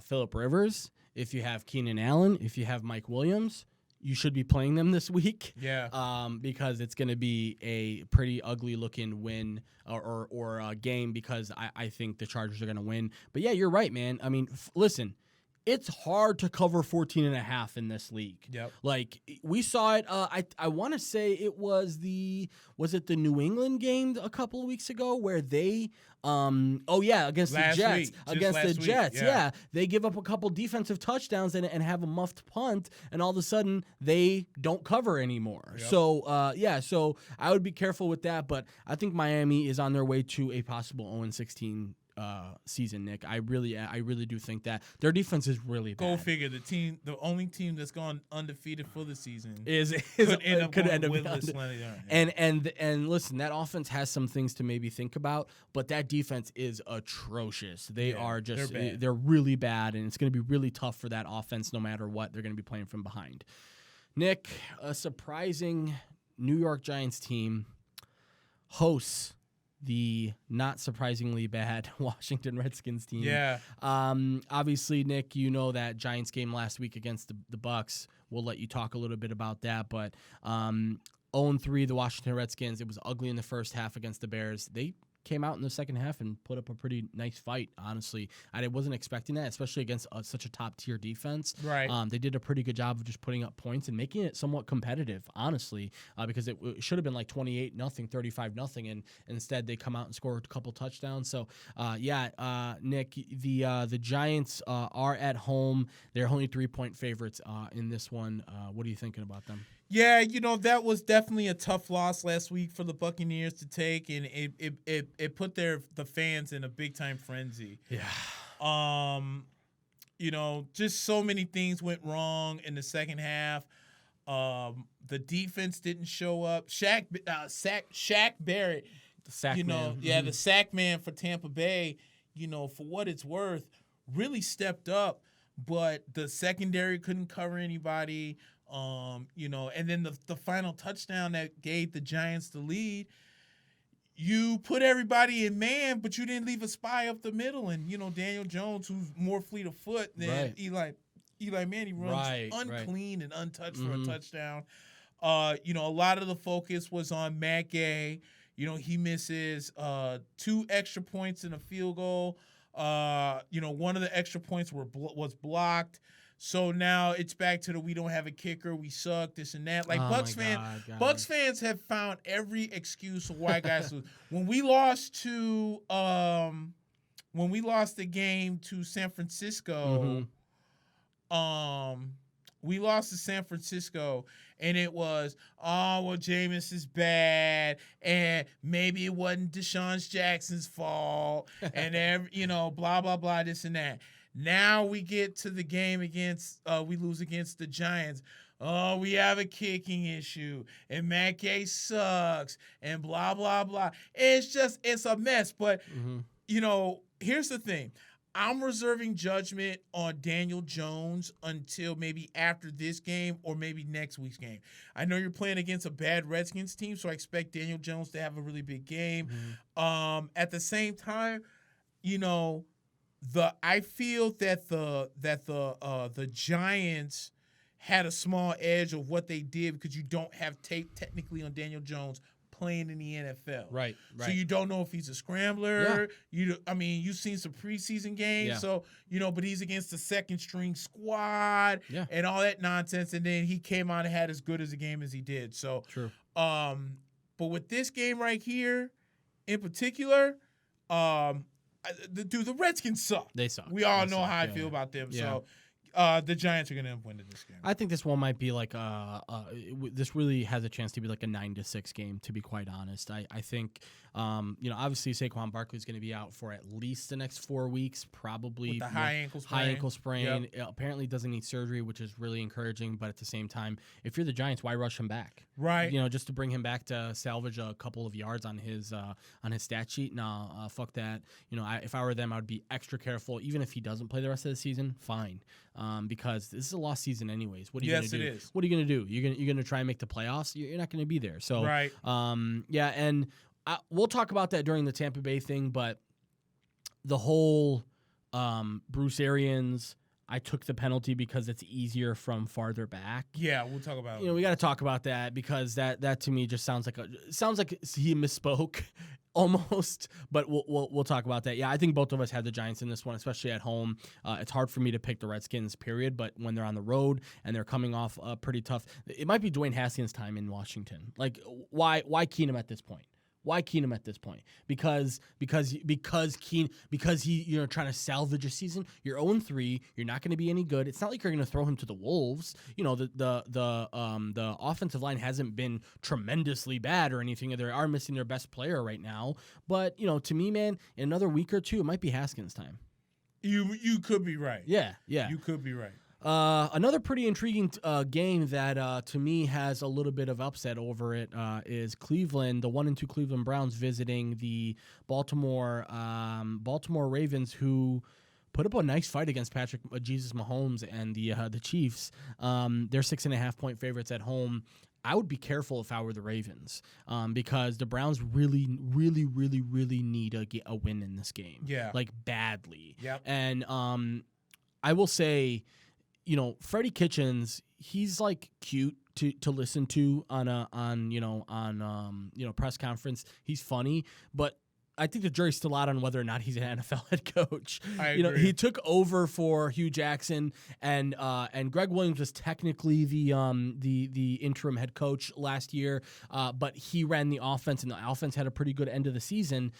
Phillip Rivers, if you have Keenan Allen, if you have Mike Williams, you should be playing them this week. Yeah. Because it's going to be a pretty ugly looking win or a game, because I think the Chargers are going to win. But yeah, you're right, man. I mean, listen, it's hard to cover 14.5 in this league. Yep. Like, we saw it. I want to say it was the New England game a couple of weeks ago where they against the Jets. Against the Jets, yeah. They give up a couple defensive touchdowns and have a muffed punt, and all of a sudden they don't cover anymore. Yep. So I would be careful with that, but I think Miami is on their way to a possible 0-16 season, Nick. I really do think that their defense is really bad. Go figure. The only team that's gone undefeated for the season could end up winless. And listen, that offense has some things to maybe think about, but that defense is atrocious. They're really bad, and it's going to be really tough for that offense no matter what. They're going to be playing from behind. Nick, a surprising New York Giants team hosts the not surprisingly bad Washington Redskins team. Yeah. Obviously, Nick, you know that Giants game last week against the Bucs. We'll let you talk a little bit about that. But 0-3, the Washington Redskins, it was ugly in the first half against the Bears. They came out in the second half and put up a pretty nice fight, honestly. I wasn't expecting that, especially against such a top-tier defense. Right. They did a pretty good job of just putting up points and making it somewhat competitive, honestly, because it should have been like 28-0, 35-0, and instead they come out and score a couple touchdowns. So, Nick, the Giants are at home. They're only 3-point favorites in this one. What are you thinking about them? Yeah, that was definitely a tough loss last week for the Buccaneers to take, and it put the fans in a big time frenzy. Yeah. Just so many things went wrong in the second half. The defense didn't show up. Shaq Barrett, The sack man. the sack man for Tampa Bay, for what it's worth, really stepped up, but the secondary couldn't cover anybody. And then the final touchdown that gave the Giants the lead, you put everybody in man, but you didn't leave a spy up the middle. And, Daniel Jones, who's more fleet of foot than Eli Manning, runs unclean and untouched for a touchdown. A lot of the focus was on Mack. He misses 2 extra points in a field goal. One of the extra points was blocked. So now it's back to we don't have a kicker, we suck, this and that. Like Bucks fans have found every excuse of why guys lose. When we lost the game to San Francisco, we lost to San Francisco, and it was, Jameis is bad, and maybe it wasn't Deshaun Jackson's fault, and blah blah blah, this and that. Now we get to the game we lose against the Giants. Oh, we have a kicking issue, and Mack sucks, and blah, blah, blah. It's a mess. But, here's the thing. I'm reserving judgment on Daniel Jones until maybe after this game or maybe next week's game. I know you're playing against a bad Redskins team, so I expect Daniel Jones to have a really big game. At the same time, I feel that the Giants had a small edge of what they did because you don't have tape technically on Daniel Jones playing in the NFL. Right. So you don't know if he's a scrambler. Yeah. You've seen some preseason games, so but he's against the second string squad and all that nonsense. And then he came out and had as good as a game as he did. So true. But with this game right here, in particular, the Redskins suck. They suck. We all know how I feel about them. Yeah. So the Giants are going to win this game. I think this one might be like this really has a chance to be like a 9-6 game, to be quite honest. I think obviously Saquon Barkley is going to be out for at least the next 4 weeks, probably with the high ankle sprain. Yep. Apparently doesn't need surgery, which is really encouraging. But at the same time, if you're the Giants, why rush him back? Right. Just to bring him back to salvage a couple of yards on his stat sheet. No, fuck that. If I were them, I would be extra careful. Even if he doesn't play the rest of the season, fine. Because this is a lost season anyways. What are you going to do? Yes, it is. What are you going to do? You're going to try and make the playoffs? You're not going to be there. So, right. And we'll talk about that during the Tampa Bay thing, but the whole Bruce Arians, I took the penalty because it's easier from farther back. Yeah, we'll talk about it. We got to talk about that because that to me just sounds like he misspoke almost, but we'll talk about that. Yeah, I think both of us had the Giants in this one, especially at home. It's hard for me to pick the Redskins, period, but when they're on the road and they're coming off pretty tough, it might be Dwayne Haskins' time in Washington. Like, why Keenum at this point? Why Keenum at this point? Because he trying to salvage a season. You're 0-3. You're not going to be any good. It's not like you're going to throw him to the wolves. The offensive line hasn't been tremendously bad or anything. They are missing their best player right now. But to me, man, in another week or two, it might be Haskins' time. You could be right. Yeah. You could be right. Another pretty intriguing game that to me has a little bit of upset over it is Cleveland, the 1-2 Cleveland Browns visiting the Baltimore Ravens, who put up a nice fight against Patrick Jesus Mahomes and the Chiefs. They're 6.5-point favorites at home. I would be careful if I were the Ravens because the Browns really, really, really, really need a win in this game. Yeah, like badly. Yep. And I will say, Freddie Kitchens, he's like cute to listen to on press conference. He's funny, but think the jury's still out on whether or not he's an NFL head coach. I You know, agree. he took over for Hugh Jackson, and Greg Williams was technically the interim head coach last year, but he ran the offense, and the offense had a pretty good end of the season.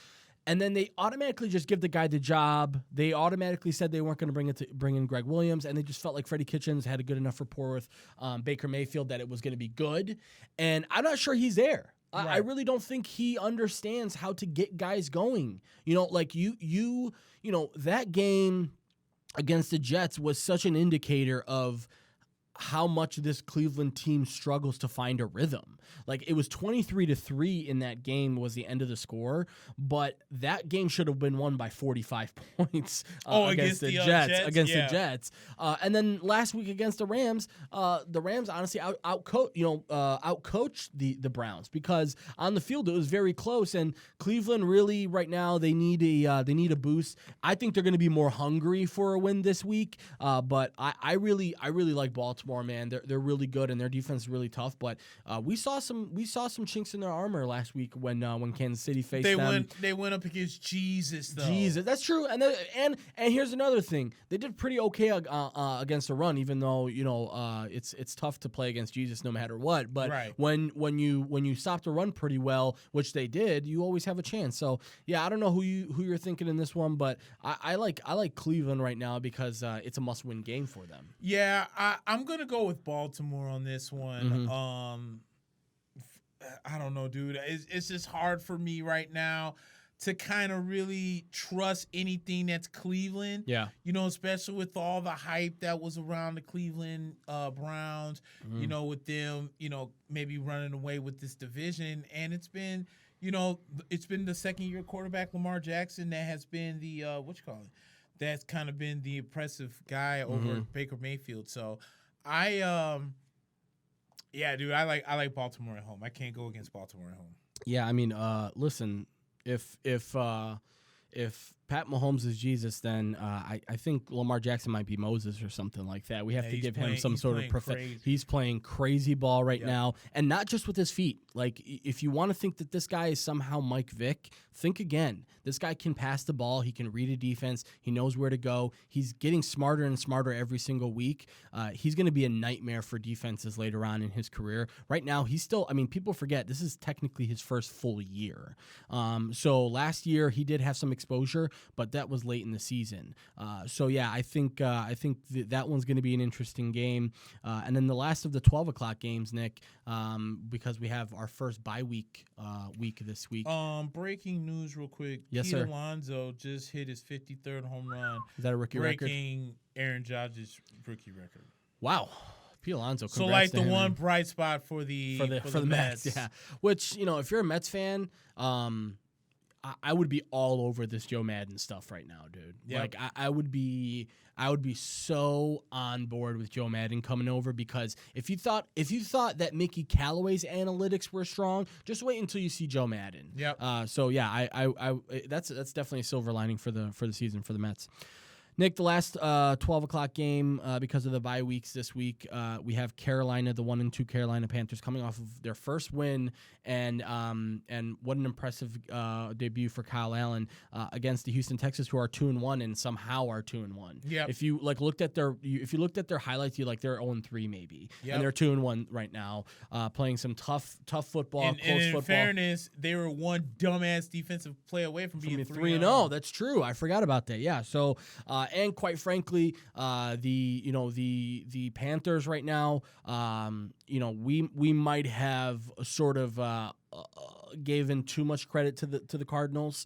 And then they automatically just give the guy the job. They automatically said they weren't going to bring in Greg Williams, and they just felt like Freddie Kitchens had a good enough rapport with Baker Mayfield that it was going to be good. And I'm not sure he's there. I really don't think he understands how to get guys going. You know, like you know, that game against the Jets was such an indicator of how much this Cleveland team struggles to find a rhythm. Like, it was 23-3 in that game was the end of the score, but that game should have been won by 45 points against the Jets. And then last week against the Rams honestly outcoached the Browns, because on the field it was very close, and Cleveland really right now they need a boost. I think they're going to be more hungry for a win this week, but I really like Baltimore. Man, they're really good, and their defense is really tough. But we saw some chinks in their armor last week when Kansas City faced them. They went up against Jesus, though. Jesus, that's true. And here's another thing: they did pretty okay against the run, even though it's tough to play against Jesus no matter what. But when you stop the run pretty well, which they did, you always have a chance. So yeah, I don't know who you're thinking in this one, but I like Cleveland right now because it's a must-win game for them. Yeah, I'm gonna go with Baltimore on this one. Mm-hmm. I don't know, dude. It's just hard for me right now to kind of really trust anything that's Cleveland. Yeah. Especially with all the hype that was around the Cleveland Browns, Mm-hmm. With them, maybe running away with this division. And it's been the second-year quarterback, Lamar Jackson, that has been the, that's kind of been the impressive guy over Baker Mayfield. So yeah, dude, I like Baltimore at home. I can't go against Baltimore at home. Yeah, I mean, listen, if Pat Mahomes is Jesus, then I think Lamar Jackson might be Moses or something like that. We have to give him some sort of He's playing crazy ball right now, and not just with his feet. Like, if you want to think that this guy is somehow Mike Vick, think again. This guy can pass the ball. He can read a defense. He knows where to go. He's getting smarter and smarter every single week. He's going to be a nightmare for defenses later on in his career. Right now, he's still, people forget, this is technically his first full year. So last year, he did have some exposure, but that was late in the season. So yeah, I think that one's going to be an interesting game. And then the last of the 12 o'clock games, Nick, because we have our first bye week this week. Breaking news real quick. Yes, Pete sir. Alonso just hit his 53rd home run. Is that a rookie record? Breaking Aaron Judge's rookie record. Wow. Pete Alonso. So like the one bright spot for the Mets. Yeah. Which, if you're a Mets fan, I would be all over this Joe Maddon stuff right now, dude. Yep. Like I would be so on board with Joe Maddon coming over, because if you thought that Mickey Callaway's analytics were strong, just wait until you see Joe Maddon. Yep. So yeah, I that's definitely a silver lining for the season for the Mets. Nick, the last 12 o'clock game, because of the bye weeks this week, we have Carolina, the 1-2 Carolina Panthers, coming off of their first win, and what an impressive debut for Kyle Allen against the Houston Texans, who are 2-1 and somehow are 2-1. Yeah. If you looked at their highlights, they're 0-3 maybe, and they're 2-1 right now, playing some tough football, close football. In fairness, they were one dumbass defensive play away from being 3-0. That's true. I forgot about that. Yeah. So. And quite frankly, the Panthers right now, we might have sort of given too much credit to the Cardinals,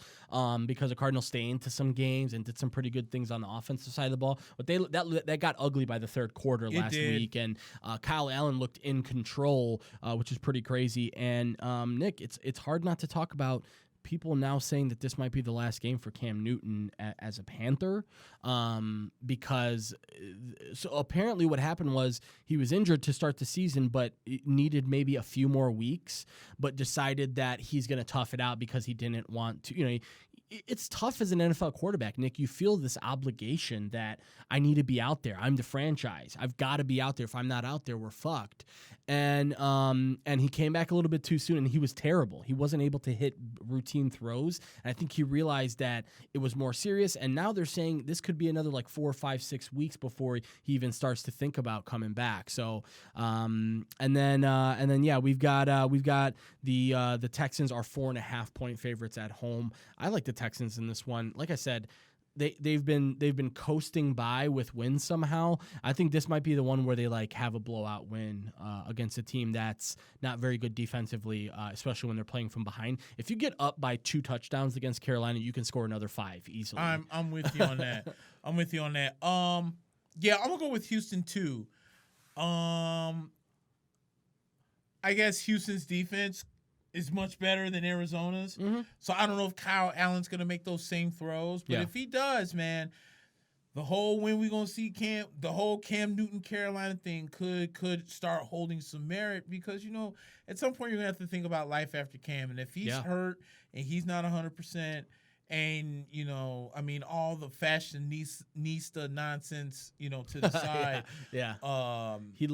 because the Cardinals stay into some games and did some pretty good things on the offensive side of the ball. But that got ugly by the third quarter last week, and Kyle Allen looked in control, which is pretty crazy. And Nick, it's hard not to talk about people now saying that this might be the last game for Cam Newton as a Panther, because so apparently what happened was he was injured to start the season, but needed maybe a few more weeks, but decided that he's going to tough it out because he didn't want to, it's tough as an NFL quarterback, Nick. You feel this obligation that I need to be out there. I'm the franchise. I've got to be out there. If I'm not out there, we're fucked. and he came back a little bit too soon, and he was terrible. He wasn't able to hit routine throws, and I think he realized that it was more serious. And now they're saying this could be another like 4, 5, 6 weeks before he even starts to think about coming back. So, and then we've got the Texans are 4.5-point favorites at home. I like the Texans in this one. Like I said, they've been coasting by with wins somehow. I think this might be the one where they like have a blowout win against a team that's not very good defensively, especially when they're playing from behind. If you get up by 2 touchdowns against Carolina, you can score another 5 easily. I'm with you on that. I'm with you on that. Yeah, I'm gonna go with Houston too. I guess Houston's defense is much better than Arizona's. Mm-hmm. So I don't know if Kyle Allen's going to make those same throws. But if he does, man, the whole when we going to see Cam Newton Carolina thing could start holding some merit because, at some point you're going to have to think about life after Cam. And if he's hurt and he's not 100%, and, all the fashionista nonsense, to the side. He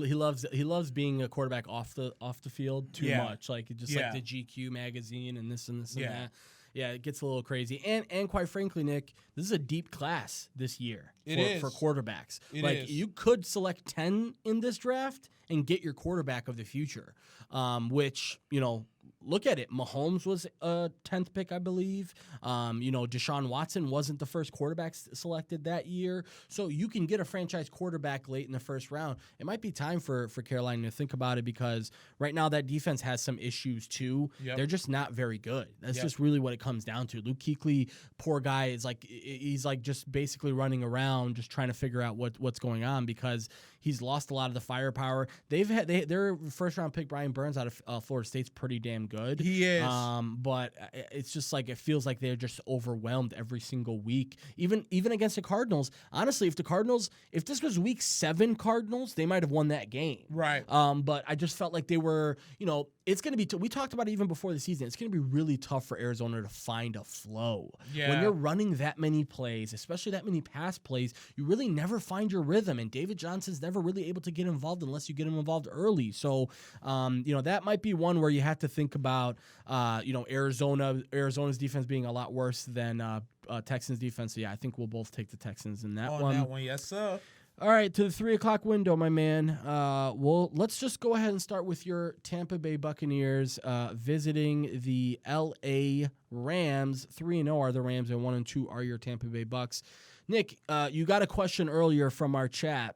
loves being a quarterback off the field too much. Like like the GQ magazine and this and that. Yeah, it gets a little crazy. And quite frankly, Nick, this is a deep class this year for quarterbacks. You could select 10 in this draft and get your quarterback of the future, which, look at it. Mahomes was a 10th pick, I believe. Deshaun Watson wasn't the first quarterback selected that year. So you can get a franchise quarterback late in the first round. It might be time for Carolina to think about it because right now that defense has some issues too. Yep. They're just not very good. That's just really what it comes down to. Luke Kuechly, poor guy, he's just basically running around just trying to figure out what's going on because he's lost a lot of the firepower. Their first round pick Brian Burns out of Florida State's pretty damn good. He is. But it's just it feels like they're just overwhelmed every single week. Even against the Cardinals. Honestly, if this was week 7 Cardinals, they might have won that game. Right. But I just felt like they were, it's going to be, we talked about it even before the season, it's going to be really tough for Arizona to find a flow. Yeah. When you're running that many plays, especially that many pass plays, you really never find your rhythm. And David Johnson's never really able to get involved unless you get him involved early. So, that might be one where you have to think about, Arizona's defense being a lot worse than Texans defense. So, yeah, I think we'll both take the Texans in that one. On that one, yes, sir. All right, to the 3 o'clock window, my man. Let's just go ahead and start with your Tampa Bay Buccaneers visiting the L.A. Rams. 3-0 are the Rams, and 1-2 are your Tampa Bay Bucks. Nick, you got a question earlier from our chat.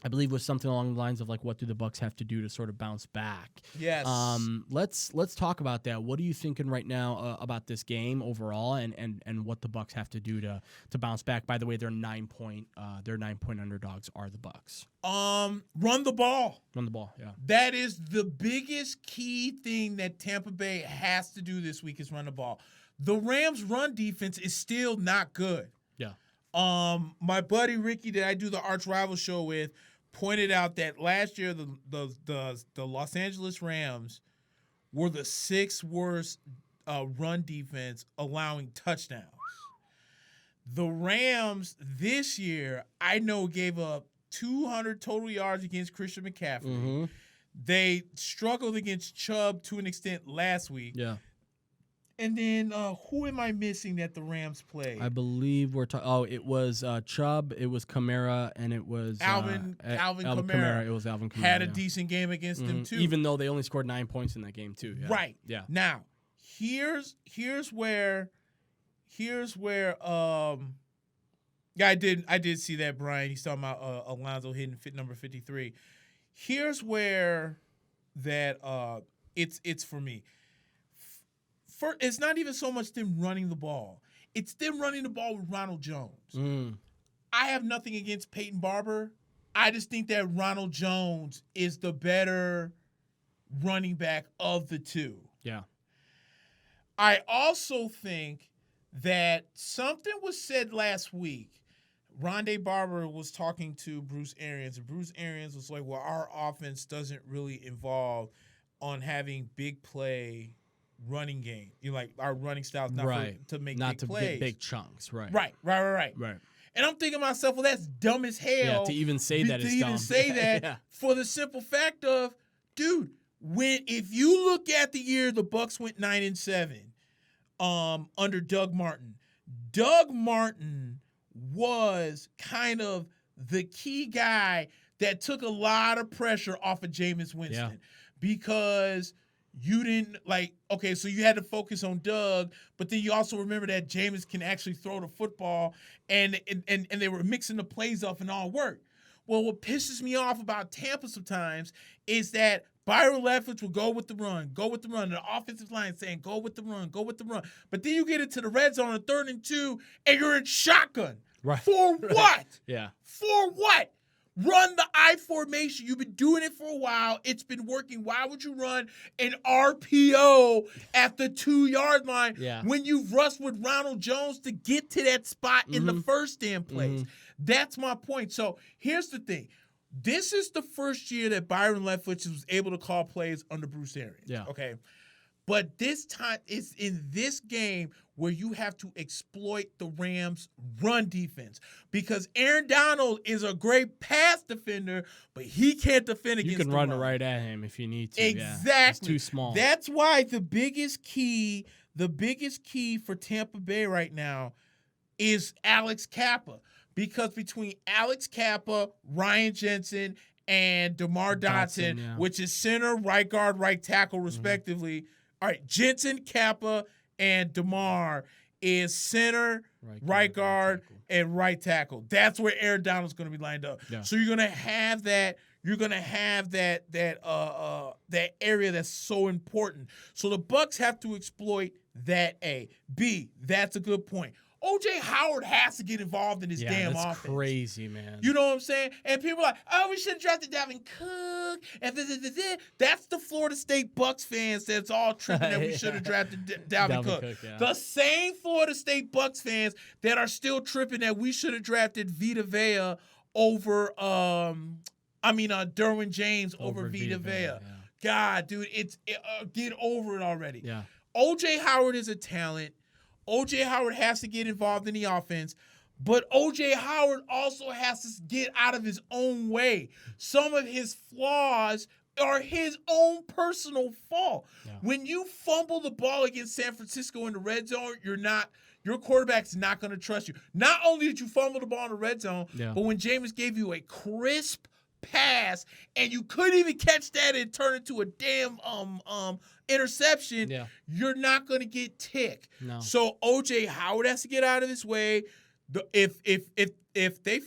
I believe it was something along the lines of what do the Bucks have to do to sort of bounce back? Yes. Let's talk about that. What are you thinking right now about this game overall, and what the Bucks have to do to bounce back? By the way, their 9-point underdogs are the Bucks. Run the ball. Run the ball. Yeah. That is the biggest key thing that Tampa Bay has to do this week is run the ball. The Rams' run defense is still not good. Yeah. My buddy Ricky that I do the Arch Rival show with pointed out that last year the Los Angeles Rams were the 6th worst run defense allowing touchdowns. The Rams this year, I know, gave up 200 total yards against Christian McCaffrey. Mm-hmm. They struggled against Chubb to an extent last week. Yeah. And then who am I missing that the Rams played? I believe we're talking. Oh, it was Chubb, it was Kamara, and it was Alvin Kamara. It was Alvin Kamara. Had a decent game against them too, even though they only scored 9 points in that game too. Yeah. Right. Yeah. Now, here's where I did see that, Brian. He's talking about Alonzo hitting number 53. Here's where that it's for me. It's not even so much them running the ball. It's them running the ball with Ronald Jones. I have nothing against Peyton Barber. I just think that Ronald Jones is the better running back of the two. Yeah. I also think that something was said last week. Rondé Barber was talking to Bruce Arians, and Bruce Arians was like, well, our offense doesn't really involve on having big play running game. Our running style is not to make big plays. Get big chunks. Right. Right. And I'm thinking to myself, well, that's dumb as hell. Yeah, to even say that is dumb. For the simple fact of dude, if you look at the year the Bucks went 9-7, under Doug Martin. Doug Martin was kind of the key guy that took a lot of pressure off of Jameis Winston because you didn't so you had to focus on Doug, but then you also remember that Jameis can actually throw the football and they were mixing the plays up and all work. Well, what pisses me off about Tampa sometimes is that Byron Leftwich will go with the run. The offensive line saying, go with the run. But then you get into the red zone on 3rd and 2, and you're in shotgun. Right. For what? Yeah. For what? Run the I formation. You've been doing it for a while. It's been working. Why would you run an RPO at the 2-yard line when you've rushed with Ronald Jones to get to that spot in the first damn place? That's my point. So here's the thing. This is the first year that Byron Leftwich was able to call plays under Bruce Arians. Yeah. Okay. But this time it's in this game where you have to exploit the Rams' run defense because Aaron Donald is a great pass defender, but he can't defend against the run. You can run right at him if you need to. Exactly. Yeah. He's too small. That's why the biggest key for Tampa Bay right now is Alex Kappa. Because between Alex Kappa, Ryan Jensen, and DeMar Dotson, which is center, right guard, right tackle, respectively. All right, Jensen, Kappa, and DeMar is center, right guard, and right tackle. That's where Aaron Donald's going to be lined up. Yeah. So you're going to have that. You're going to have that area that's so important. So the Bucks have to exploit that A. B, that's a good point. O.J. Howard has to get involved in this damn offense. That's crazy, man. You know what I'm saying? And people are like, oh, we should have drafted Dalvin Cook. And that's the Florida State Bucks fans that's all tripping that we should have drafted Dalvin Cook. The same Florida State Bucks fans that are still tripping that we should have drafted Vita Vea over, Derwin James over Vita Vea. Yeah. God, dude, get over it already. Yeah. O.J. Howard is a talent. O.J. Howard has to get involved in the offense, but O.J. Howard also has to get out of his own way. Some of his flaws are his own personal fault. Yeah. When you fumble the ball against San Francisco in the red zone, your quarterback's not going to trust you. Not only did you fumble the ball in the red zone, but when Jameis gave you a crisp pass and you couldn't even catch that and turn it to a damn interception, you're not going to get tick. No. So O.J. Howard has to get out of his way. If they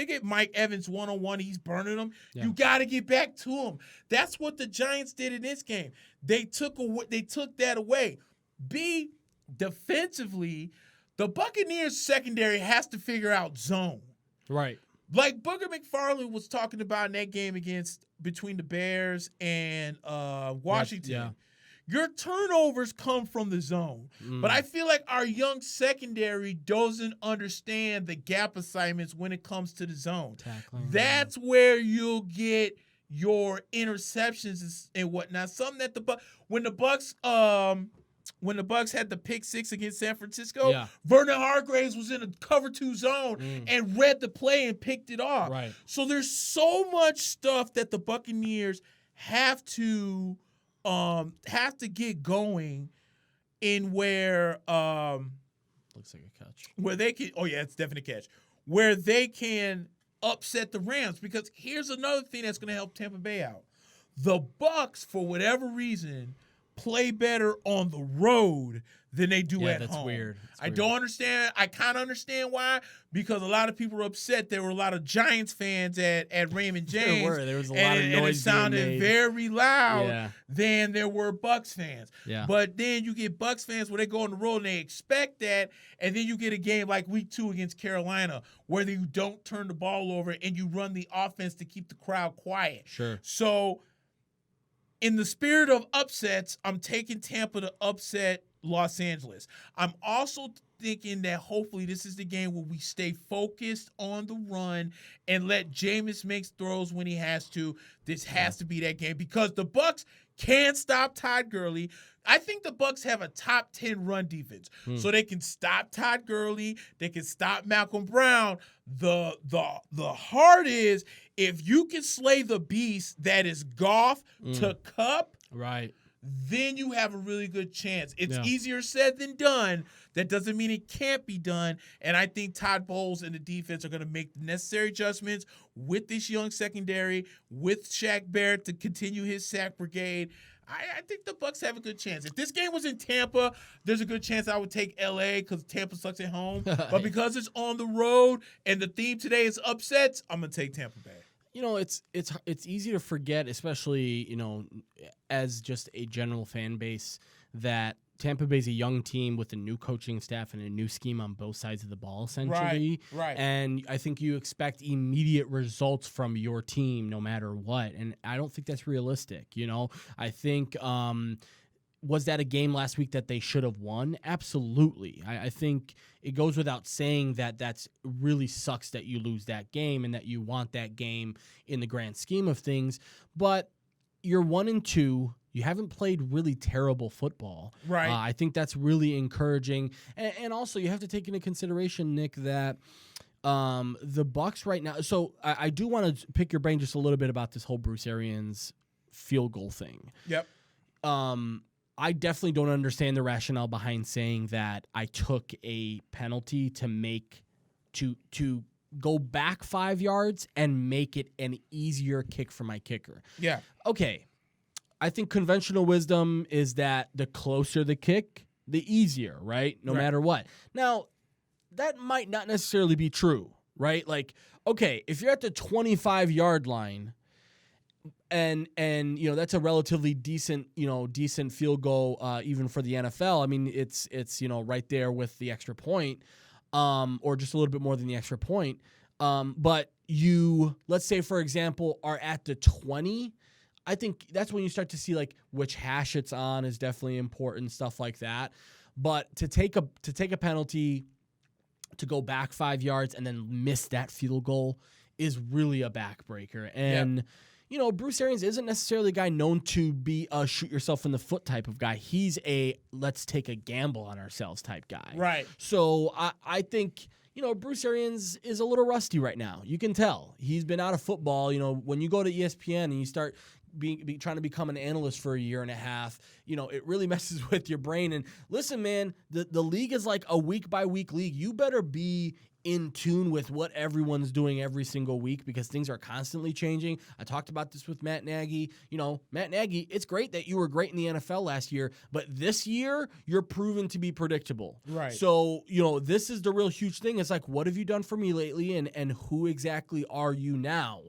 get Mike Evans one-on-one, he's burning them. You got to get back to him. That's what the Giants did in this game. They took that away. B, defensively, the Buccaneers secondary has to figure out zone. Right. Like Booger McFarland was talking about in that game between the Bears and Washington. Yeah. Your turnovers come from the zone. But I feel like our young secondary doesn't understand the gap assignments when it comes to the zone. Tackling. That's where you'll get your interceptions and whatnot. Something that when the Bucks had the pick 6 against San Francisco, Vernon Hargreaves was in a cover 2 zone and read the play and picked it off. Right. So there's so much stuff that the Buccaneers have to get going in where looks like a catch. Where they can it's definitely a catch. Where they can upset the Rams, because here's another thing that's going to help Tampa Bay out. The Bucks, for whatever reason, play better on the road than they do at home. That's weird. I don't understand. I kind of understand why, because a lot of people were upset. There were a lot of Giants fans at Raymond James. There was a lot of noise. And it sounded very loud than there were Bucks fans. Yeah. But then you get Bucks fans where they go on the road and they expect that, and then you get a game like Week 2 against Carolina where you don't turn the ball over and you run the offense to keep the crowd quiet. Sure. So in the spirit of upsets, I'm taking Tampa to upset Los Angeles. I'm also thinking that hopefully this is the game where we stay focused on the run and let Jameis make throws when he has to. This has to be that game, because the Bucks can't stop Todd Gurley. I think the Bucs have a top 10 run defense. So they can stop Todd Gurley. They can stop Malcolm Brown. The heart is if you can slay the beast that is Goff to Kupp, Right. then you have a really good chance. It's easier said than done. That doesn't mean it can't be done. And I think Todd Bowles and the defense are going to make the necessary adjustments with this young secondary, with Shaq Barrett to continue his sack brigade. I think the Bucs have a good chance. If this game was in Tampa, there's a good chance I would take LA because Tampa sucks at home. But because it's on the road and the theme today is upsets, I'm going to take Tampa Bay. You know, it's easy to forget, especially, you know, as just a general fan base, that Tampa Bay's a young team with a new coaching staff and a new scheme on both sides of the ball, essentially. Right. And I think you expect immediate results from your team no matter what. And I don't think that's realistic, you know. I think was that a game last week that they should have won? Absolutely. I think it goes without saying that that's really sucks that you lose that game and that you want that game in the grand scheme of things. But you're 1-2. You haven't played really terrible football. Right. I think that's really encouraging. And also you have to take into consideration, Nick, that the Bucs right now. So I do want to pick your brain just a little bit about this whole Bruce Arians field goal thing. Yep. I definitely don't understand the rationale behind saying that I took a penalty to go back 5 yards and make it an easier kick for my kicker. Yeah. Okay. I think conventional wisdom is that the closer the kick, the easier, right? No matter what. Now, that might not necessarily be true, right? Like, okay, if you're at the 25-yard line, and you know that's a relatively decent field goal even for the NFL. I mean it's you know right there with the extra point, or just a little bit more than the extra point. But you, let's say for example, are at the 20. I think that's when you start to see like which hash it's on is definitely important, stuff like that. But to take a penalty, to go back 5 yards and then miss that field goal is really a backbreaker. And you know, Bruce Arians isn't necessarily a guy known to be a shoot yourself in the foot type of guy. He's a let's take a gamble on ourselves type guy. Right. So I think, you know, Bruce Arians is a little rusty right now. You can tell. He's been out of football. You know, when you go to ESPN and you start trying to become an analyst for a year and a half, you know, it really messes with your brain. And listen, man, the league is like a week-by-week league. You better be in tune with what everyone's doing every single week because things are constantly changing. I talked about this with Matt Nagy. You know, Matt Nagy, it's great that you were great in the NFL last year, but this year you're proven to be predictable. Right. So, you know, this is the real huge thing. It's like, what have you done for me lately and who exactly are you now?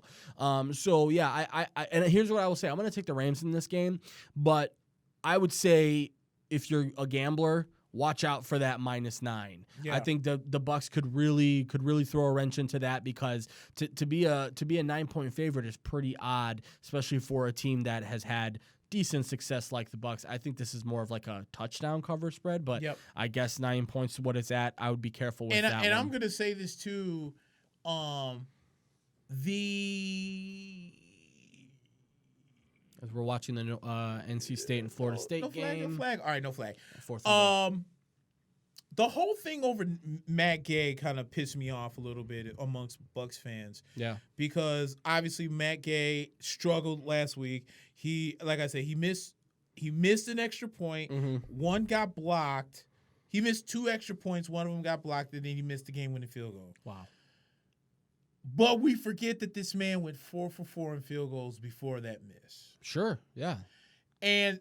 So, yeah, I and here's what I will say. I'm going to take the Rams in this game, but I would say if you're a gambler, watch out for that -9. Yeah. I think the Bucs could really throw a wrench into that because to be a 9-point favorite is pretty odd, especially for a team that has had decent success like the Bucs. I think this is more of like a touchdown cover spread, but I guess 9 points is what it's at. I would be careful with that. And I'm gonna say this too, as we're watching the NC State and Florida State game. No flag. All right, no flag. Fourth the whole thing over Matt Gay kind of pissed me off a little bit amongst Bucs fans. Yeah. Because obviously Matt Gay struggled last week. He, like I said, he missed an extra point. Mm-hmm. One got blocked. He missed 2 extra points. One of them got blocked, and then he missed the game-winning field goal. Wow. But we forget that this man went 4 for 4 in field goals before that miss. Sure, yeah. And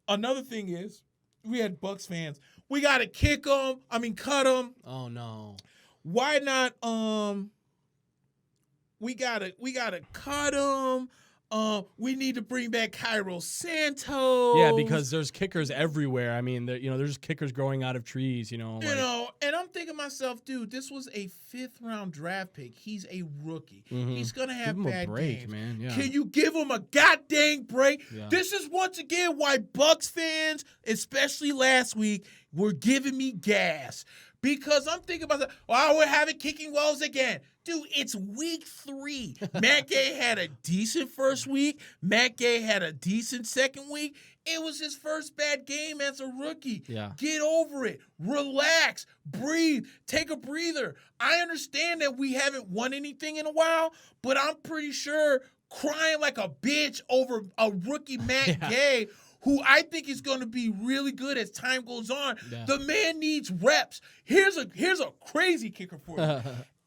another thing is, we had Bucs fans. We got to cut him. Oh, no. Why not, we gotta cut him. We need to bring back Cairo Santos. Yeah, because there's kickers everywhere. I mean, there's just kickers growing out of trees, and I'm thinking to myself, dude, this was a 5th-round draft pick. He's a rookie. Mm-hmm. He's gonna have give him bad a break, games. man. Yeah. Can you give him a goddamn break? Yeah. This is once again why Bucs fans, especially last week, were giving me gas. Because I'm thinking about we're having kicking woes again. Dude, it's week 3. Matt Gay had a decent first week. Matt Gay had a decent second week. It was his first bad game as a rookie. Yeah. Get over it. Relax. Breathe. Take a breather. I understand that we haven't won anything in a while, but I'm pretty sure crying like a bitch over a rookie Matt Gay, who I think is going to be really good as time goes on. Yeah. The man needs reps. Here's a crazy kicker for you.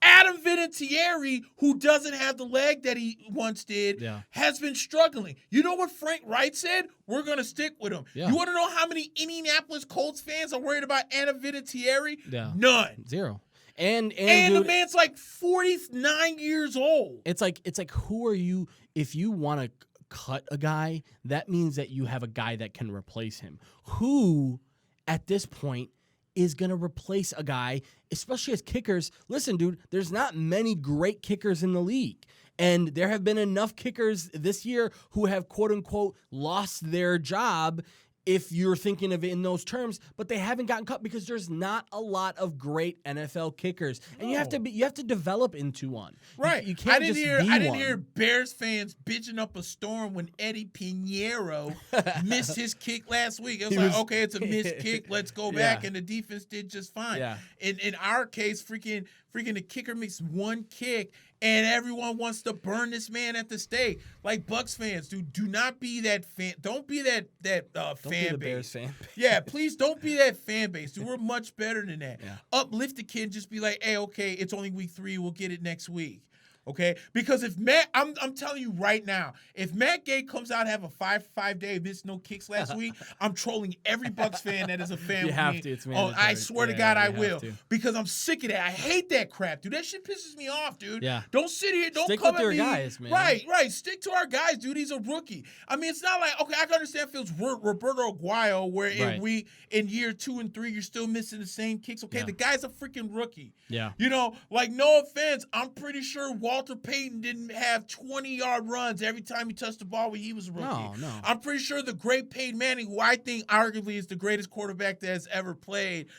Adam Vinatieri, who doesn't have the leg that he once did, has been struggling. You know what Frank Wright said? We're going to stick with him. Yeah. You want to know how many Indianapolis Colts fans are worried about Adam Vinatieri? Yeah. None. 0. And dude, the man's like 49 years old. It's like who are you? If you want to cut a guy, that means that you have a guy that can replace him. Who, at this point, is going to replace a guy, especially as kickers? Listen, dude, there's not many great kickers in the league. And there have been enough kickers this year who have, quote unquote, lost their job, if you're thinking of it in those terms, but they haven't gotten cut because there's not a lot of great NFL kickers, and you have to develop into one. Right. You can't I didn't just hear Bears fans bitching up a storm when Eddie Pinheiro missed his kick last week. It was okay, it's a missed kick. Let's go back, and the defense did just fine. Yeah. In our case, freaking the kicker makes one kick, and everyone wants to burn this man at the stake. Like Bucks fans, dude, do not be that fan. Don't be that fan base. Bears fan. Yeah, please don't be that fan base, dude. We're much better than that. Yeah. Uplift the kid, just be like, hey, okay, it's only week 3. We'll get it next week. Okay, because if Matt, I'm telling you right now, if Matt Gay comes out and have a 5 day, missed no kicks last week, I'm trolling every Bucks fan that is a fan. You have to. It's mandatory. I swear to God, I will, because I'm sick of that. I hate that crap, dude. That shit pisses me off, dude. Yeah. Don't sit here. Don't stick come with at your me. Guys, man. Right. Stick to our guys, dude. He's a rookie. I mean, it's not like, okay, I can understand if it was Roberto Aguayo, where in year 2 and 3 you're still missing the same kicks. Okay, the guy's a freaking rookie. Yeah. You know, like, no offense, I'm pretty sure Walter Payton didn't have 20-yard runs every time he touched the ball when he was a rookie. No. I'm pretty sure the great Peyton Manning, who I think arguably is the greatest quarterback that has ever played,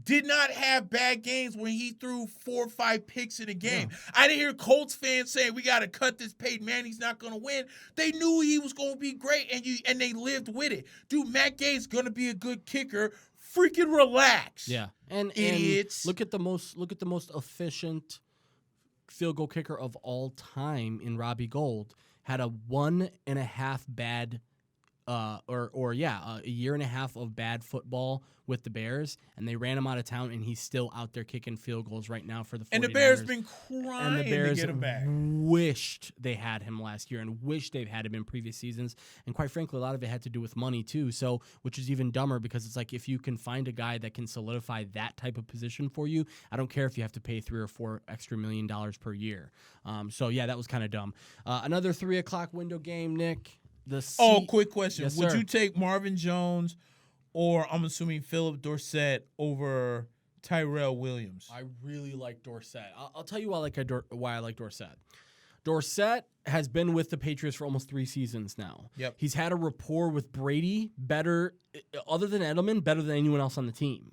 did not have bad games when he threw 4 or 5 picks in a game. I didn't hear Colts fans saying we got to cut this Peyton Manning's not going to win. They knew he was going to be great, and they lived with it. Dude, Matt Gay's going to be a good kicker. Freaking relax. Yeah. And idiots. Look at the most efficient field goal kicker of all time in Robbie Gould. Had a 1.5 bad a year and a half of bad football with the Bears, and they ran him out of town, and he's still out there kicking field goals right now for the 49ers. And the Bears been crying to get him back. Wished they had him last year and wished they've had him in previous seasons. And quite frankly, a lot of it had to do with money too, so which is even dumber, because it's like if you can find a guy that can solidify that type of position for you, I don't care if you have to pay $3 or $4 extra million per year. That was kind of dumb. Another 3 o'clock window game, Nick. Quick question. Yes, would sir. you take Marvin Jones or, I'm assuming, Philip Dorsett over Tyrell Williams? I really like Dorsett. I'll tell you why I like Dorsett. Dorsett has been with the Patriots for almost 3 seasons now. Yep. He's had a rapport with Brady better, other than Edelman, better than anyone else on the team.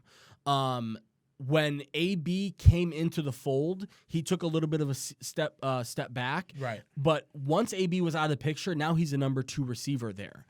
When AB came into the fold, he took a little bit of a step back. Right. But once AB was out of the picture, now he's a number 2 receiver there.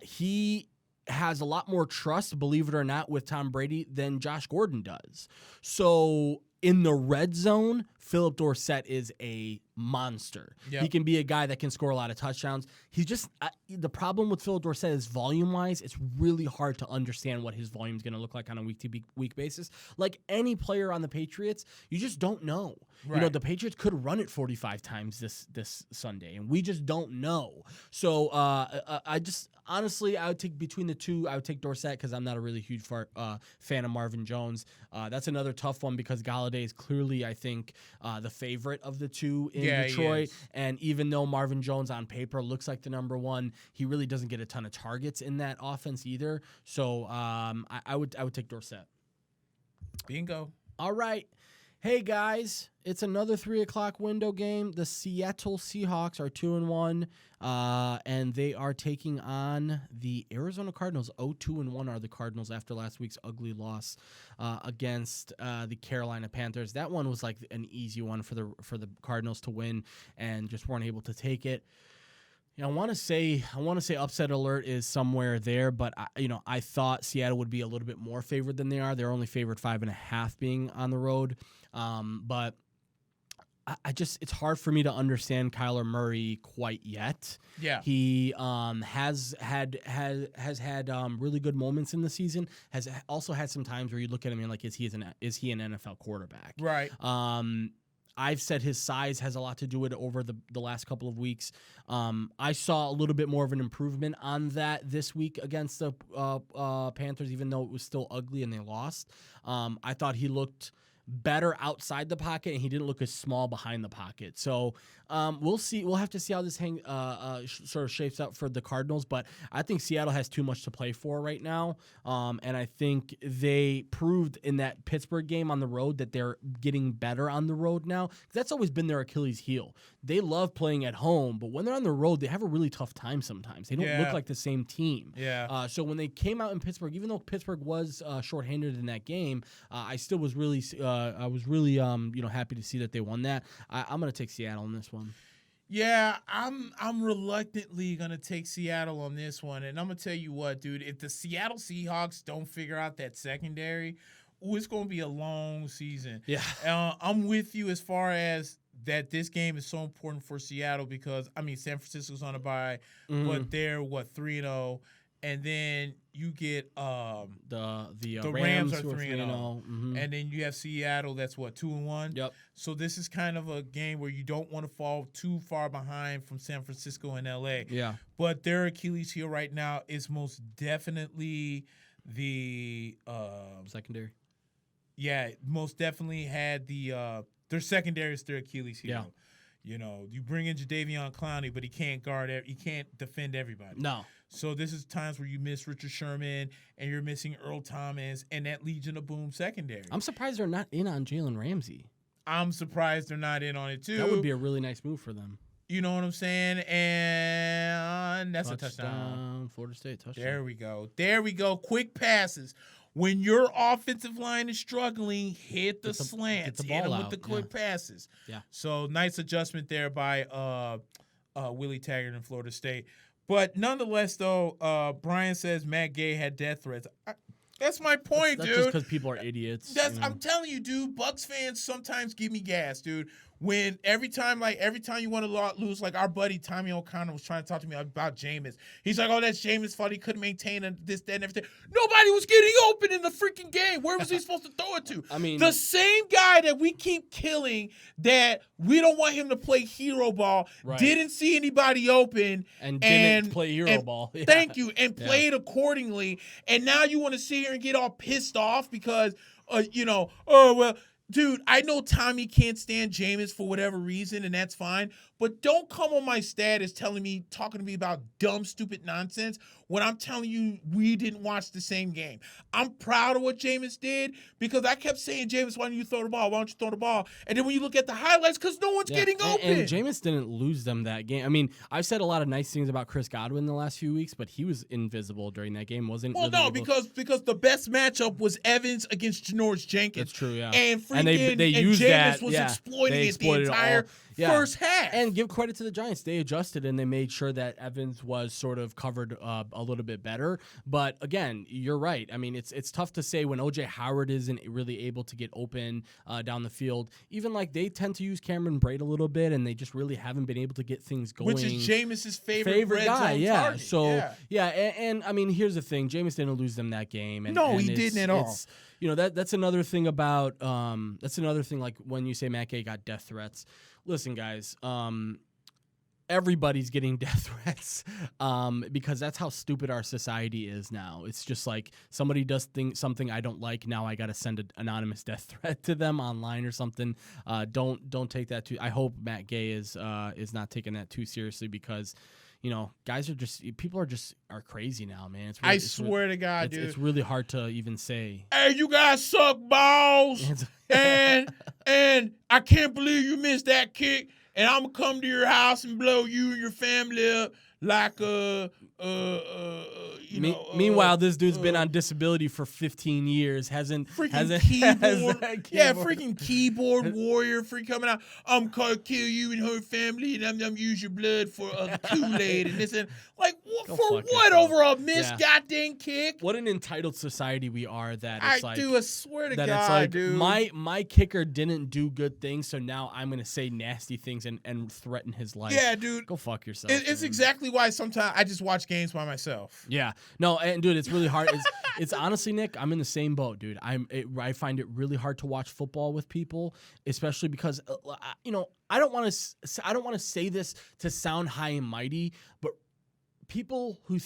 He has a lot more trust, believe it or not, with Tom Brady than Josh Gordon does. So in the red zone, Philip Dorsett is a monster. Yep. He can be a guy that can score a lot of touchdowns. He's just the problem with Philip Dorsett is volume-wise, it's really hard to understand what his volume is going to look like on a week-to-week basis. Like any player on the Patriots, you just don't know. Right. You know, the Patriots could run it 45 times this Sunday, and we just don't know. So honestly, I would take between the two. I would take Dorsett because I'm not a really huge fan of Marvin Jones. That's another tough one because Galladay is clearly, I think, the favorite of the two in Detroit. And even though Marvin Jones on paper looks like the number 1, he really doesn't get a ton of targets in that offense either. So I would take Dorsett. Bingo. All right. Hey guys, it's another 3:00 window game. The Seattle Seahawks are 2-1, and they are taking on the Arizona Cardinals. 0-2-1 are the Cardinals after last week's ugly loss against the Carolina Panthers. That one was like an easy one for the Cardinals to win, and just weren't able to take it. I want to say upset alert is somewhere there, but I thought Seattle would be a little bit more favored than they are. They're only favored 5.5 being on the road, but it's hard for me to understand Kyler Murray quite yet. Yeah, he has had really good moments in the season. Has also had some times where you look at him and like, is he an NFL quarterback? Right. I've said his size has a lot to do with it over the last couple of weeks. I saw a little bit more of an improvement on that this week against the Panthers, even though it was still ugly and they lost. I thought he looked better outside the pocket, and he didn't look as small behind the pocket. So we'll see. We'll have to see how this sort of shapes up for the Cardinals. But I think Seattle has too much to play for right now, and I think they proved in that Pittsburgh game on the road that they're getting better on the road now. That's always been their Achilles heel. They love playing at home, but when they're on the road, they have a really tough time sometimes. They don't look like the same team. Yeah. So when they came out in Pittsburgh, even though Pittsburgh was shorthanded in that game, I still was really happy to see that they won that. I'm going to take Seattle in this one. Yeah, I'm reluctantly gonna take Seattle on this one, and I'm gonna tell you what, dude. If the Seattle Seahawks don't figure out that secondary, it's gonna be a long season. Yeah, I'm with you as far as that. This game is so important for Seattle because San Francisco's on a bye, but they're 3-0. And then you get the Rams are 3-0, and then you have Seattle that's 2-1. Yep. So this is kind of a game where you don't want to fall too far behind from San Francisco and LA. Yeah. But their Achilles heel right now is most definitely the secondary. Yeah, most definitely had their secondary is their Achilles heel. Yeah. You bring in Jadeveon Clowney, but he can't he can't defend everybody. No. So this is times where you miss Richard Sherman and you're missing Earl Thomas and that Legion of Boom secondary. I'm surprised they're not in on Jalen Ramsey. I'm surprised they're not in on it too. That would be a really nice move for them. You know what I'm saying? And that's a touchdown. Florida State touchdown. There we go. Quick passes. When your offensive line is struggling, hit the slants. Hit them with the quick passes. Yeah. So nice adjustment there by Willie Taggart in Florida State. But nonetheless, though, Brian says Matt Gay had death threats. That's my point, that's dude. just because people are idiots. I'm telling you, dude. Bucks fans sometimes give me gas, dude. When every time you want to lose, like our buddy Tommy O'Connor was trying to talk to me about Jameis. He's like, "Oh, that's Jameis' fault. He couldn't maintain this, that, and everything." Nobody was getting open in the freaking game. Where was he supposed to throw it to? The same guy that we keep killing, that we don't want him to play hero ball, didn't see anybody open and didn't play hero ball. Yeah. Thank you, and played accordingly. And now you want to sit here and get all pissed off because, dude, I know Tommy can't stand Jameis for whatever reason, and that's fine. But don't come on my status talking to me about dumb, stupid nonsense when I'm telling you we didn't watch the same game. I'm proud of what Jameis did because I kept saying, Jameis, why don't you throw the ball? Why don't you throw the ball? And then when you look at the highlights, because no one's getting open. And Jameis didn't lose them that game. I mean, I've said a lot of nice things about Chris Godwin the last few weeks, but he was invisible during that game, wasn't? Well, no, because the best matchup was Evans against Janoris Jenkins. That's true, yeah. And they used Jameis that. was exploiting it the entire first half. And give credit to the Giants. They adjusted and they made sure that Evans was sort of covered a little bit better. But again, you're right. I mean, it's tough to say when O.J. Howard isn't really able to get open down the field. Even like they tend to use Cameron Brate a little bit, and they just really haven't been able to get things going. Which is Jameis's favorite guy, yeah. Target. So and I mean, here's the thing: Jameis didn't lose them that game. And he didn't at all. That's another thing about like when you say Matt Gay got death threats. Listen, guys, everybody's getting death threats because that's how stupid our society is now. It's just like somebody does something I don't like. Now I got to send an anonymous death threat to them online or something. Don't take that too. I hope Matt Gay is not taking that too seriously because guys people are crazy now, man. I swear to God, dude. It's really hard to even say. Hey, you guys suck balls. And and I can't believe you missed that kick, and I'm gonna come to your house and blow you and your family up like meanwhile, this dude's been on disability for 15 years. Hasn't keyboard. Yeah, keyboard. freaking keyboard warrior coming out. I'm gonna kill you and her family, and I'm use your blood for Kool-Aid and this and like for what yourself. over a missed goddamn kick? What an entitled society we are that it's like. I swear to that God, it's like, dude. My kicker didn't do good things, so now I'm gonna say nasty things and threaten his life. Yeah, dude. Go fuck yourself. It's exactly why sometimes I just watch games by myself. Yeah. No, and dude, it's really hard. It's honestly, Nick, I'm in the same boat, dude. I find it really hard to watch football with people, especially because I don't want to say this to sound high and mighty, but people who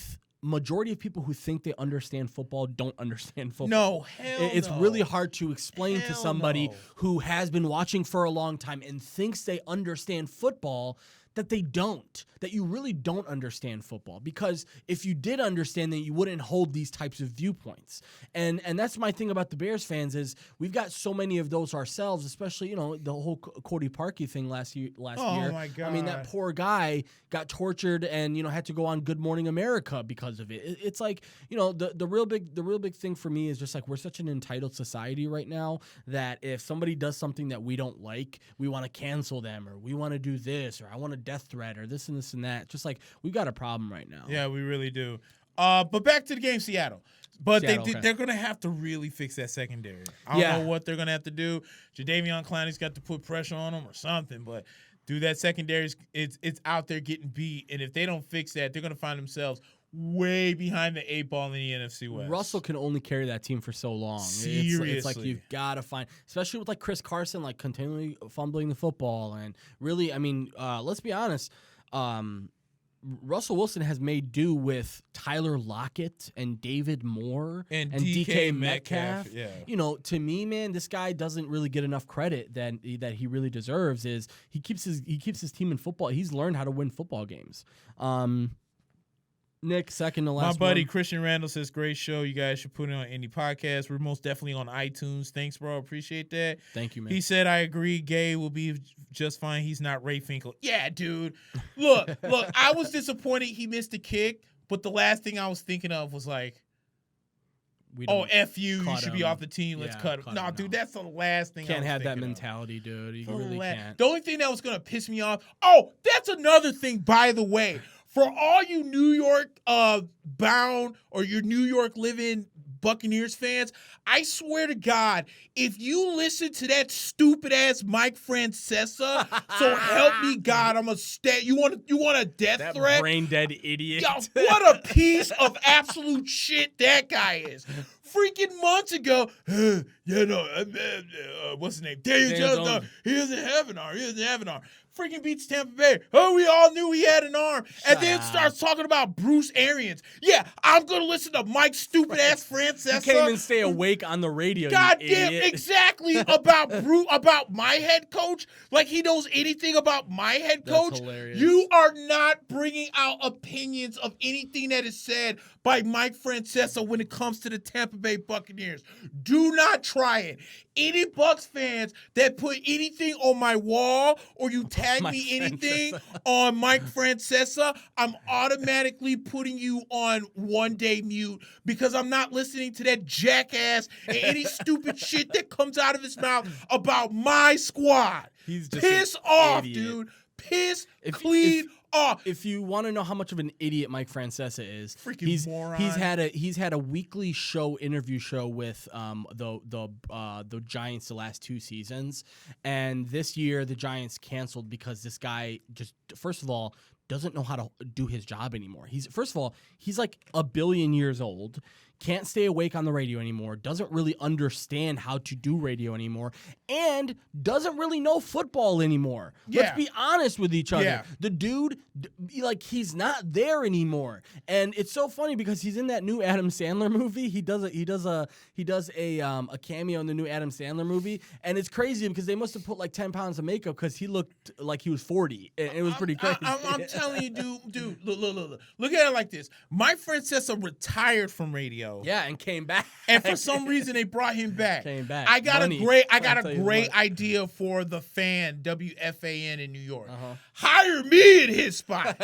majority of people who think they understand football don't understand football. No, hell It's no. really hard to explain to somebody no. who has been watching for a long time and thinks they understand football that they don't, that you really don't understand football. Because if you did understand that, you wouldn't hold these types of viewpoints. And that's my thing about the Bears fans is we've got so many of those ourselves, especially, the whole Cody Parkey thing last year. Oh, my God. I mean, that poor guy got tortured and, had to go on Good Morning America because of it. It's like, the real big thing for me is just like we're such an entitled society right now that if somebody does something that we don't like, we want to cancel them or we want to do this or I want to death threat or this and this and that. Just like we've got a problem right now. Yeah, we really do. But back to the game, Seattle. But they're going to have to really fix that secondary. I don't know what they're going to have to do. Jadeveon Clowney's got to put pressure on them or something. But dude, that secondary, it's out there getting beat. And if they don't fix that, they're going to find themselves way behind the 8 ball in the NFC West. Russell can only carry that team for so long. Seriously. It's like you've got to find, especially with like Chris Carson, like continually fumbling the football. And really, I mean, let's be honest, Russell Wilson has made do with Tyler Lockett and David Moore and DK Metcalf. Yeah. To me, man, this guy doesn't really get enough credit that he really deserves. Is he keeps his team in football. He's learned how to win football games. Nick, second to last. My buddy one. Christian Randall says, great show. You guys should put it on any podcast. We're most definitely on iTunes. Thanks, bro. Appreciate that. Thank you, man. He said, I agree. Gay will be just fine. He's not Ray Finkel. Yeah, dude. Look, I was disappointed he missed the kick, but the last thing I was thinking of was like, F you should be off the team. Let's cut him. No, dude, that's the last thing I was Can't have that thinking of. mentality, dude. You really can't. The only thing that was going to piss me off, that's another thing, by the way. For all you New York bound or your New York living Buccaneers fans, I swear to God, if you listen to that stupid ass Mike Francesa, so help me God, I'm a you want a death threat? Brain dead idiot. Yo, what a piece of absolute shit that guy is. Freaking months ago, what's his name? Daniel Jones. He doesn't have an arm. Freaking beats Tampa Bay. We all knew he had an arm. And then starts talking about Bruce Arians. Yeah, I'm going to listen to Mike's stupid ass Francesa. You can't even stay awake on the radio. Goddamn, exactly about my head coach. Like he knows anything about my head coach. That's hilarious. You are not bringing out opinions of anything that is said by Mike Francesa when it comes to the Tampa Bay Buccaneers. Do not try it. Any Bucs fans that put anything on my wall or you tag me anything on Mike Francesa, I'm automatically putting you on 1-day mute because I'm not listening to that jackass and any stupid shit that comes out of his mouth about my squad. He's just Piss off, dude. Piss clean off. If you want to know how much of an idiot Mike Francesa is, freaking moron. He's had a weekly interview show with the Giants the last 2 seasons, and this year the Giants canceled because this guy just first of all doesn't know how to do his job anymore. He's like a billion years old. Can't stay awake on the radio anymore, doesn't really understand how to do radio anymore, and doesn't really know football anymore. Yeah. Let's be honest with each other. Yeah. The dude, he's not there anymore. And it's so funny because he's in that new Adam Sandler movie. He does a cameo in the new Adam Sandler movie, and it's crazy because they must have put like 10 pounds of makeup because he looked like he was 40. And it was pretty crazy. I'm telling you, dude, look at it like this. Mike Francesa retired from radio. radio. Yeah, and came back. And for some reason, they brought him back. Came back. I got Money. a great idea for the Fan, WFAN in New York. Hire me in his spot.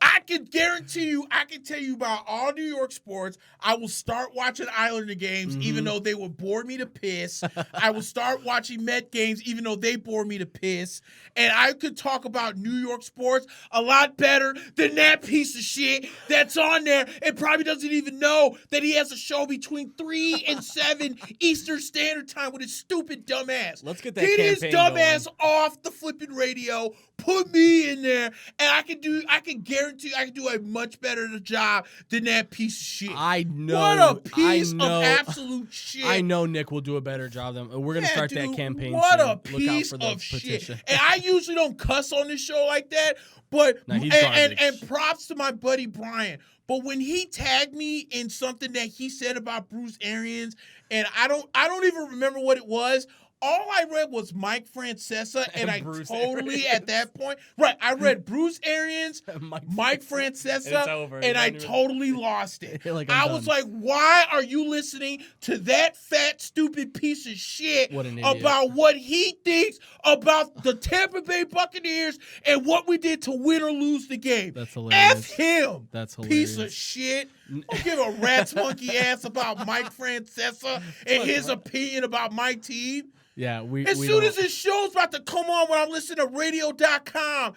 I can guarantee you, I can tell you about all New York sports. I will start watching Islander games, even though they would bore me to piss. I will start watching Met games, even though they bore me to piss. And I could talk about New York sports a lot better than that piece of shit that's on there and probably doesn't even know that he has a show between 3 and 7 Eastern Standard Time with his stupid dumb ass. Let's get that Get his campaign dumb going. ass off the flipping radio. Put me in there, and I can guarantee I can do a much better job than that piece of shit. I know. What a piece of absolute shit. I know Nick will do a better job than we're gonna start that campaign. What soon. a piece Look out for the of shit. petition. And I usually don't cuss on this show like that, but No, he's and garbage. props to my buddy Brian. But when he tagged me in something that he said about Bruce Arians, and I don't even remember what it was. All I read was Mike Francesa, and I Bruce totally, Arians. at that point, right, I read Bruce Arians, Mike Francesa, and I totally lost it. Like, I I'm was done. like, why are you listening to that fat, stupid piece of shit What an idiot. about what he thinks about the Tampa Bay Buccaneers and what we did to win or lose the game? That's hilarious. F him, That's piece hilarious. of shit. Don't give a rat's monkey ass about Mike Francesa and his opinion about my team. Yeah, we As we soon don't- as this show's about to come on when I'm listening to radio.com,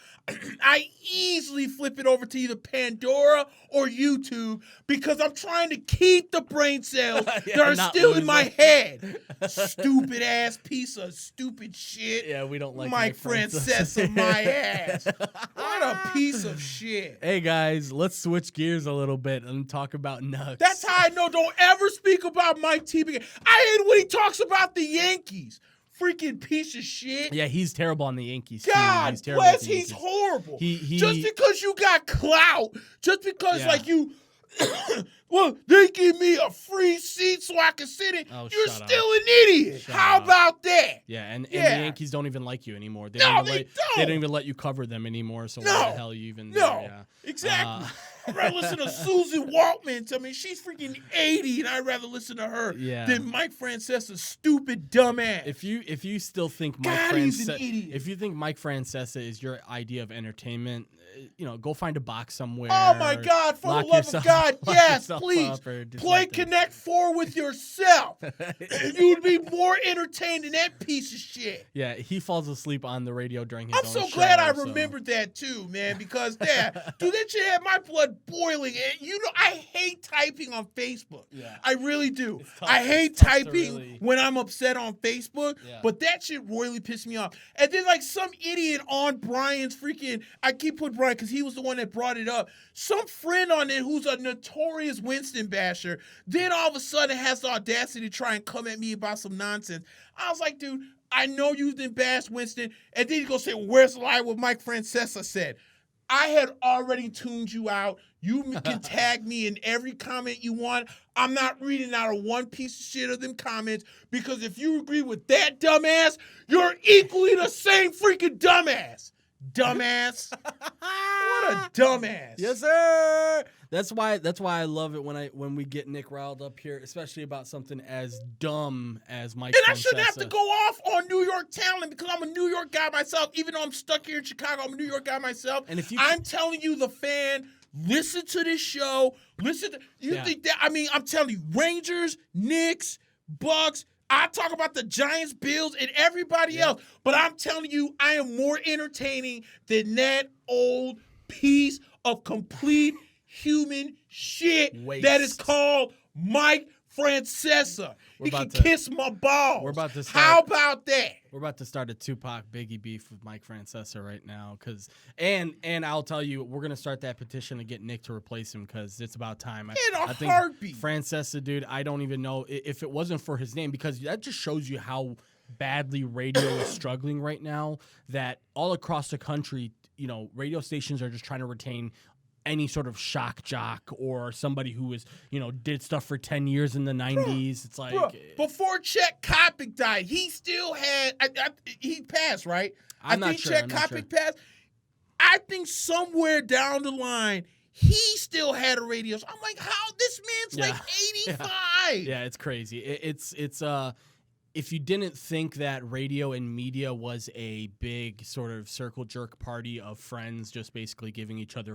I easily flip it over to either Pandora or YouTube because I'm trying to keep the brain cells that are not still lose in my them. head. Stupid ass piece of stupid shit. Yeah, we don't like Mike Francesa, my ass. What a piece of shit. Hey guys, let's switch gears a little bit and talk about Nugs. That's how I know don't ever speak about Mike T. again. I hate when he talks about the Yankees. Freaking piece of shit. Yeah, he's terrible on the Yankees. too. God he's terrible with bless, the he's Yankees. horrible. He- just because you got clout, just because Yeah. like you, well, they give me a free seat so I can sit in. Oh, You're shut still up. an idiot. Shut How up. about that? Yeah, and the Yeah. Yankees don't even like you anymore. They No, don't even they let, don't. They don't even let you cover them anymore. So No. why the hell are you even No, there? Yeah. exactly. I'd rather listen to Susan Waltman. I mean, she's freaking 80, and I'd rather listen to her Yeah. than Mike Francesa's stupid dumb ass. If you still think Mike God, he's an Francesa, idiot. if you think Mike Francesa is your idea of entertainment, go find a box somewhere. Oh my God! For the lock love yourself- of God, lock yes, yourself please up or do play something. Connect 4 with yourself. You would be more entertained than that piece of shit. Yeah, he falls asleep on the radio during his I'm own so show, glad I so- remembered that too, man. Because dude, that shit had my blood boiling. And you know, I hate typing on Facebook. Yeah. I really do. It's tough. I hate It's tough to typing really- when I'm upset on Facebook. Yeah. But that shit royally pissed me off. And then like some idiot on Brian's freaking, I keep putting Brian because he was the one that brought it up. Some friend on it who's a notorious Winston basher, then all of a sudden has the audacity to try and come at me about some nonsense. I was like, dude, I know you didn't bash Winston. And then he go say, where's the lie what Mike Francesa said? I had already tuned you out. You can tag me in every comment you want. I'm not reading out of one piece of shit of them comments because if you agree with that dumbass, you're equally the same freaking dumbass. Dumbass. What a dumbass. Yes, sir. That's why I love it when we get Nick riled up here, especially about something as dumb as Mike. And I shouldn't have to Francesa. go off on New York talent because I'm a New York guy myself. Even though I'm stuck here in Chicago, I'm a New York guy myself. And if you- I'm telling you, the fan, listen to this show. Listen to Yeah. think that? I mean, I'm telling you, Rangers, Knicks, Bucks. I talk about the Giants, Bills, and everybody else. But I'm telling you, I am more entertaining than that old piece of complete human shit Waste. that is called Mike Francesa. We're He about can to- kiss my balls. we're about to How start- about that? We're about to start a Tupac Biggie beef with Mike Francesa right now, and I'll tell you, we're gonna start that petition to get Nick to replace him because it's about time. In a I think heartbeat. Francesa, dude, I don't even know if it wasn't for his name because that just shows you how badly radio is struggling right now. That all across the country, radio stations are just trying to retain any sort of shock jock or somebody who was, did stuff for 10 years in the 90s. It's like, Bro, before Chet Kopic died, he still had he passed, right? I'm not think sure, Chet I'm not Kopic passed. I think somewhere down the line, he still had a radio show. I'm like, how? This man's Yeah. like 85. Yeah, it's crazy. It's if you didn't think that radio and media was a big sort of circle jerk party of friends just basically giving each other,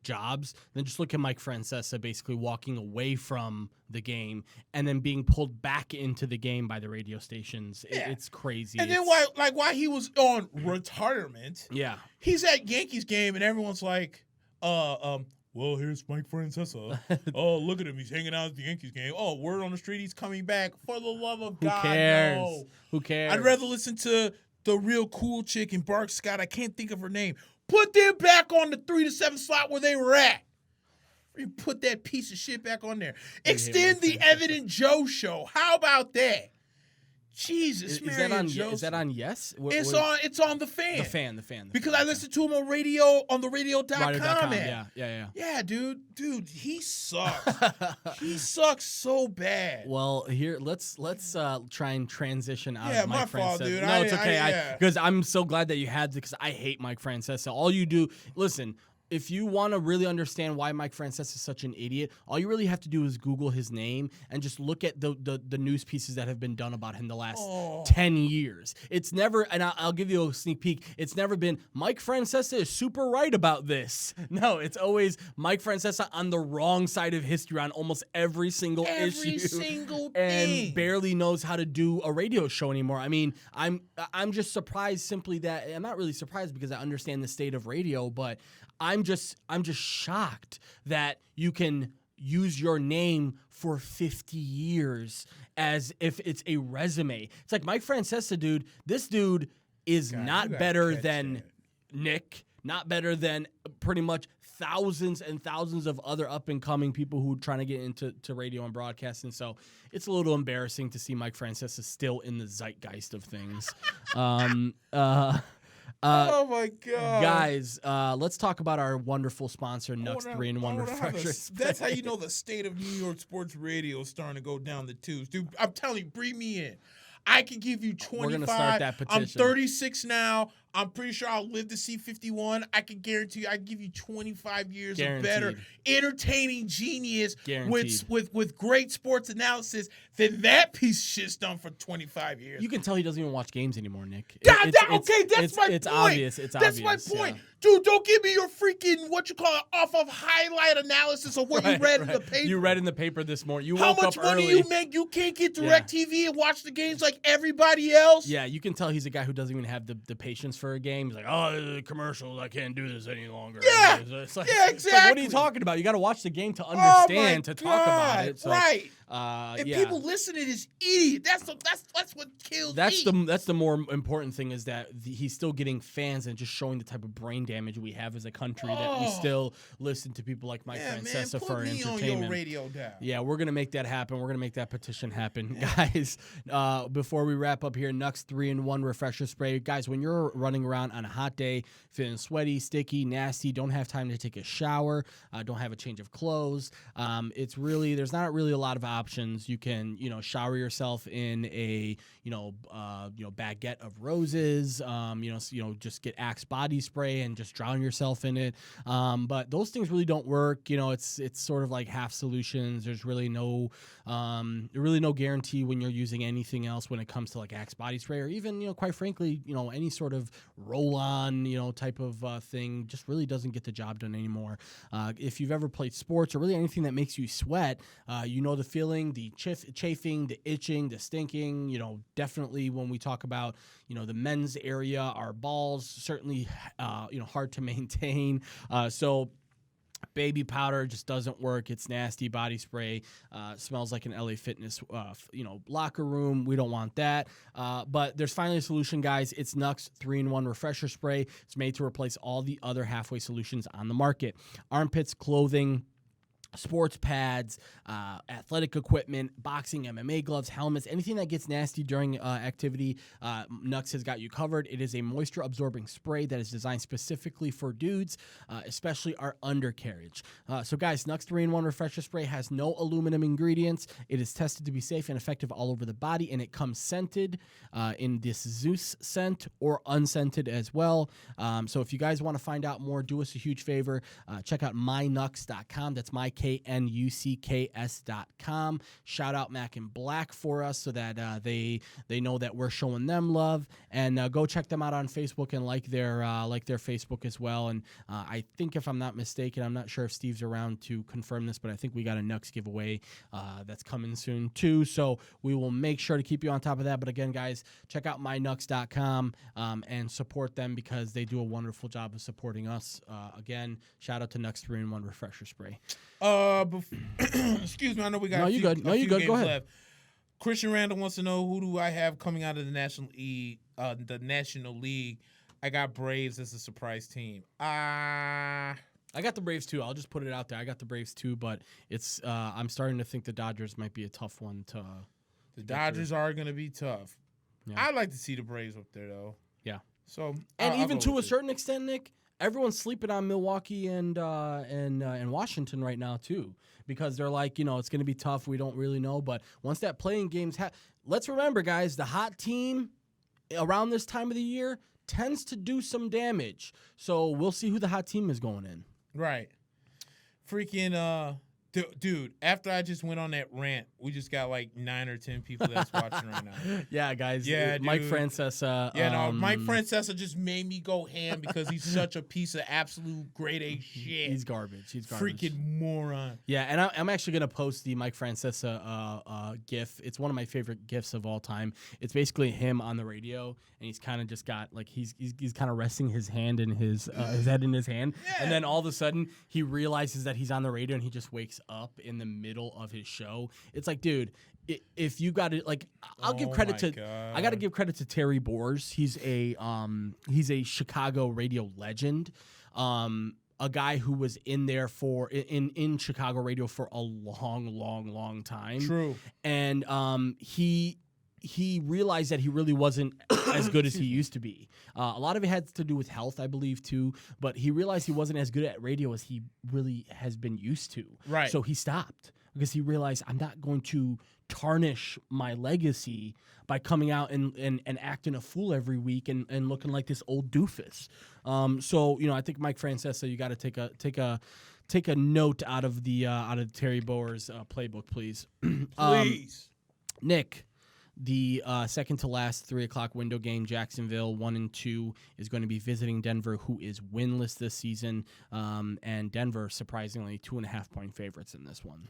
jobs, then just look at Mike Francesa basically walking away from the game and then being pulled back into the game by the radio stations. Yeah. It's crazy. And then while he was on retirement, Yeah. he's at Yankees game and everyone's like, well, here's Mike Francesa. Oh, look at him. He's hanging out at the Yankees game. Oh, word on the street, he's coming back. For the love of God, cares? no. Who cares? I'd rather listen to the real cool chick in Bark Scott. I can't think of her name. Put them back on the 3 to 7 slot where they were at. You put that piece of shit back on there. Extend the Evan and Joe show. How about that? Jesus, is that on Yes? It's on the fan. The fan. Because I listened to him on the radio.com. Yeah. Yeah, dude, he sucks. He sucks so bad. Well, here let's try and transition out Yeah, of Mike my fault, Francesa. dude. No, it's okay. Because yeah. I'm so glad that you had because I hate Mike Francesa. All you do, listen. If you want to really understand why Mike Francesa is such an idiot, all you really have to do is Google his name and just look at the news pieces that have been done about him the last 10 years. It's never, and I'll give you a sneak peek, it's never been Mike Francesa is super right about this. No, it's always Mike Francesa on the wrong side of history on almost every single issue. Every single and thing. barely knows how to do a radio show anymore. I mean, I'm just surprised simply that I'm not really surprised because I understand the state of radio, but I'm just shocked that you can use your name for 50 years as if it's a resume. It's like Mike Francesa, dude. This dude is not better than Nick, not better than pretty much thousands and thousands of other up-and-coming people who are trying to get into radio and broadcasting. So it's a little embarrassing to see Mike Francesa still in the zeitgeist of things. Oh my God, guys! Let's talk about our wonderful sponsor, Nux 3-in-1 Refreshers. That's how you know the state of New York sports radio is starting to go down the tubes, dude. I'm telling you, bring me in. I can give you 25. We're gonna start that petition. I'm 36 now. I'm pretty sure I'll live to see 51. I can guarantee you, I can give you 25 years of better, entertaining genius with great sports analysis than that piece of shit's done for 25 years. You can tell he doesn't even watch games anymore, Nick. That's my point. It's obvious. It's That's obvious. my point. Yeah. Dude, don't give me your freaking, off of highlight analysis of what you read in the paper. You read in the paper this morning. You How woke much up money early. you make? You can't get DirecTV and watch the games like everybody else? Yeah, you can tell he's a guy who doesn't even have the patience for a game. He's like, oh, commercials, I can't do this any longer. Yeah, it's like, yeah, exactly. It's like, what are you talking about? You got to watch the game to understand, to talk about it. So, right. And people listen to this idiot. That's what kills me. That's the more important thing is that he's still getting fans and just showing the type of brain damage we have as a country that we still listen to people like Mike Francesa for entertainment. Put me on your radio down. Yeah, we're gonna make that happen. We're gonna make that petition happen, guys. Before we wrap up here, Nux 3-in-1 Refresher Spray, guys. When you're running around on a hot day, feeling sweaty, sticky, nasty, don't have time to take a shower, don't have a change of clothes, there's not really a lot of options. You can, shower yourself in a, baguette of roses, just get Axe body spray and just drown yourself in it. But those things really don't work. It's sort of like half solutions. There's really no guarantee when you're using anything else when it comes to like Axe body spray or even, quite frankly, any sort of roll-on, type of thing just really doesn't get the job done anymore. If you've ever played sports or really anything that makes you sweat, the feeling, the chafing, the itching, the stinking, definitely when we talk about, the men's area, our balls, certainly, hard to maintain. So baby powder just doesn't work. It's nasty. Body spray smells like an LA Fitness, locker room. We don't want that. But there's finally a solution, guys. It's Nux 3-in-1 Refresher Spray. It's made to replace all the other halfway solutions on the market. Armpits, clothing, sports pads, athletic equipment, boxing, MMA gloves, helmets, anything that gets nasty during activity, Nux has got you covered. It is a moisture-absorbing spray that is designed specifically for dudes, especially our undercarriage. So, guys, Nux 3-in-1 Refresher Spray has no aluminum ingredients. It is tested to be safe and effective all over the body, and it comes scented in this Zeus scent or unscented as well. So if you guys want to find out more, do us a huge favor. Check out mynux.com. That's myKnucks.com. Shout out Mack and Black for us so that they know that we're showing them love. And go check them out on Facebook and like their Facebook as well. And I think, if I'm not mistaken, I'm not sure if Steve's around to confirm this, but I think we got a Nux giveaway that's coming soon too. So we will make sure to keep you on top of that. But again, guys, check out mynux.com and support them because they do a wonderful job of supporting us. Again, shout out to Nux 3-in-1 Refresher Spray. Excuse me, I know we got No, you good. No, you good. Go ahead. Left. Christian Randall wants to know, who do I have coming out of the National League? I got Braves as a surprise team. I got the Braves too. I'll just put it out there. I got the Braves too, but it's I'm starting to think the Dodgers might be a tough one to. The Dodgers are going to be tough. Yeah. I'd like to see the Braves up there though. Yeah. So even to a certain extent, Nick, everyone's sleeping on Milwaukee and Washington right now too, because they're like, it's going to be tough. We don't really know, but once that playing game's let's remember, guys, the hot team around this time of the year tends to do some damage. So we'll see who the hot team is going in. Right. Freaking dude, after I just went on that rant, we just got like 9 or 10 people that's watching right now. Yeah, guys. Yeah, Mike Francesa. Yeah, Mike Francesa just made me go ham because he's such a piece of absolute grade A shit. He's garbage. Freaking moron. Yeah, and I'm actually going to post the Mike Francesa GIF. It's one of my favorite GIFs of all time. It's basically him on the radio, and he's kind of just got, like, he's kind of resting his hand in his head in his hand. Yeah. And then all of a sudden, he realizes that he's on the radio, and he just wakes up in the middle of his show. It's like, dude, if you got it, like, I got to give credit to Terry Boers. He's a Chicago radio legend. A guy who was in there in Chicago radio for a long time. True. And he realized that he really wasn't as good as he used to be. A lot of it had to do with health, I believe, too. But he realized he wasn't as good at radio as he really has been used to. Right. So he stopped because he realized, I'm not going to tarnish my legacy by coming out and acting a fool every week and looking like this old doofus. So I think Mike Francesa, you got to take a note out of the Terry Boers playbook, please. Please, Nick. The second to last 3:00 window game, Jacksonville 1-2 is going to be visiting Denver, who is winless this season, and Denver surprisingly 2.5-point favorites in this one.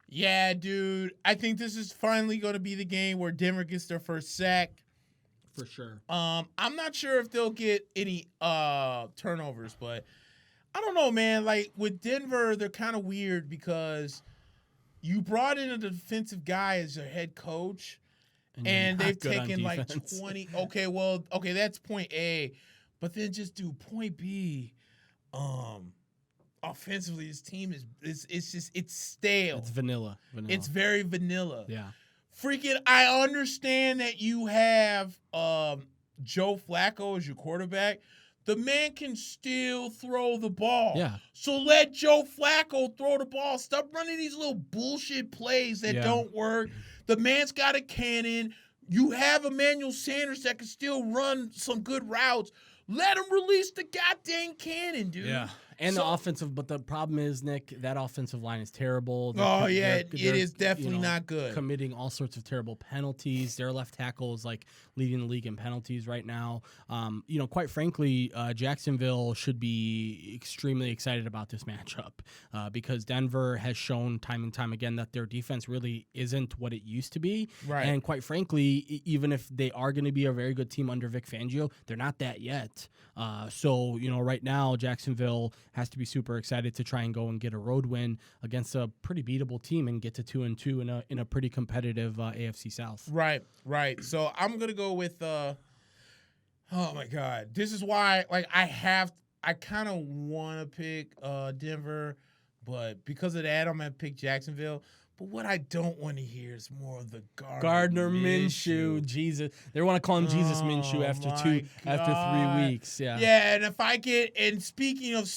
Yeah, dude, I think this is finally going to be the game where Denver gets their first sack. For sure. I'm not sure if they'll get any turnovers, but I don't know, man. Like with Denver, they're kind of weird because you brought in a defensive guy as your head coach. And they've taken like 20. Okay, that's point A. But then just do point B. Offensively, this team it's stale. It's vanilla. It's very vanilla. Yeah. Freaking, I understand that you have Joe Flacco as your quarterback. The man can still throw the ball. Yeah. So let Joe Flacco throw the ball. Stop running these little bullshit plays that don't work. The man's got a cannon. You have Emmanuel Sanders that can still run some good routes. Let him release the goddamn cannon, dude. Yeah. And the offensive, but the problem is, Nick, that offensive line is terrible. It is definitely not good. Committing all sorts of terrible penalties. Their left tackle is like leading the league in penalties right now. Quite frankly, Jacksonville should be extremely excited about this matchup because Denver has shown time and time again that their defense really isn't what it used to be. Right. And quite frankly, even if they are going to be a very good team under Vic Fangio, they're not that yet. So right now, Jacksonville has to be super excited to try and go and get a road win against a pretty beatable team and get to 2-2 in a pretty competitive AFC South. Right. So I'm gonna go with. Oh my God, this is why I kind of want to pick Denver, but because of that, I'm going to pick Jacksonville. But what I don't want to hear is more of the Gardner Minshew. Jesus, they want to call him Jesus Minshew after 3 weeks. Yeah. Yeah, and if I get, and speaking of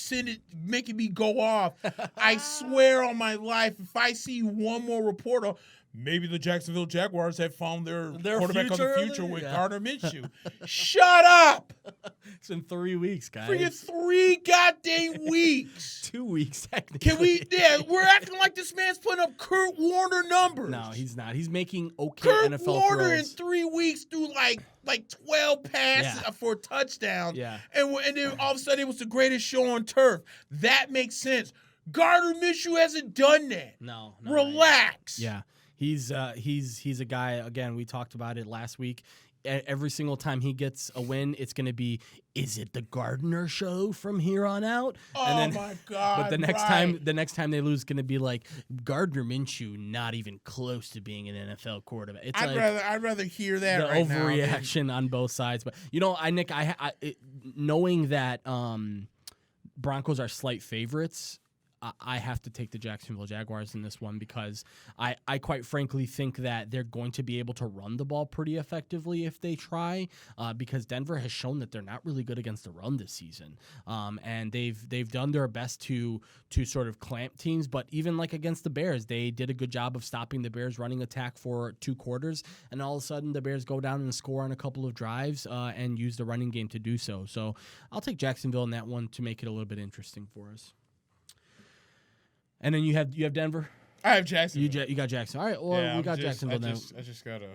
making me go off, I swear on my life, if I see one more report of maybe the Jacksonville Jaguars have found their quarterback of the future with Gardner Minshew. Shut up! It's been 3 weeks, guys. Freaking 3 goddamn weeks. 2 weeks, technically. Can we? Yeah, we're acting like this man's putting up Kurt Warner numbers. No, he's not. He's making okay Kurt NFL Warner throws. in 3 weeks threw like 12 passes for a touchdown. Yeah. And then all of a sudden it was the greatest show on turf. That makes sense. Gardner Minshew hasn't done that. No. Relax. Yeah. He's a guy, again, we talked about it last week. Every single time he gets a win, it's going to be, is it the Gardner show from here on out? Oh, my God. But the next time they lose is going to be like, Gardner Minshew not even close to being an NFL quarterback. It's I'd rather hear that the right now. overreaction on both sides. But, Nick, knowing that Broncos are slight favorites, I have to take the Jacksonville Jaguars in this one because I quite frankly think that they're going to be able to run the ball pretty effectively if they try because Denver has shown that they're not really good against the run this season. And they've done their best to sort of clamp teams, but even like against the Bears, they did a good job of stopping the Bears running attack for 2 quarters, and all of a sudden the Bears go down and score on a couple of drives and use the running game to do so. So I'll take Jacksonville in that one to make it a little bit interesting for us. And then you have Denver? I have Jacksonville. You got Jackson. All right, well, we got Jacksonville now. I just got to.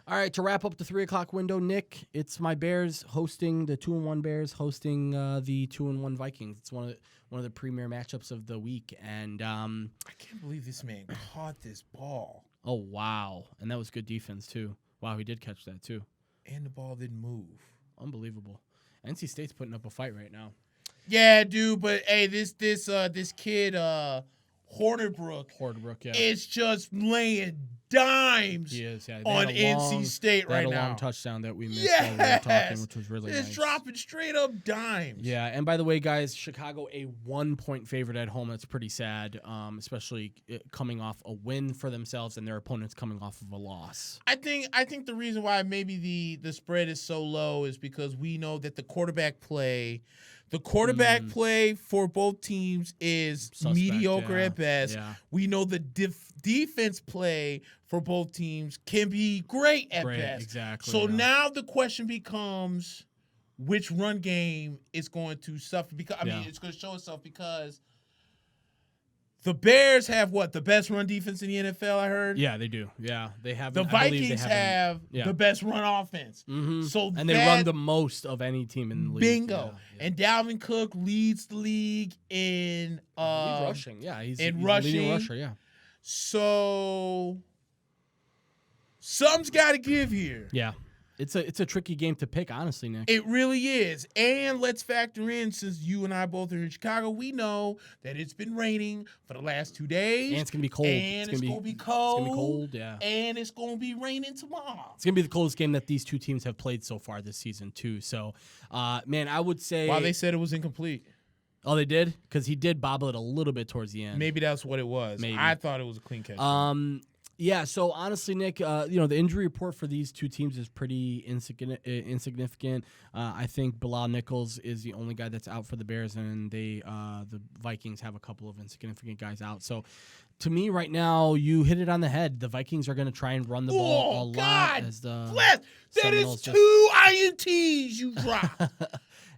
All right, to wrap up the 3 o'clock window, Nick, it's my Bears hosting the 2-1 Bears, hosting the 2-1 Vikings. It's one of the premier matchups of the week. And I can't believe this man caught this ball. Oh, wow. And that was good defense, too. Wow, he did catch that, too. And the ball didn't move. Unbelievable. NC State's putting up a fight right now. Yeah, dude, but hey, this kid Hornibrook, yeah. is just laying dimes on NC State right now. They had a long touchdown that we missed while we were talking, which was really nice. It's dropping straight up dimes. Yeah, and by the way, guys, Chicago a 1-point favorite at home. That's pretty sad, especially coming off a win for themselves and their opponents coming off of a loss. I think the reason why maybe the spread is so low is because we know that the quarterback play for both teams is mediocre at best. Yeah. We know the defense play for both teams can be great at best. Exactly. So now the question becomes which run game is going to suffer. Because it's going to show itself because the Bears have the best run defense in the NFL, I heard? Yeah, they do. Yeah, they have. The Vikings have the best run offense. Mm-hmm. So they run the most of any team in the league. Bingo. Yeah. And Dalvin Cook leads the league in rushing. Yeah, he's rushing. Leading rusher, yeah. So something's got to give here. Yeah. It's a tricky game to pick, honestly, Nick. It really is. And let's factor in, since you and I both are in Chicago, we know that it's been raining for the last 2 days. And it's going to be cold. And it's going to be cold. It's going to be cold, yeah. And it's going to be raining tomorrow. It's going to be the coldest game that these two teams have played so far this season, too. So, man, I would say... Wow, they said it was incomplete. Oh, they did? Because he did bobble it a little bit towards the end. Maybe that's what it was. Maybe. I thought it was a clean catch. Yeah, so honestly, Nick, the injury report for these two teams is pretty insignificant. I think Bilal Nichols is the only guy that's out for the Bears, and the Vikings have a couple of insignificant guys out. So, to me, right now, you hit it on the head. The Vikings are going to try and run the ball a lot. As the bless! That is 2 INTs you dropped.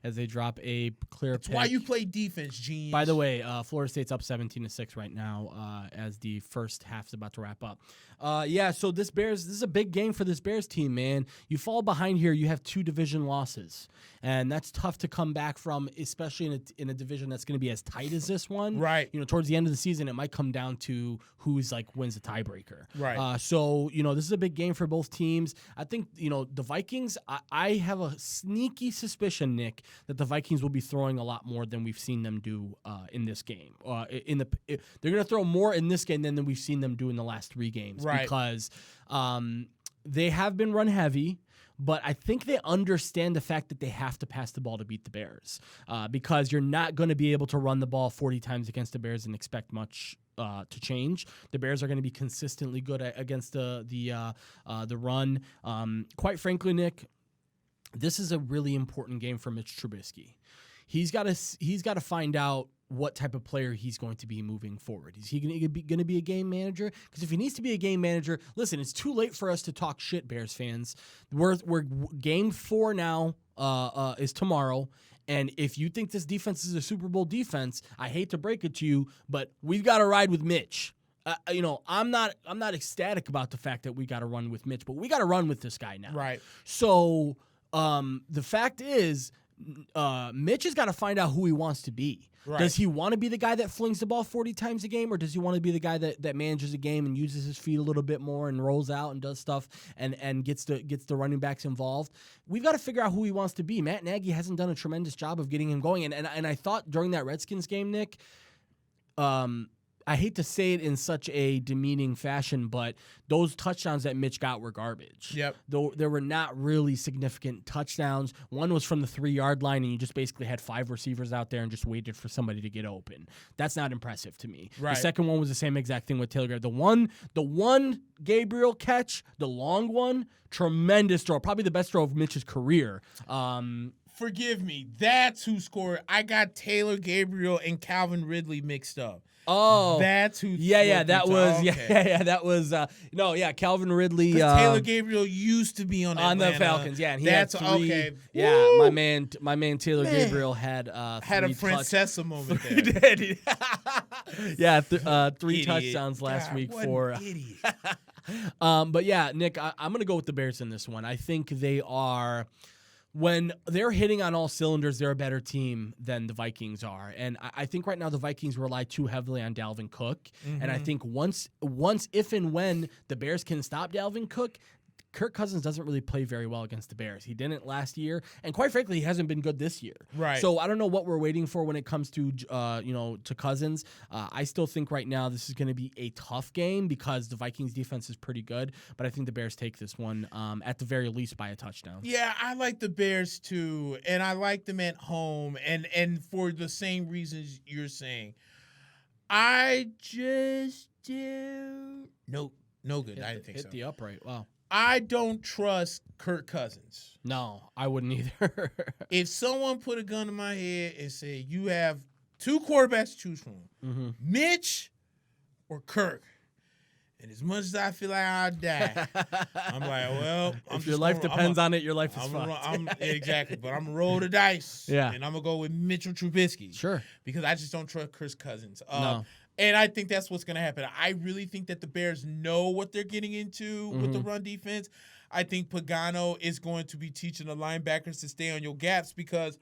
As they drop a clear That's pick. why you play defense, Gene. By the way, Florida State's up 17-6 right now as the first half's about to wrap up. So this is a big game for this Bears team, man. You fall behind here, you have 2 division losses, and that's tough to come back from, especially in a division that's going to be as tight as this one. Right. Towards the end of the season, it might come down to who's wins the tiebreaker. Right. So this is a big game for both teams. I think the Vikings. I have a sneaky suspicion, Nick, that the Vikings will be throwing a lot more than we've seen them do in this game. They're going to throw more in this game than we've seen them do in the last 3 games. Right. Because they have been run heavy. But I think they understand the fact that they have to pass the ball to beat the Bears because you're not going to be able to run the ball 40 times against the Bears and expect much to change. The Bears are going to be consistently good against the run. Quite frankly, Nick, this is a really important game for Mitch Trubisky. He's got to find out what type of player he's going to be moving forward. Is he going to be a game manager? Because if he needs to be a game manager, listen, it's too late for us to talk shit, Bears fans. We're game 4 now is tomorrow. And if you think this defense is a Super Bowl defense, I hate to break it to you, but we've got to ride with Mitch. I'm not ecstatic about the fact that we got to run with Mitch, but we got to run with this guy now. Right. So the fact is, Mitch has got to find out who he wants to be. Right. Does he want to be the guy that flings the ball 40 times a game, or does he want to be the guy that manages a game and uses his feet a little bit more and rolls out and does stuff and gets the running backs involved? We've got to figure out who he wants to be. Matt Nagy hasn't done a tremendous job of getting him going. And I thought during that Redskins game, Nick, I hate to say it in such a demeaning fashion, but those touchdowns that Mitch got were garbage. Yep. Though there were not really significant touchdowns. One was from the 3-yard line, and you just basically had 5 receivers out there and just waited for somebody to get open. That's not impressive to me. Right. The second one was the same exact thing with Taylor Gabriel. The one Gabriel catch, the long one, tremendous throw, probably the best throw of Mitch's career. Forgive me. That's who scored. I got Taylor Gabriel and Calvin Ridley mixed up. Oh, that's who. That was Calvin Ridley. Taylor Gabriel used to be on the Falcons. Yeah, and he that's had 3, okay. Yeah, Woo! my man Taylor Gabriel had a Francesa moment there. He did. Yeah, 3 Idiot. touchdowns last week what for. an idiot. But yeah, Nick, I'm gonna go with the Bears in this one. I think they are. When they're hitting on all cylinders, they're a better team than the Vikings are. And I think right now the Vikings rely too heavily on Dalvin Cook. Mm-hmm. And I think once, if and when the Bears can stop Dalvin Cook, Kirk Cousins doesn't really play very well against the Bears. He didn't last year, and quite frankly, he hasn't been good this year. Right. So I don't know what we're waiting for when it comes to to Cousins. I still think right now this is going to be a tough game because the Vikings defense is pretty good, but I think the Bears take this one at the very least by a touchdown. Yeah, I like the Bears too, and I like them at home, and for the same reasons you're saying. I just no good. I didn't think so. Hit the upright. Wow. I don't trust Kirk Cousins. No, I wouldn't either. If someone put a gun to my head and said, you have 2 quarterbacks to choose from, Mitch or Kirk, and as much as I feel like I'll die, I'm like, well, if your life depends on it, your life is fucked. Exactly, but I'm going to roll the dice, yeah, and I'm going to go with Mitchell Trubisky. Sure. Because I just don't trust Kirk Cousins. No. And I think that's what's going to happen. I really think that the Bears know what they're getting into with the run defense. I think Pagano is going to be teaching the linebackers to stay on your gaps because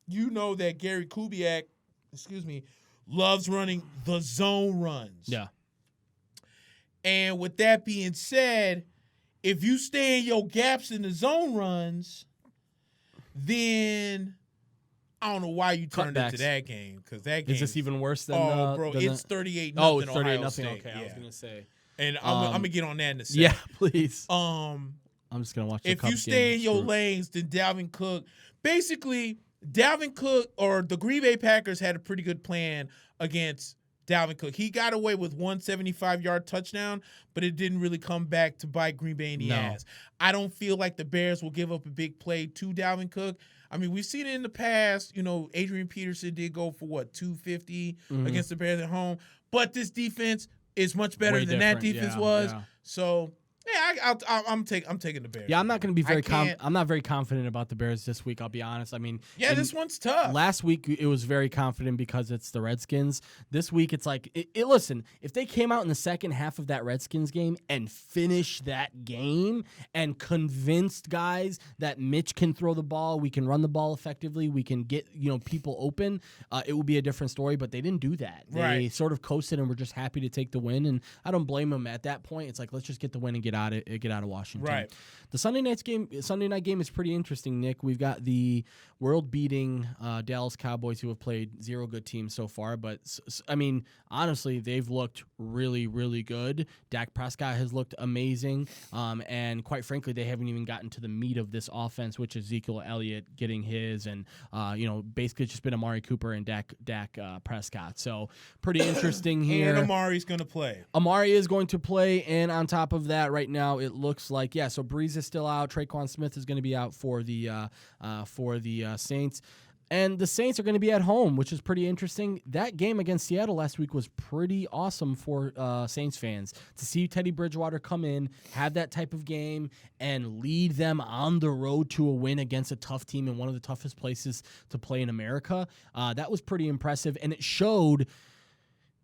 you know that Gary Kubiak, loves running the zone runs. Yeah. And with that being said, if you stay in your gaps in the zone runs, then I don't know why you turned into that game because that game is this even worse than? Bro, it's 38-0. Oh, it's 38-0. Okay, yeah. I was gonna say, and I'm gonna get on that in a second. Yeah, please. I'm just gonna watch. If you stay in your lanes, then Dalvin Cook. Basically, Dalvin Cook or the Green Bay Packers had a pretty good plan against Dalvin Cook. He got away with 175-yard touchdown, but it didn't really come back to bite Green Bay in the ass. I don't feel like the Bears will give up a big play to Dalvin Cook. I mean, we've seen it in the past. Adrian Peterson did go for 250 against the Bears at home. But this defense is much better than that defense was. Yeah. So, yeah, I'm taking the Bears. Yeah, I'm not going to be I'm not very confident about the Bears this week. I'll be honest. I mean, this one's tough. Last week it was very confident because it's the Redskins. This week it's like, listen, if they came out in the second half of that Redskins game and finished that game and convinced guys that Mitch can throw the ball, we can run the ball effectively, we can get people open, it would be a different story. But they didn't do that. They sort of coasted and were just happy to take the win. And I don't blame them at that point. It's like, let's just get the win and get out of of Washington. Right. The Sunday night game is pretty interesting, Nick. We've got the world-beating Dallas Cowboys, who have played 0 good teams so far. But, I mean, honestly, they've looked really, really good. Dak Prescott has looked amazing. And quite frankly, they haven't even gotten to the meat of this offense, which is Ezekiel Elliott getting his and, basically just been Amari Cooper and Dak Prescott. So pretty interesting here. And Amari's going to play. Amari is going to play. And on top of that, right now, it looks like, so Breeze is still out. Traquan Smith is going to be out for the Saints. And the Saints are going to be at home, which is pretty interesting. That game against Seattle last week was pretty awesome for Saints fans. To see Teddy Bridgewater come in, have that type of game, and lead them on the road to a win against a tough team in one of the toughest places to play in America, that was pretty impressive. And it showed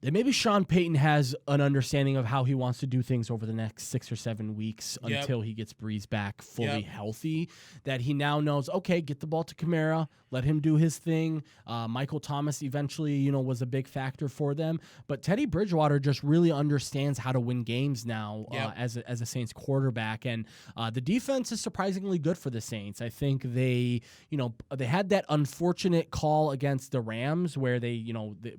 that maybe Sean Payton has an understanding of how he wants to do things over the next 6 or 7 weeks until he gets Breeze back fully healthy, that he now knows, okay, get the ball to Kamara, let him do his thing. Michael Thomas eventually, was a big factor for them. But Teddy Bridgewater just really understands how to win games now as a Saints quarterback. And the defense is surprisingly good for the Saints. I think they had that unfortunate call against the Rams where they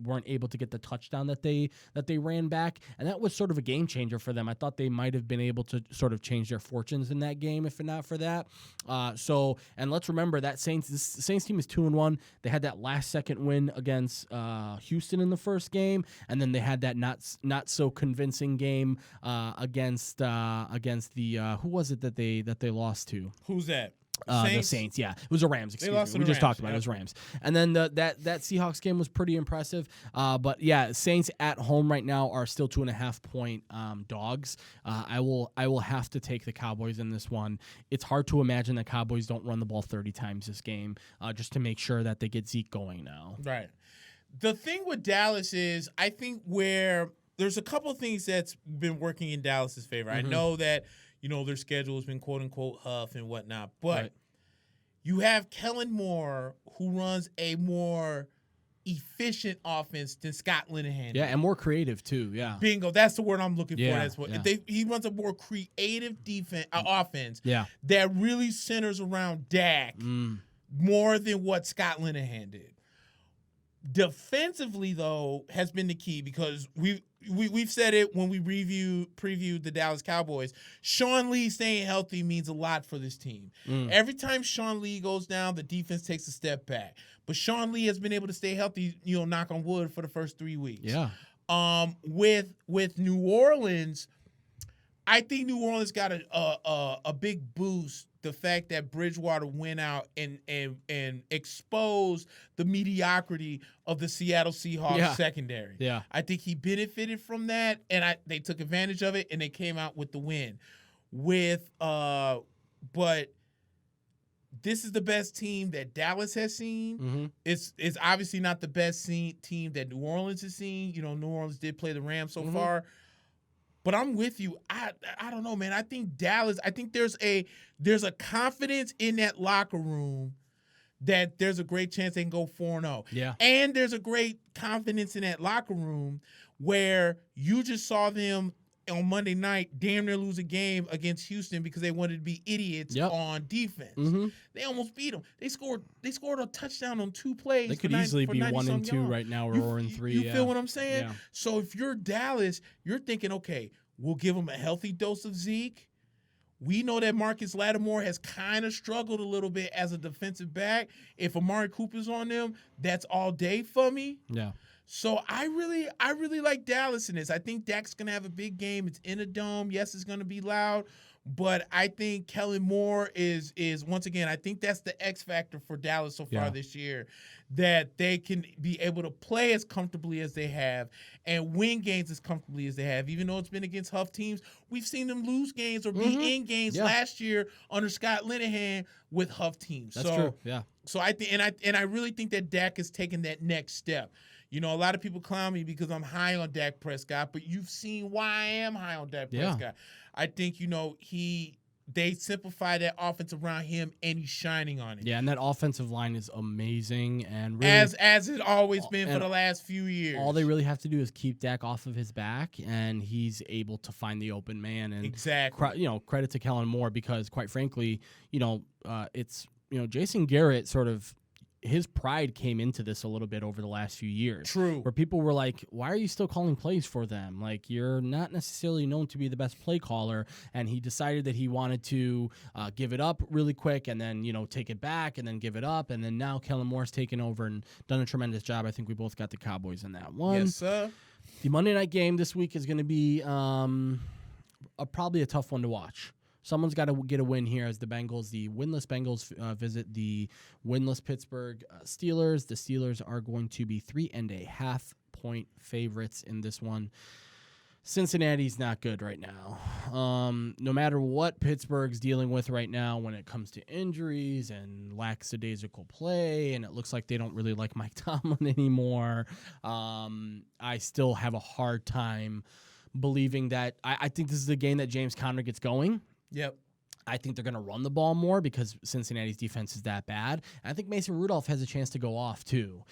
weren't able to get the touchdown that they ran back, and that was sort of a game changer for them. I thought they might have been able to sort of change their fortunes in that game if not for that. And let's remember that the Saints team is 2-1. They had that last second win against Houston in the first game, and then they had that not so convincing game against the who was it that they lost to? Who's that? The Saints, yeah. It was the Rams, excuse me. We just talked about it. It was Rams. And then that Seahawks game was pretty impressive. But, yeah, Saints at home right now are still 2.5-point dogs. I will have to take the Cowboys in this one. It's hard to imagine the Cowboys don't run the ball 30 times this game just to make sure that they get Zeke going now. Right. The thing with Dallas is I think where there's a couple of things that's been working in Dallas's favor. I know that their schedule has been quote-unquote huff and whatnot. But you have Kellen Moore, who runs a more efficient offense than Scott Linehan. Yeah, and more creative, too, yeah. Bingo. That's the word I'm looking for. Yeah, That's what he runs a more creative offense that really centers around Dak more than what Scott Linehan did. Defensively, though, has been the key because we've said it when we previewed the Dallas Cowboys. Sean Lee staying healthy means a lot for this team. Every time Sean Lee goes down, the defense takes a step back. But Sean Lee has been able to stay healthy, knock on wood, for the first 3 weeks. Yeah. With New Orleans, I think New Orleans got a big boost. The fact that Bridgewater went out and exposed the mediocrity of the Seattle Seahawks secondary. Yeah. I think he benefited from that, and they took advantage of it, and they came out with the win. But this is the best team that Dallas has seen. It's obviously not the best team that New Orleans has seen. New Orleans did play the Rams so far. But I'm with you. I don't know, man. I think Dallas, there's a confidence in that locker room that there's a great chance they can go 4-0. Yeah. And there's a great confidence in that locker room where you just saw them on Monday night damn near lose a game against Houston because they wanted to be idiots on defense. They almost beat them. They scored a touchdown on 2 plays. They could easily be 1-2 right now or 0-3. You feel what I'm saying? Yeah. So if you're Dallas, you're thinking, okay, we'll give them a healthy dose of Zeke. We know that Marcus Lattimore has kind of struggled a little bit as a defensive back. If Amari Cooper's on them, that's all day for me. Yeah. So I really like Dallas in this. I think Dak's going to have a big game. It's in a dome. Yes, it's going to be loud. But I think Kellen Moore is once again, I think that's the X factor for Dallas so far this year, that they can be able to play as comfortably as they have and win games as comfortably as they have. Even though it's been against huff teams, we've seen them lose games or be in games last year under Scott Linehan with huff teams. That's true. Yeah. So I think, and I really think that Dak is taking that next step. A lot of people clown me because I'm high on Dak Prescott, but you've seen why I am high on Dak Prescott. I think, they simplify that offense around him, and he's shining on it. Yeah, and that offensive line is amazing, and really, as it's always been for the last few years. All they really have to do is keep Dak off of his back, and he's able to find the open man. And exactly, credit to Kellen Moore, because quite frankly, it's Jason Garrett sort of. His pride came into this a little bit over the last few years. True. Where people were like, why are you still calling plays for them? Like, you're not necessarily known to be the best play caller. And he decided that he wanted to give it up really quick and then, take it back and then give it up. And then now Kellen Moore's taken over and done a tremendous job. I think we both got the Cowboys in that one. Yes, sir. The Monday night game this week is going to be probably a tough one to watch. Someone's got to get a win here as the winless Bengals visit the winless Pittsburgh Steelers. The Steelers are going to be 3.5 point favorites in this one. Cincinnati's not good right now. No matter what Pittsburgh's dealing with right now when it comes to injuries and lackadaisical play, and it looks like they don't really like Mike Tomlin anymore, I still have a hard time believing that. I think this is a game that James Conner gets going. Yep. I think they're going to run the ball more because Cincinnati's defense is that bad. And I think Mason Rudolph has a chance to go off too,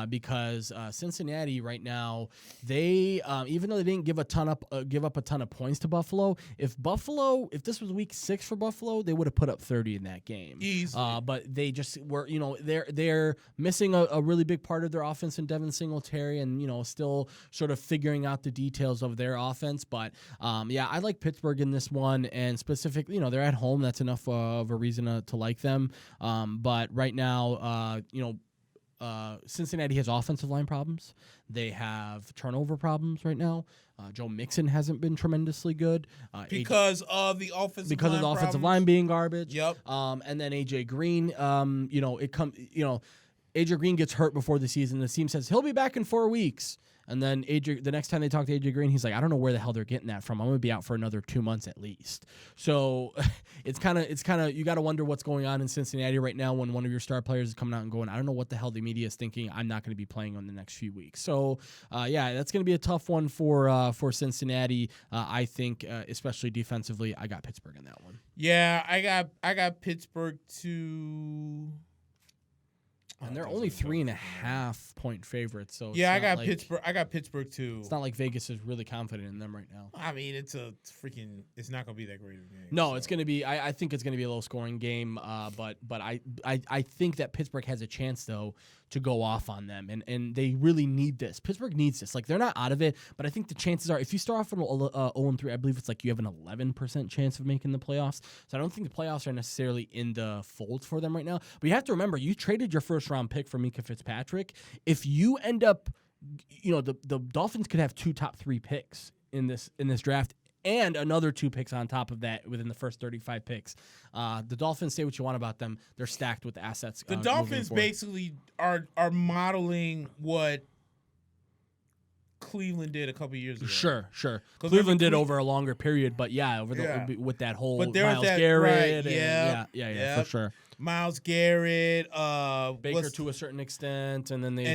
because Cincinnati right now, they even though they didn't give up a ton of points to Buffalo, if this was week 6 for Buffalo, they would have put up 30 in that game. Easily. But they just were, they're missing a really big part of their offense in Devin Singletary, and still sort of figuring out the details of their offense. But I like Pittsburgh in this one, and specifically, they're at home. That's enough of a reason to like them. But right now, Cincinnati has offensive line problems. They have turnover problems right now. Joe Mixon hasn't been tremendously good because of the offensive line being garbage. Yep. And then AJ Green, AJ Green gets hurt before the season. The team says he'll be back in 4 weeks. And then the next time they talk to AJ Green, he's like, I don't know where the hell they're getting that from. I'm going to be out for another 2 months at least. So it's kind of you got to wonder what's going on in Cincinnati right now when one of your star players is coming out and going, I don't know what the hell the media is thinking. I'm not going to be playing in the next few weeks. So that's going to be a tough one for Cincinnati. I think, especially defensively, I got Pittsburgh in that one. Yeah, I got Pittsburgh to. And they're only 3.5 point favorites, so yeah, I got Pittsburgh. I got Pittsburgh too. It's not like Vegas is really confident in them right now. I mean, it's not gonna be that great of a game. No, it's gonna be. I think it's gonna be a low scoring game. But I think that Pittsburgh has a chance though to go off on them, and they really need this. Pittsburgh needs this. Like, they're not out of it, but I think the chances are if you start off at 0-3, I believe it's like you have an 11% chance of making the playoffs. So I don't think the playoffs are necessarily in the fold for them right now. But you have to remember, you traded your first round pick for Mika Fitzpatrick. If you end up, the Dolphins could have 2 top 3 picks in this draft, and another 2 picks on top of that within the first 35 picks. The Dolphins, say what you want about them, they're stacked with assets. The Dolphins basically are modeling what Cleveland did a couple years ago. Sure. Cleveland did over a longer period, but with that whole Myles Garrett. Right, for sure. Myles Garrett, Baker to a certain extent, and then Ward, the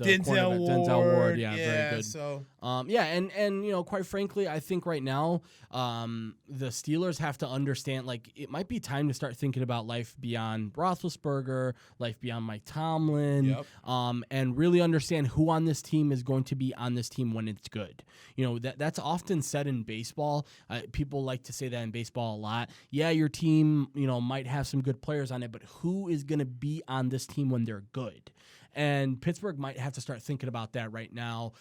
Denzel Ward, very good. So and quite frankly, I think right now, the Steelers have to understand, like, it might be time to start thinking about life beyond Roethlisberger, life beyond Mike Tomlin, and really understand who on this team is going to be on this team when it's good. That's often said in baseball. People like to say that in baseball a lot. Yeah, your team, might have some good players on it, but who is going to be on this team when they're good? And Pittsburgh might have to start thinking about that right now,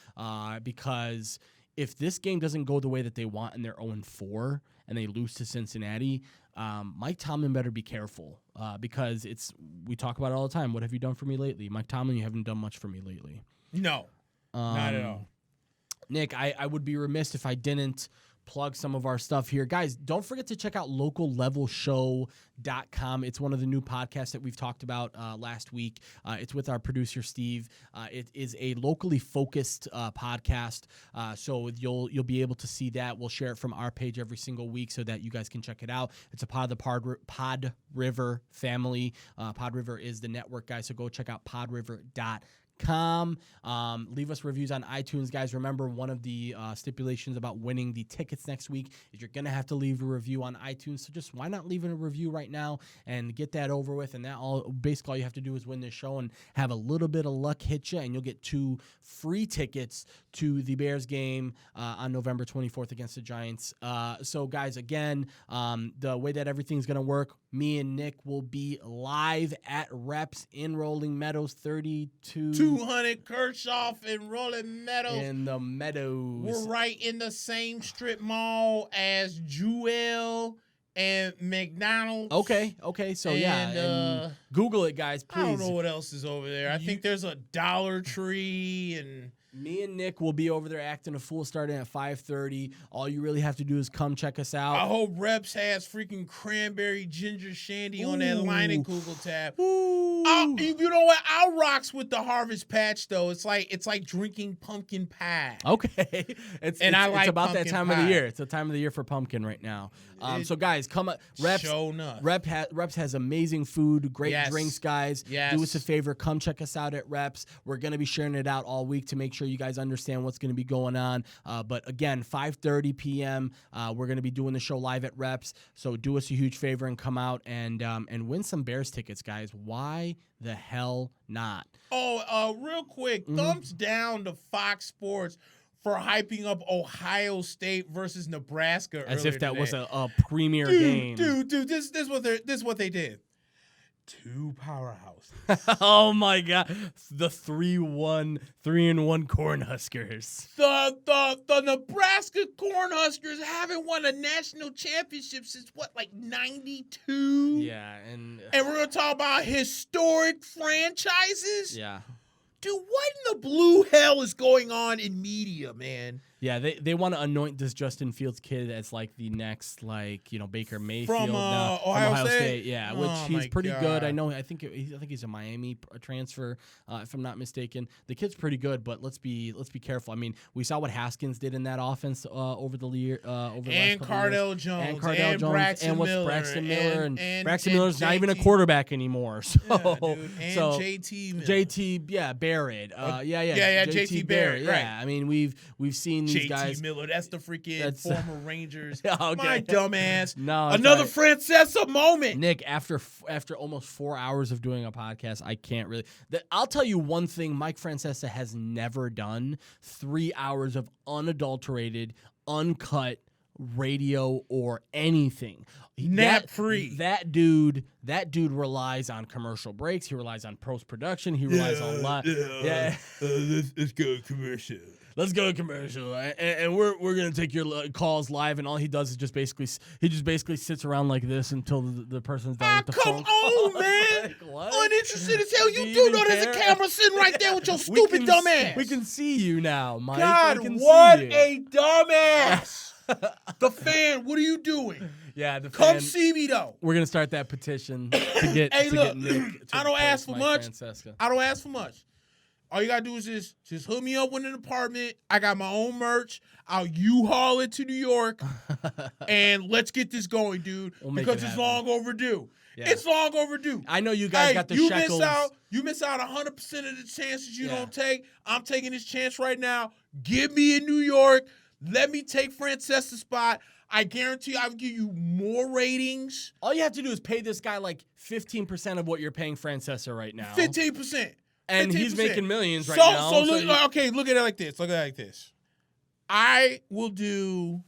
because if this game doesn't go the way that they want and they're 0-4 and they lose to Cincinnati, Mike Tomlin better be careful, because we talk about it all the time. What have you done for me lately? Mike Tomlin, you haven't done much for me lately. No, not at all. Nick, I would be remiss if I didn't plug some of our stuff here. Guys, don't forget to check out locallevelShow.com. It's one of the new podcasts that we've talked about last week. It's with our producer, Steve. It is a locally focused podcast, so you'll be able to see that. We'll share it from our page every single week so that you guys can check it out. It's a part of the PodRiver family. PodRiver is the network, guys, so go check out podriver.com. PodRiverMedia.com. Leave us reviews on iTunes, guys. Remember, one of the stipulations about winning the tickets next week is you're going to have to leave a review on iTunes. So just why not leave a review right now and get that over with? And basically all you have to do is win this show and have a little bit of luck hit you, and you'll get 2 free tickets to the Bears game on November 24th against the Giants. So, guys, again, the way that everything's going to work, me and Nick will be live at Reps in Rolling Meadows, 200 Kershaw in Rolling Meadows. In the Meadows. We're right in the same strip mall as Jewel and McDonald's. Okay. So, and Google it, guys, please. I don't know what else is over there. I think there's a Dollar Tree and... Me and Nick will be over there acting a fool starting at 5:30. All you really have to do is come check us out. I hope Reps has freaking cranberry ginger shandy on that Leinenkugel tab. You know what? I'll rocks with the Harvest Patch though. It's like drinking pumpkin pie. Okay, it's about that time of the year. It's the time of the year for pumpkin right now. So guys, come up. Reps has amazing food, great drinks, guys. Yes. Do us a favor, come check us out at Reps. We're gonna be sharing it out all week to make sure you guys understand what's going to be going on. But again, 5:30 p.m. We're going to be doing the show live at Reps. So do us a huge favor and come out and win some Bears tickets, guys. Why the hell not? Real quick, thumbs down to Fox Sports for hyping up Ohio State versus Nebraska as if that today. was a premier game. Dude, this is what they did. 2 powerhouses. Oh my God, the 3-1 Cornhuskers. The Nebraska Cornhuskers haven't won a national championship since like 92. Yeah, and we're gonna talk about historic franchises. Yeah. Dude, what in the blue hell is going on in media, man? Yeah, they want to anoint this Justin Fields kid as like the next Baker Mayfield from Ohio State. Yeah, which he's pretty good. I think he's a Miami transfer, if I'm not mistaken. The kid's pretty good, but let's be careful. I mean, we saw what Haskins did in that offense over the year, over the last couple Cardell years. Jones, and Cardell Jones, Braxton and what's Miller, Braxton Miller, and Braxton and Miller's not even a JT quarterback anymore. So, yeah, dude. And so JT Miller. JT, Barrett, JT Barrett, right. Yeah, I mean we've seen these JT guys. Miller, that's the freaking former Rangers. Okay. My dumbass. No, another Francesa moment. Nick, after almost 4 hours of doing a podcast, I can't really. I'll tell you one thing: Mike Francesa has never done 3 hours of unadulterated, uncut radio or anything. Nap free. That dude relies on commercial breaks. He relies on post production. He relies on a lot. Let's go commercial. Let's go commercial, and we're gonna take your calls live, and all he does is just basically sits around like this until the person's done with the phone. Come on, man! Like, what? Uninterested as hell. You do know there's a camera sitting right there with your stupid dumb ass. We can see you now, Mike. God, we can what see you. a dumbass! The fan, what are you doing? Yeah, the Come fan, see me though. We're gonna start that petition to get. Hey, look, Nick to I don't ask for Mike much. Francesa. I don't ask for much. All you gotta do is just hook me up with an apartment. I got my own merch. I'll U-Haul it to New York, and let's get this going, dude. Because it's long overdue. Yeah. It's long overdue. I know you guys got the shekels. You miss out 100% of the chances you don't take. I'm taking this chance right now. Get me in New York. Let me take Francesa's spot. I guarantee I will give you more ratings. All you have to do is pay this guy like 15% of what you're paying Francesa right now. 15%. And 15%. He's making millions right now. So look at it like this. Look at it like this. I will do.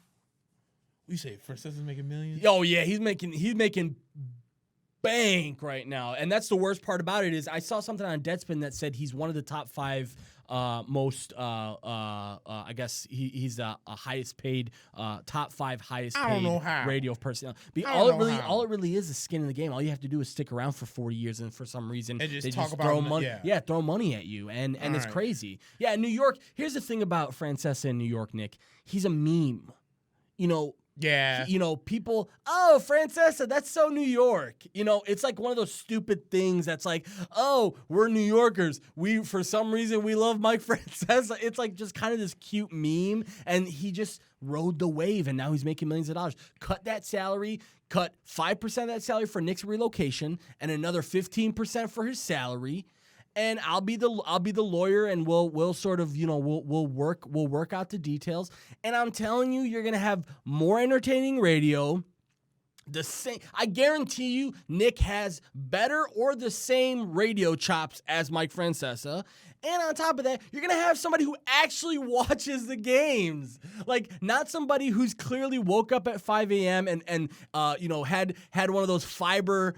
You say Francesa's making millions? Oh yeah, he's making bank right now, and that's the worst part about it is I saw something on Deadspin that said he's one of the top 5 most. I guess he's the highest paid, top 5 highest paid radio personnel. All it really is skin in the game. All you have to do is stick around for 40 years, and for some reason and they just throw money. Yeah, throw money at you, and it's crazy. Yeah, in New York. Here's the thing about Francesa in New York, Nick. He's a meme. Yeah. People, Francesa, that's so New York. It's like one of those stupid things that's like, we're New Yorkers. For some reason, we love Mike Francesa. It's like just kind of this cute meme, and he just rode the wave, and now he's making millions of dollars. Cut that salary, cut 5% of that salary for Nick's relocation, and another 15% for his salary, and I'll be the lawyer, and we'll sort of, we'll work out the details. And I'm telling you, you're gonna have more entertaining radio. The same, I guarantee you, Nick has better or the same radio chops as Mike Francesa. And on top of that, you're going to have somebody who actually watches the games. Like, not somebody who's clearly woke up at 5 a.m. and had one of those fiber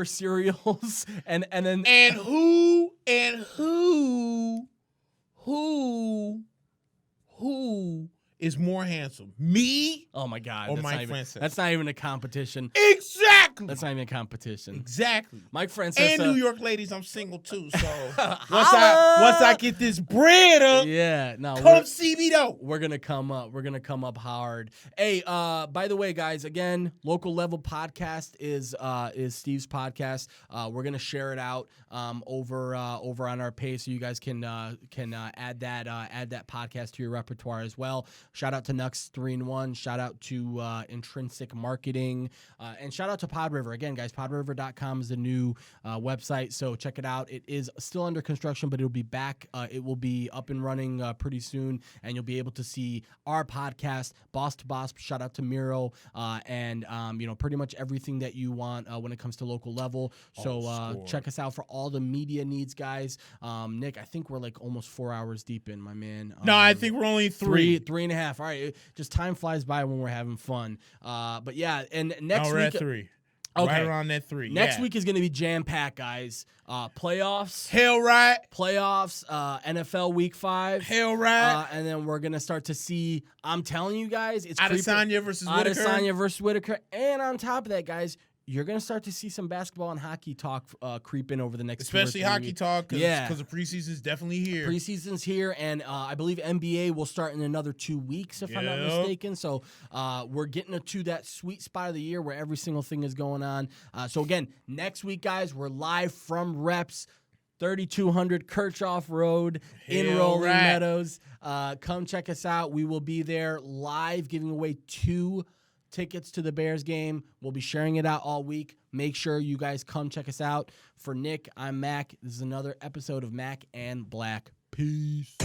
cereals and then... And who is more handsome, me? Oh my God! Or Mike Francesa? That's not even a competition. Exactly. That's not even a competition. Exactly. Mike Francesa. And New York ladies, I'm single too. So once I get this bread up, come see me though. We're gonna come up. We're gonna come up hard. Hey, by the way, guys, again, Local Level Podcast is Steve's podcast. We're gonna share it out over on our page, so you guys can add that podcast to your repertoire as well. Shout out to Nux 3-in-1. Shout out to Intrinsic Marketing. And shout out to PodRiver. Again, guys, PodRiver.com is the new website, so check it out. It is still under construction, but it'll be back. It will be up and running pretty soon, and you'll be able to see our podcast, Boss to Boss. Shout out to Miro, and pretty much everything that you want when it comes to Local Level. So check us out for all the media needs, guys. Nick, I think we're like almost 4 hours deep in, my man. No, I think we're only three and a half. All right, just time flies by when we're having fun. But yeah, and next week, at 3. Okay. Right around that 3. Next week is going to be jam-packed, guys. Playoffs. Hell right. Playoffs. NFL Week 5. Hell right. And then we're going to start to see, I'm telling you guys, it's Adesanya versus Whitaker. Adesanya versus Whitaker. And on top of that, guys, you're going to start to see some basketball and hockey talk creep in over the next 2 or 3 Especially hockey weeks. talk, because the preseason's definitely here. Preseason's here, and I believe NBA will start in another 2 weeks, if I'm not mistaken. So we're getting to that sweet spot of the year where every single thing is going on. So again, next week, guys, we're live from Reps, 3200 Kirchhoff Road in Rolling Meadows. Come check us out. We will be there live giving away 2 tickets to the Bears game. We'll be sharing it out all week. Make sure you guys come check us out. For Nick, I'm Mac. This is another episode of Mac and Black. Peace.